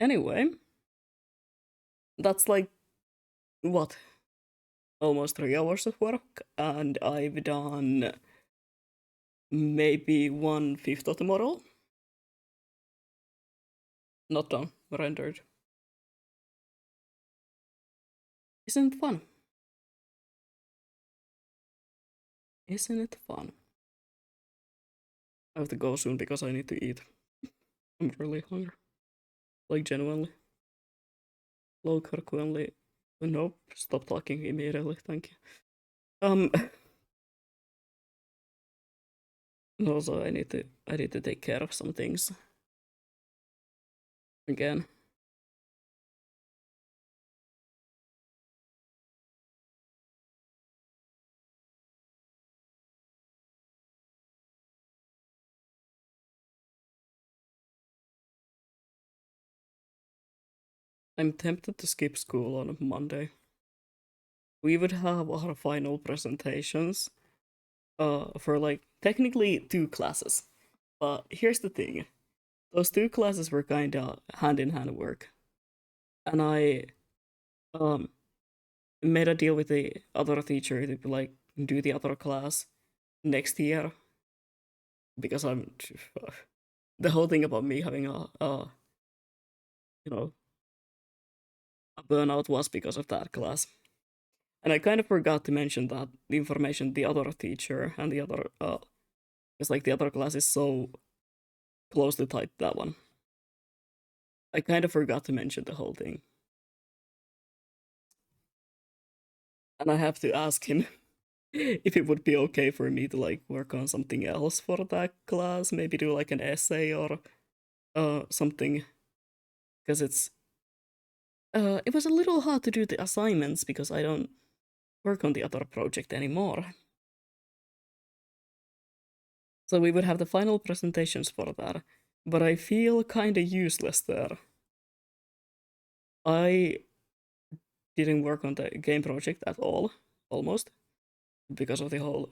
Speaker 1: Anyway, that's like what, almost 3 hours of work, and I've done maybe 1/5 of the model. Not done, rendered. Isn't it fun? Isn't it fun? I have to go soon because I need to eat. I'm really hungry. Like, genuinely. Low currently. Nope, stop talking immediately, thank you. Also, I need to take care of some things. Again. I'm tempted to skip school on Monday. We would have our final presentations for like technically 2 classes. But here's the thing. Those 2 classes were kinda hand in hand work. And I um made a deal with the other teacher to like do the other class next year because I'm the whole thing about me having a you know a burnout was because of that class. And I kind of forgot to mention that the information the other teacher and the other because like the other class is so closely tied to that one. I kind of forgot to mention the whole thing. And I have to ask him if it would be okay for me to like work on something else for that class, maybe do like an essay or something, because it was a little hard to do the assignments because I don't work on the other project anymore. So we would have the final presentations for that, but I feel kind of useless there. I didn't work on the game project at all, almost, because of the whole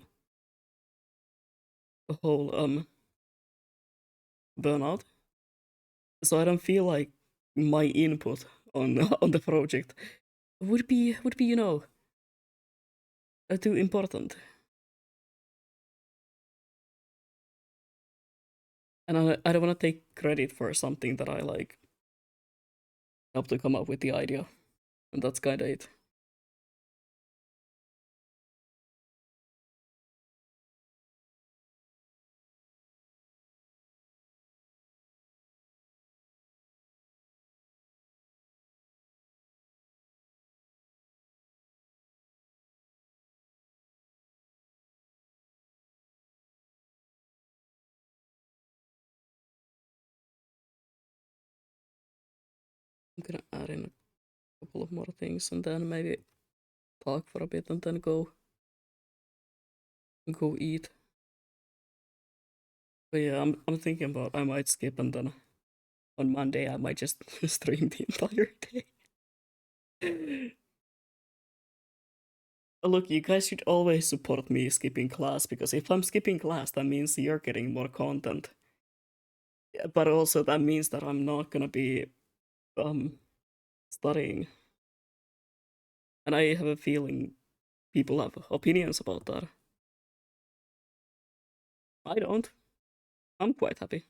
Speaker 1: burnout. So I don't feel like my input on on the project would be too important. And I don't want to take credit for something that I like helped to come up with the idea, and that's kind of it. I'm gonna add in a couple of more things and then maybe talk for a bit and then go eat. But yeah, I'm thinking about I might skip and then on Monday I might just stream the entire day. Look, you guys should always support me skipping class because if I'm skipping class, that means you're getting more content. Yeah, but also that means that I'm not gonna be um studying, and I have a feeling people have opinions about that. I don't. I'm quite happy.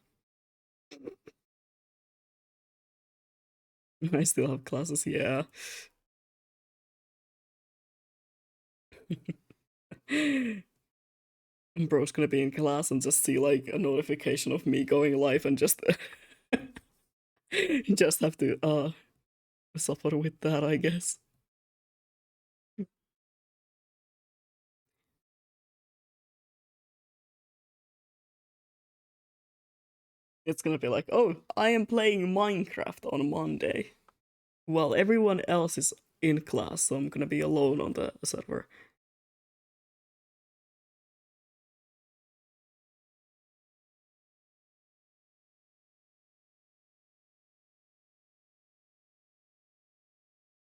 Speaker 1: I still have classes. Yeah. Bro's gonna be in class and just see like a notification of me going live and just just have to suffer with that, I guess. It's gonna be like, oh, I am playing Minecraft on Monday while everyone else is in class, so I'm gonna be alone on the server.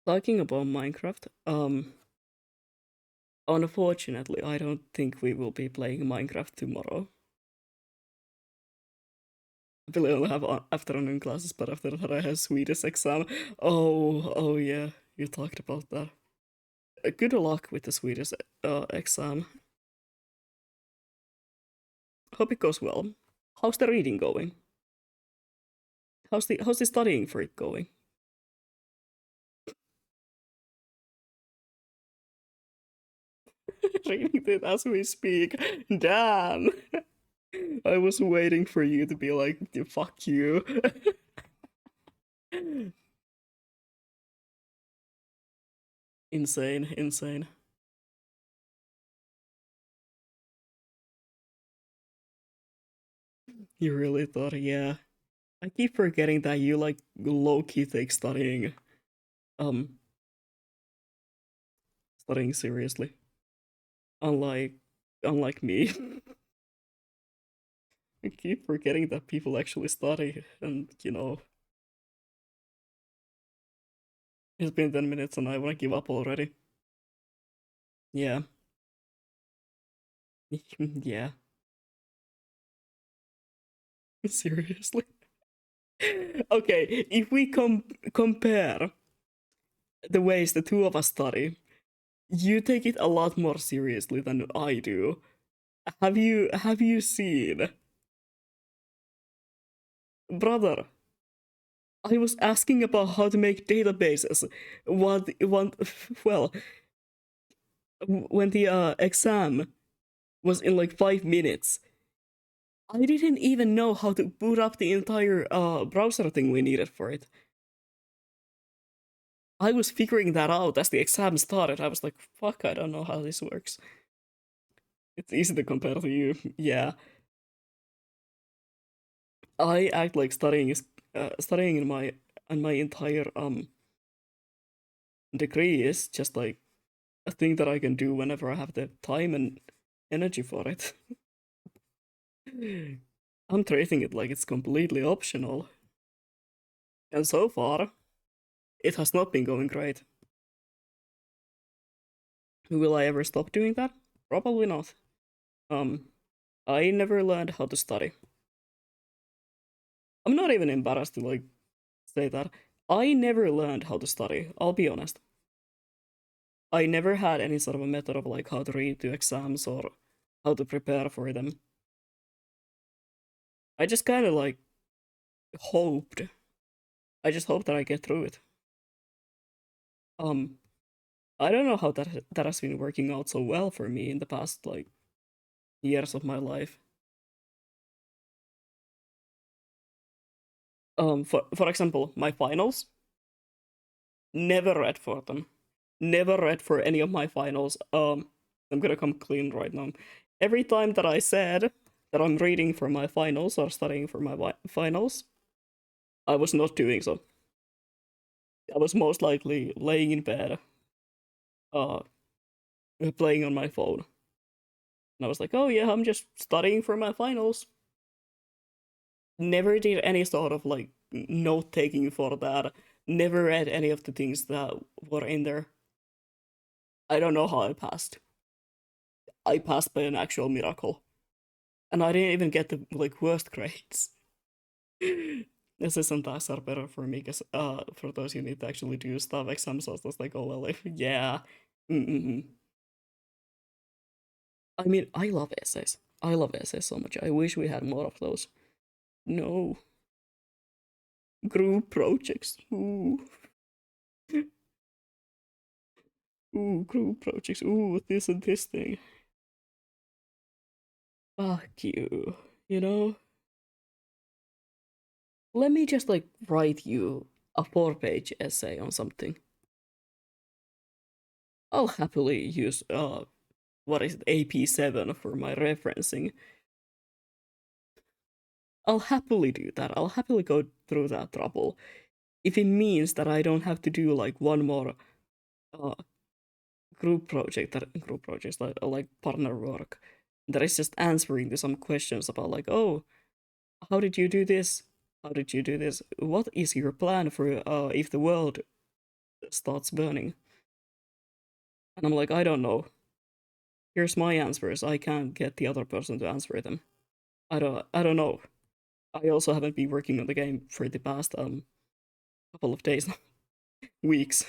Speaker 1: Talking about Minecraft, unfortunately, I don't think we will be playing Minecraft tomorrow. I will only have afternoon classes, but after that I have Swedish exam. Oh yeah, you talked about that. Good luck with the Swedish exam. Hope it goes well. How's the reading going? How's the studying for it going? Reading it as we speak. Damn. I was waiting for you to be like, fuck you. Insane, insane. You really thought, yeah. I keep forgetting that you like low key take um, studying seriously. Unlike, unlike me. I keep forgetting that people actually study, and it's been 10 minutes and I wanna give up already. Yeah. Yeah. Seriously. Okay, if we compare the ways the two of us study, you take it a lot more seriously than I do. Have you seen, brother? I was asking about how to make databases. What? Well, when the exam was in like 5 minutes, I didn't even know how to boot up the entire browser thing we needed for it. I was figuring that out as the exam started. I was like, fuck, I don't know how this works. It's easy to compare to you. Yeah. I act like studying in my entire degree is just like a thing that I can do whenever I have the time and energy for it. I'm treating it like it's completely optional. And so far, it has not been going great. Will I ever stop doing that? Probably not. Um, I never learned how to study. I'm not even embarrassed to like say that. I never learned how to study, I'll be honest. I never had any sort of a method of like how to read to exams or how to prepare for them. I just kind of like hoped. I just hope that I get through it. Um, I don't know how that has been working out so well for me in the past like years of my life. For example, my finals, never read for them. Never read for any of my finals. I'm gonna come clean right now. Every time that I said that I'm reading for my finals or studying for my finals, I was not doing so. I was most likely laying in bed, uh, playing on my phone. And I was like, oh yeah, I'm just studying for my finals. Never did any sort of like note taking for that. Never read any of the things that were in there. I don't know how I passed. I passed by an actual miracle. And I didn't even get the like worst grades. Assessment tasks are better for me because for those who need to actually do stuff, exam so it's like, oh well, if, yeah. Mm-mm. I mean, I love essays. I love essays so much. I wish we had more of those. No. Group projects. Ooh. Ooh, group projects. Ooh, this and this thing. Fuck you. You know? Let me just like write you a 4-page essay on something. I'll happily use what is it, AP7 for my referencing. I'll happily do that. I'll happily go through that trouble if it means that I don't have to do like one more uh, group projects like partner work that is just answering to some questions about like, oh, how did you do this? How did you do this? What is your plan for if the world starts burning? And I'm like, I don't know. Here's my answers. I can't get the other person to answer them. I don't know. I also haven't been working on the game for the past couple of days, weeks.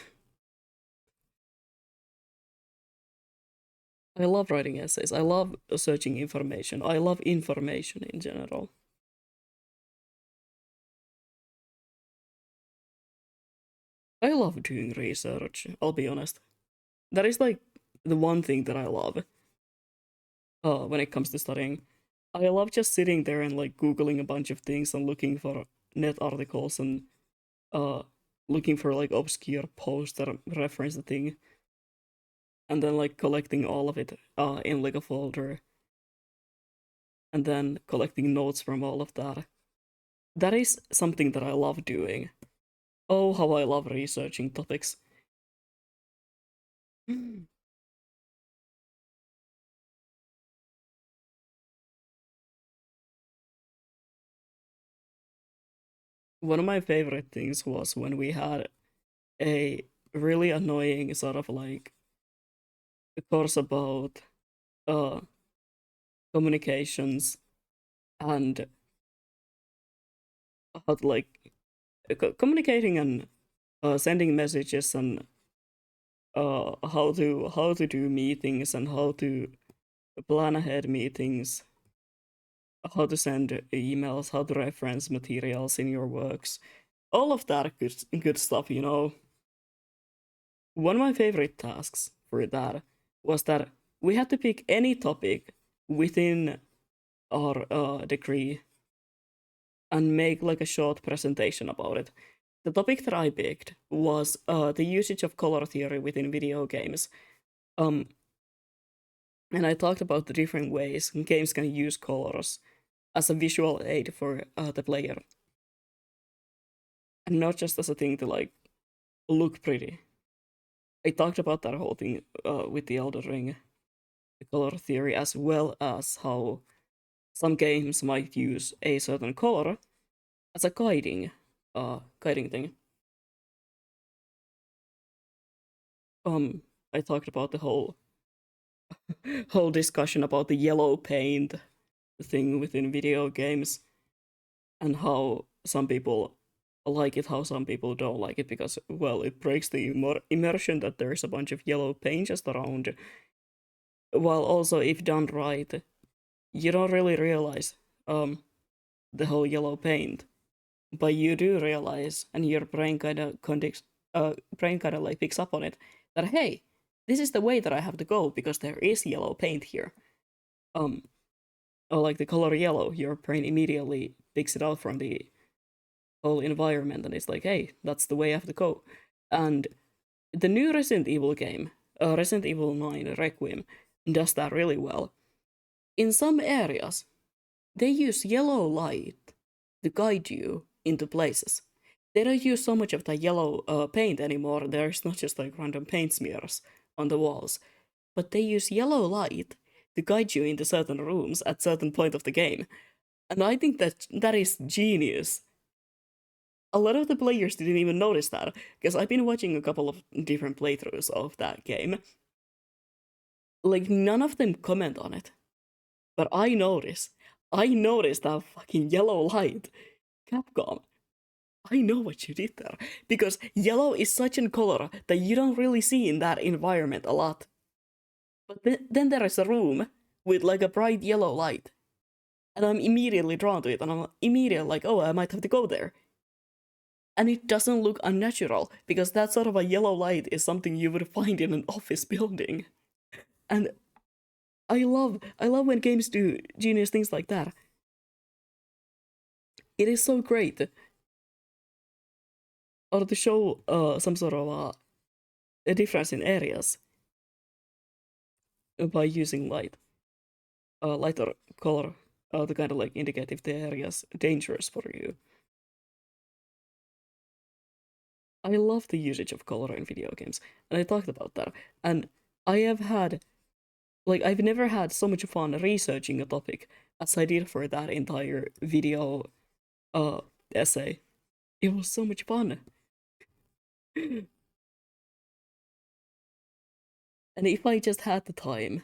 Speaker 1: I love writing essays. I love searching information. I love information in general. I love doing research, I'll be honest. That is like the one thing that I love when it comes to studying. I love just sitting there and like Googling a bunch of things and looking for net articles and uh, looking for like obscure posts that reference the thing and then like collecting all of it in like a folder and then collecting notes from all of that. That is something that I love doing. Oh, how I love researching topics. One of my favorite things was when we had a really annoying sort of like a course about uh communications and how to like communicating and sending messages and how to do meetings and how to plan ahead meetings, how to send emails, how to reference materials in your works, all of that good stuff, you know. One of my favorite tasks for that was that we had to pick any topic within our degree and make like a short presentation about it. The topic that I picked was the usage of color theory within video games. Um, and I talked about the different ways games can use colors as a visual aid for the player, and not just as a thing to like look pretty. I talked about that whole thing with the Elden Ring, the color theory, as well as how some games might use a certain color as a guiding thing. I talked about the whole discussion about the yellow paint thing within video games, and how some people like it, how some people don't like it, because, well, it breaks the immersion that there's a bunch of yellow paint just around, while also, if done right, you don't really realize the whole yellow paint, but you do realize, and your brain kind of like picks up on it, that hey, this is the way that I have to go because there is yellow paint here. Or like the color yellow, your brain immediately picks it out from the whole environment, and it's like, hey, that's the way I have to go. And the new Resident Evil game, Resident Evil 9 Requiem, does that really well. In some areas, they use yellow light to guide you into places. They don't use so much of the yellow paint anymore. There's not just like random paint smears on the walls, but they use yellow light to guide you into certain rooms at certain point of the game. And I think that is genius. A lot of the players didn't even notice that, because I've been watching a couple of different playthroughs of that game. Like, none of them comment on it. But I noticed that fucking yellow light. Capcom, I know what you did there. Because yellow is such a color that you don't really see in that environment a lot. But then there is a room with like a bright yellow light. And I'm immediately drawn to it, and I'm immediately like, oh, I might have to go there. And it doesn't look unnatural, because that sort of a yellow light is something you would find in an office building. And I love when games do genius things like that. It is so great. Or to show some sort of a difference in areas by using light. Light or color to kind of like indicate if the area is dangerous for you. I love the usage of color in video games, and I talked about that. And I have had, like, I've never had so much fun researching a topic as I did for that entire video essay. It was so much fun. And if I just had the time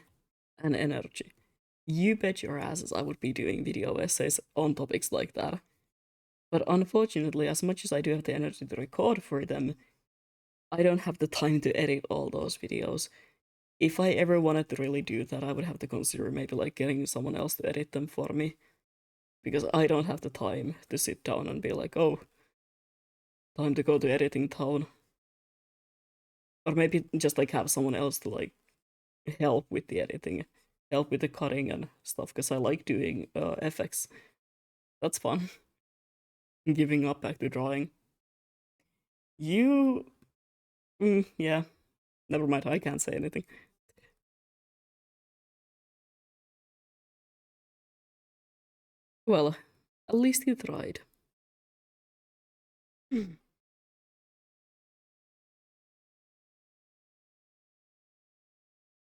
Speaker 1: and energy, you bet your asses I would be doing video essays on topics like that. But unfortunately, as much as I do have the energy to record for them, I don't have the time to edit all those videos. If I ever wanted to really do that, I would have to consider maybe like getting someone else to edit them for me. Because I don't have the time to sit down and be like, oh, time to go to editing town. Or maybe just like have someone else to like help with the editing, help with the cutting and stuff, because I like doing FX. That's fun. Giving up back to drawing. You... yeah. Never mind, I can't say anything. Well, at least you tried.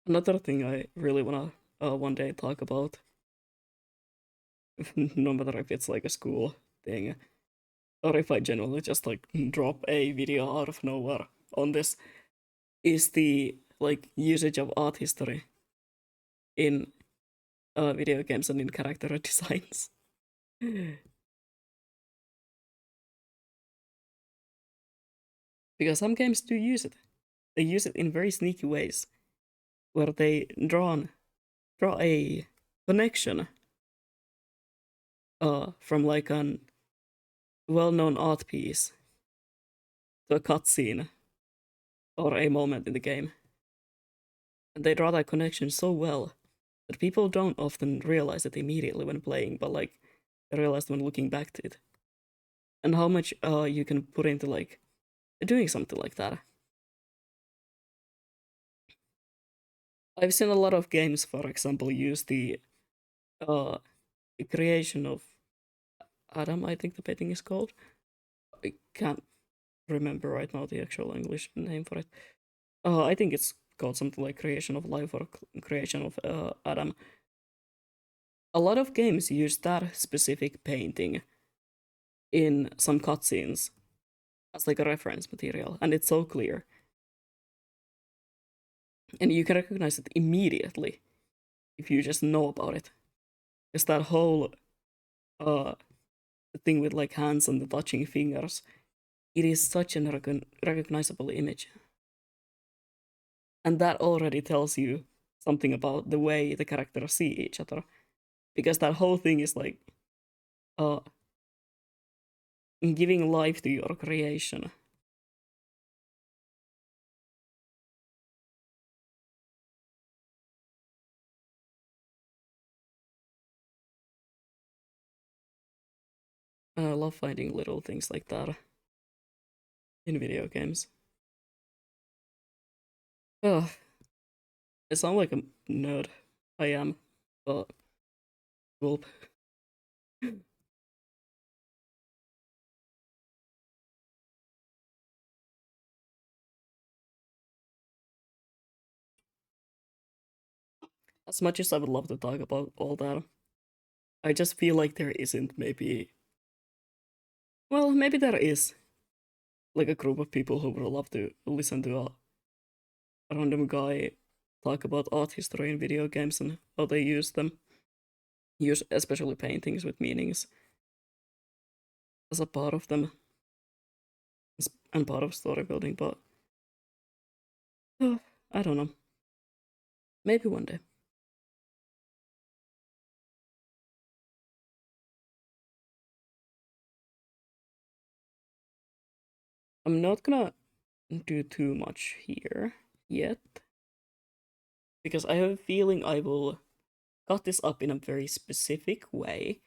Speaker 1: Another thing I really wanna one day talk about, no matter if it's like a school thing, or if I genuinely just like drop a video out of nowhere on this, is the like usage of art history in video games and in character designs. Because some games do use it. They use it in very sneaky ways, where they draw a connection from like an well-known art piece to a cutscene or a moment in the game. And they draw that connection so well But people don't often realize it immediately when playing, but like they realize when looking back to it. And how much you can put into like doing something like that. I've seen a lot of games, for example, use the uh creation of Adam, I think the painting is called. I can't remember right now the actual English name for it. I think it's called something like Creation of Life or Creation of Adam. A lot of games use that specific painting in some cutscenes as like a reference material, and it's so clear. And you can recognize it immediately if you just know about it. It's that whole uh thing with like hands and the touching fingers. It is such a recognizable image. And that already tells you something about the way the characters see each other. Because that whole thing is like uh giving life to your creation. And I love finding little things like that in video games. Ugh, I sound like a nerd. I am, but gulp. As much as I would love to talk about all that, I just feel like there isn't maybe. Well, maybe there is like a group of people who would love to listen to a random guy talk about art history in video games and how they use them. Use especially paintings with meanings as a part of them and part of story building, but I don't know. Maybe one day. I'm not gonna do too much here yet because I have a feeling I will cut this up in a very specific way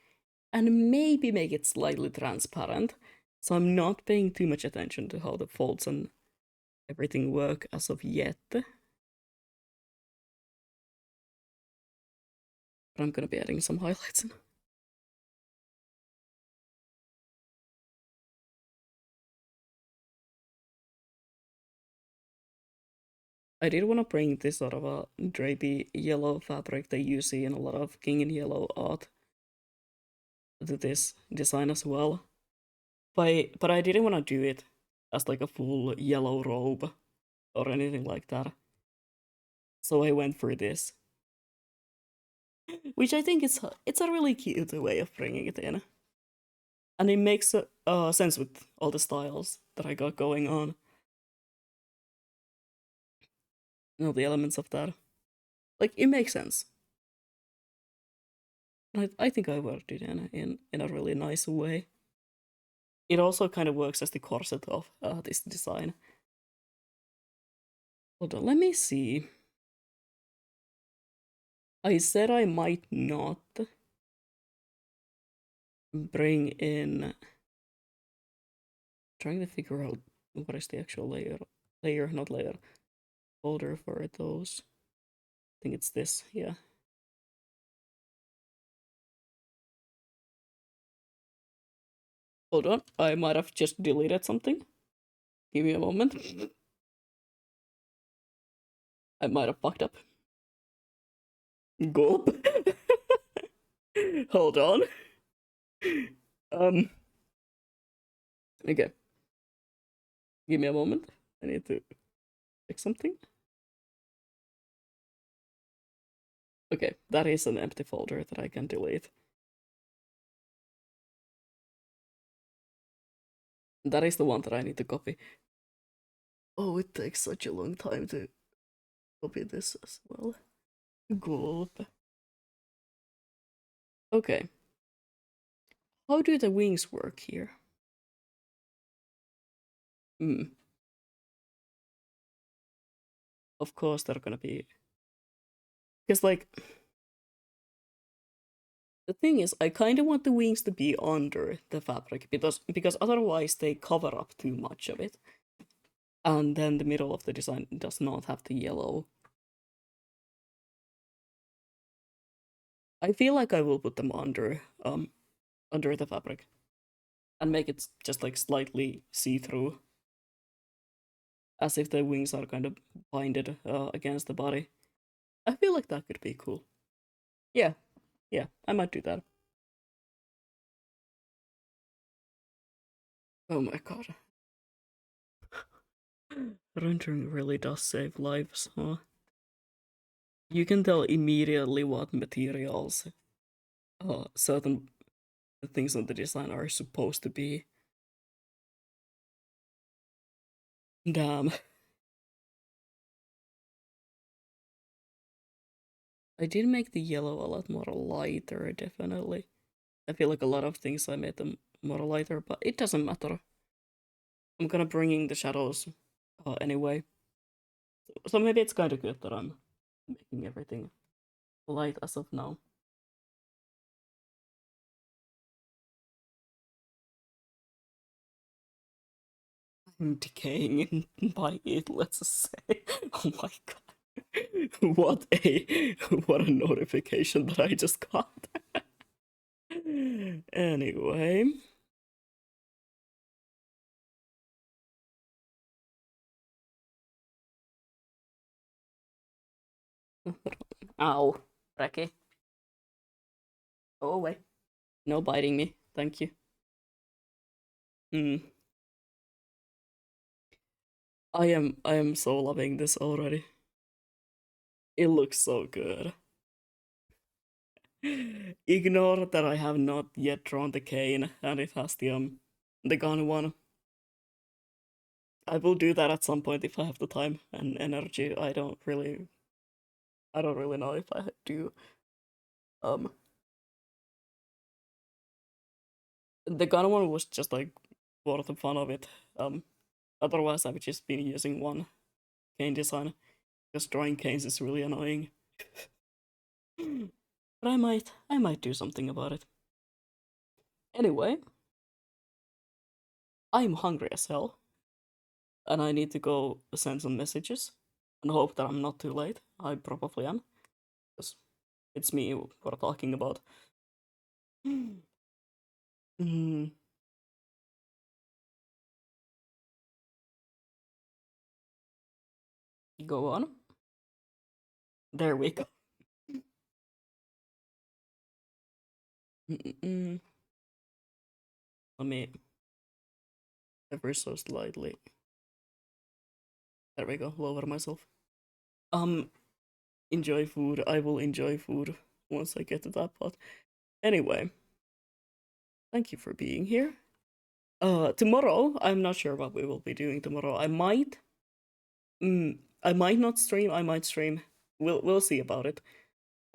Speaker 1: and maybe make it slightly transparent. So I'm not paying too much attention to how the folds and everything work as of yet. But I'm gonna be adding some highlights in. I did want to bring this sort of a drapey yellow fabric that you see in a lot of King in Yellow art to this design as well. But I didn't want to do it as like a full yellow robe or anything like that. So I went for this, which I think it's a really cute way of bringing it in, and it makes sense with all the styles that I got going on. You know the elements of that, like it makes sense. I think I worked it in a really nice way. It also kind of works as the corset of this design. Hold on, let me see. I said I might not bring in. Trying to figure out what is the actual not layer, folder for those. I think it's this, yeah. Hold on, I might have just deleted something. Give me a moment. I might have fucked up. Gulp. Hold on. Um. Okay. Give me a moment. I need to fix something. Okay, that is an empty folder that I can delete. That is the one that I need to copy. Oh, it takes such a long time to copy this as well. Gulp. Okay. How do the wings work here? Hmm. Of course they're gonna be... Because, like, The thing is, I kind of want the wings to be under the fabric because otherwise they cover up too much of it, and then the middle of the design does not have the yellow. I feel like I will put them under the fabric and make it just like slightly see through, as if the wings are kind of binded against the body. I feel like that could be cool. Yeah, yeah, I might do that. Oh my god. Rendering really does save lives, huh? You can tell immediately what materials certain things on the design are supposed to be. Damn. I did make the yellow a lot more lighter, definitely. I feel like a lot of things I made them more lighter, but it doesn't matter. I'm gonna bring in the shadows anyway. So maybe it's kind of good that I'm making everything light as of now. I'm decaying by it, let's say. Oh my god. What a notification that I just got. Anyway. Ow. Reki. Go away. No biting me. Thank you. Hmm. I am so loving this already. It looks so good. Ignore that I have not yet drawn the cane and it has the gun one. I will do that at some point if I have the time and energy. I don't really know if I do. Um the gun one was just like for the fun of it. Um Otherwise I've just been using one cane design because drawing canes is really annoying. But I might do something about it. Anyway, I'm hungry as hell, and I need to go send some messages and hope that I'm not too late. I probably am, because it's me we're talking about. Mm, go on. There we go. Mm-mm. Let me ever so slightly. There we go. Lower myself. Um, enjoy food. I will enjoy food once I get to that part. Anyway, thank you for being here. Tomorrow, I'm not sure what we will be doing tomorrow. I might not stream. I might stream. We'll see about it.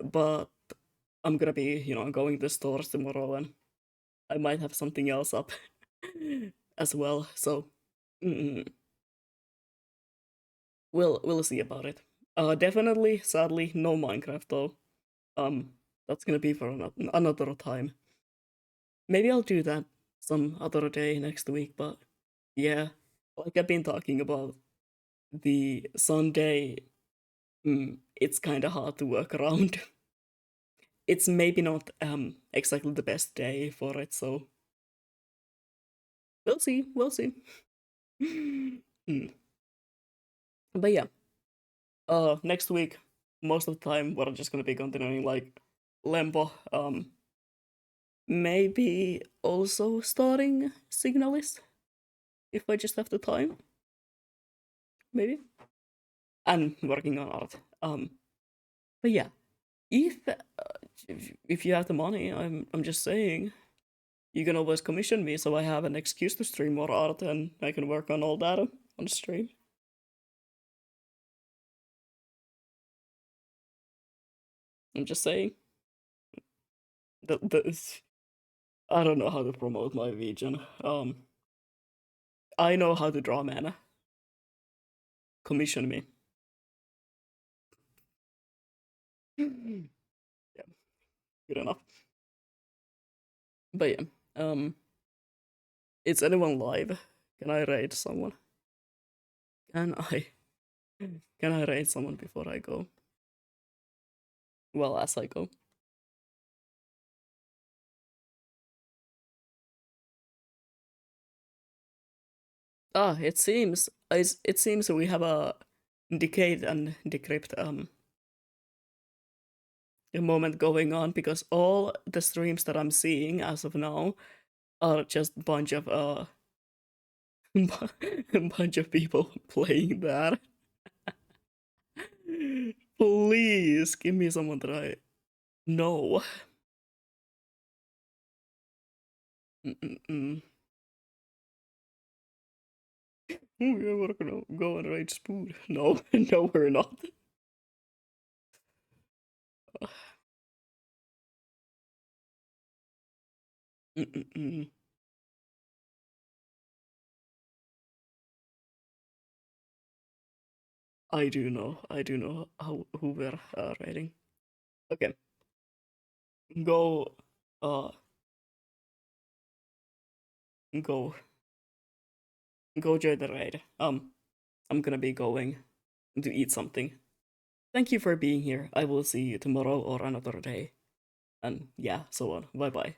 Speaker 1: But I'm gonna be, going to stores tomorrow, and I might have something else up as well. So, mm, we'll see about it. Definitely, sadly, no Minecraft though. Um, that's gonna be for another time. Maybe I'll do that some other day next week. But yeah, like I've been talking about, the Sunday, it's kind of hard to work around. It's maybe not exactly the best day for it, so we'll see. We'll see. Mm. But yeah, next week, most of the time, we're just gonna be continuing like Lempo. Maybe also starting Signalis if I just have the time. Maybe, and working on art. But yeah, if if you have the money, I'm just saying, you can always commission me so I have an excuse to stream more art and I can work on all that on stream. I'm just saying. The I don't know how to promote my region. I know how to draw mana. Commission me. Yeah, good enough. But yeah, is anyone live? Can I raid someone? Can I? Can I raid someone before I go? Well, as I go. Ah, it seems we have a decade and decrypt a moment going on because all the streams that I'm seeing as of now are just bunch of bunch of people playing that. Please give me someone that I know. Mm-mm-mm. Yeah, we're gonna go and raid Spoon. No, no, we're not. Mm-mm-mm. I do know how who we're raiding. Okay, go, uh, go, go join the raid. I'm gonna be going to eat something. Thank you for being here. I will see you tomorrow or another day. And yeah, so on. Bye bye.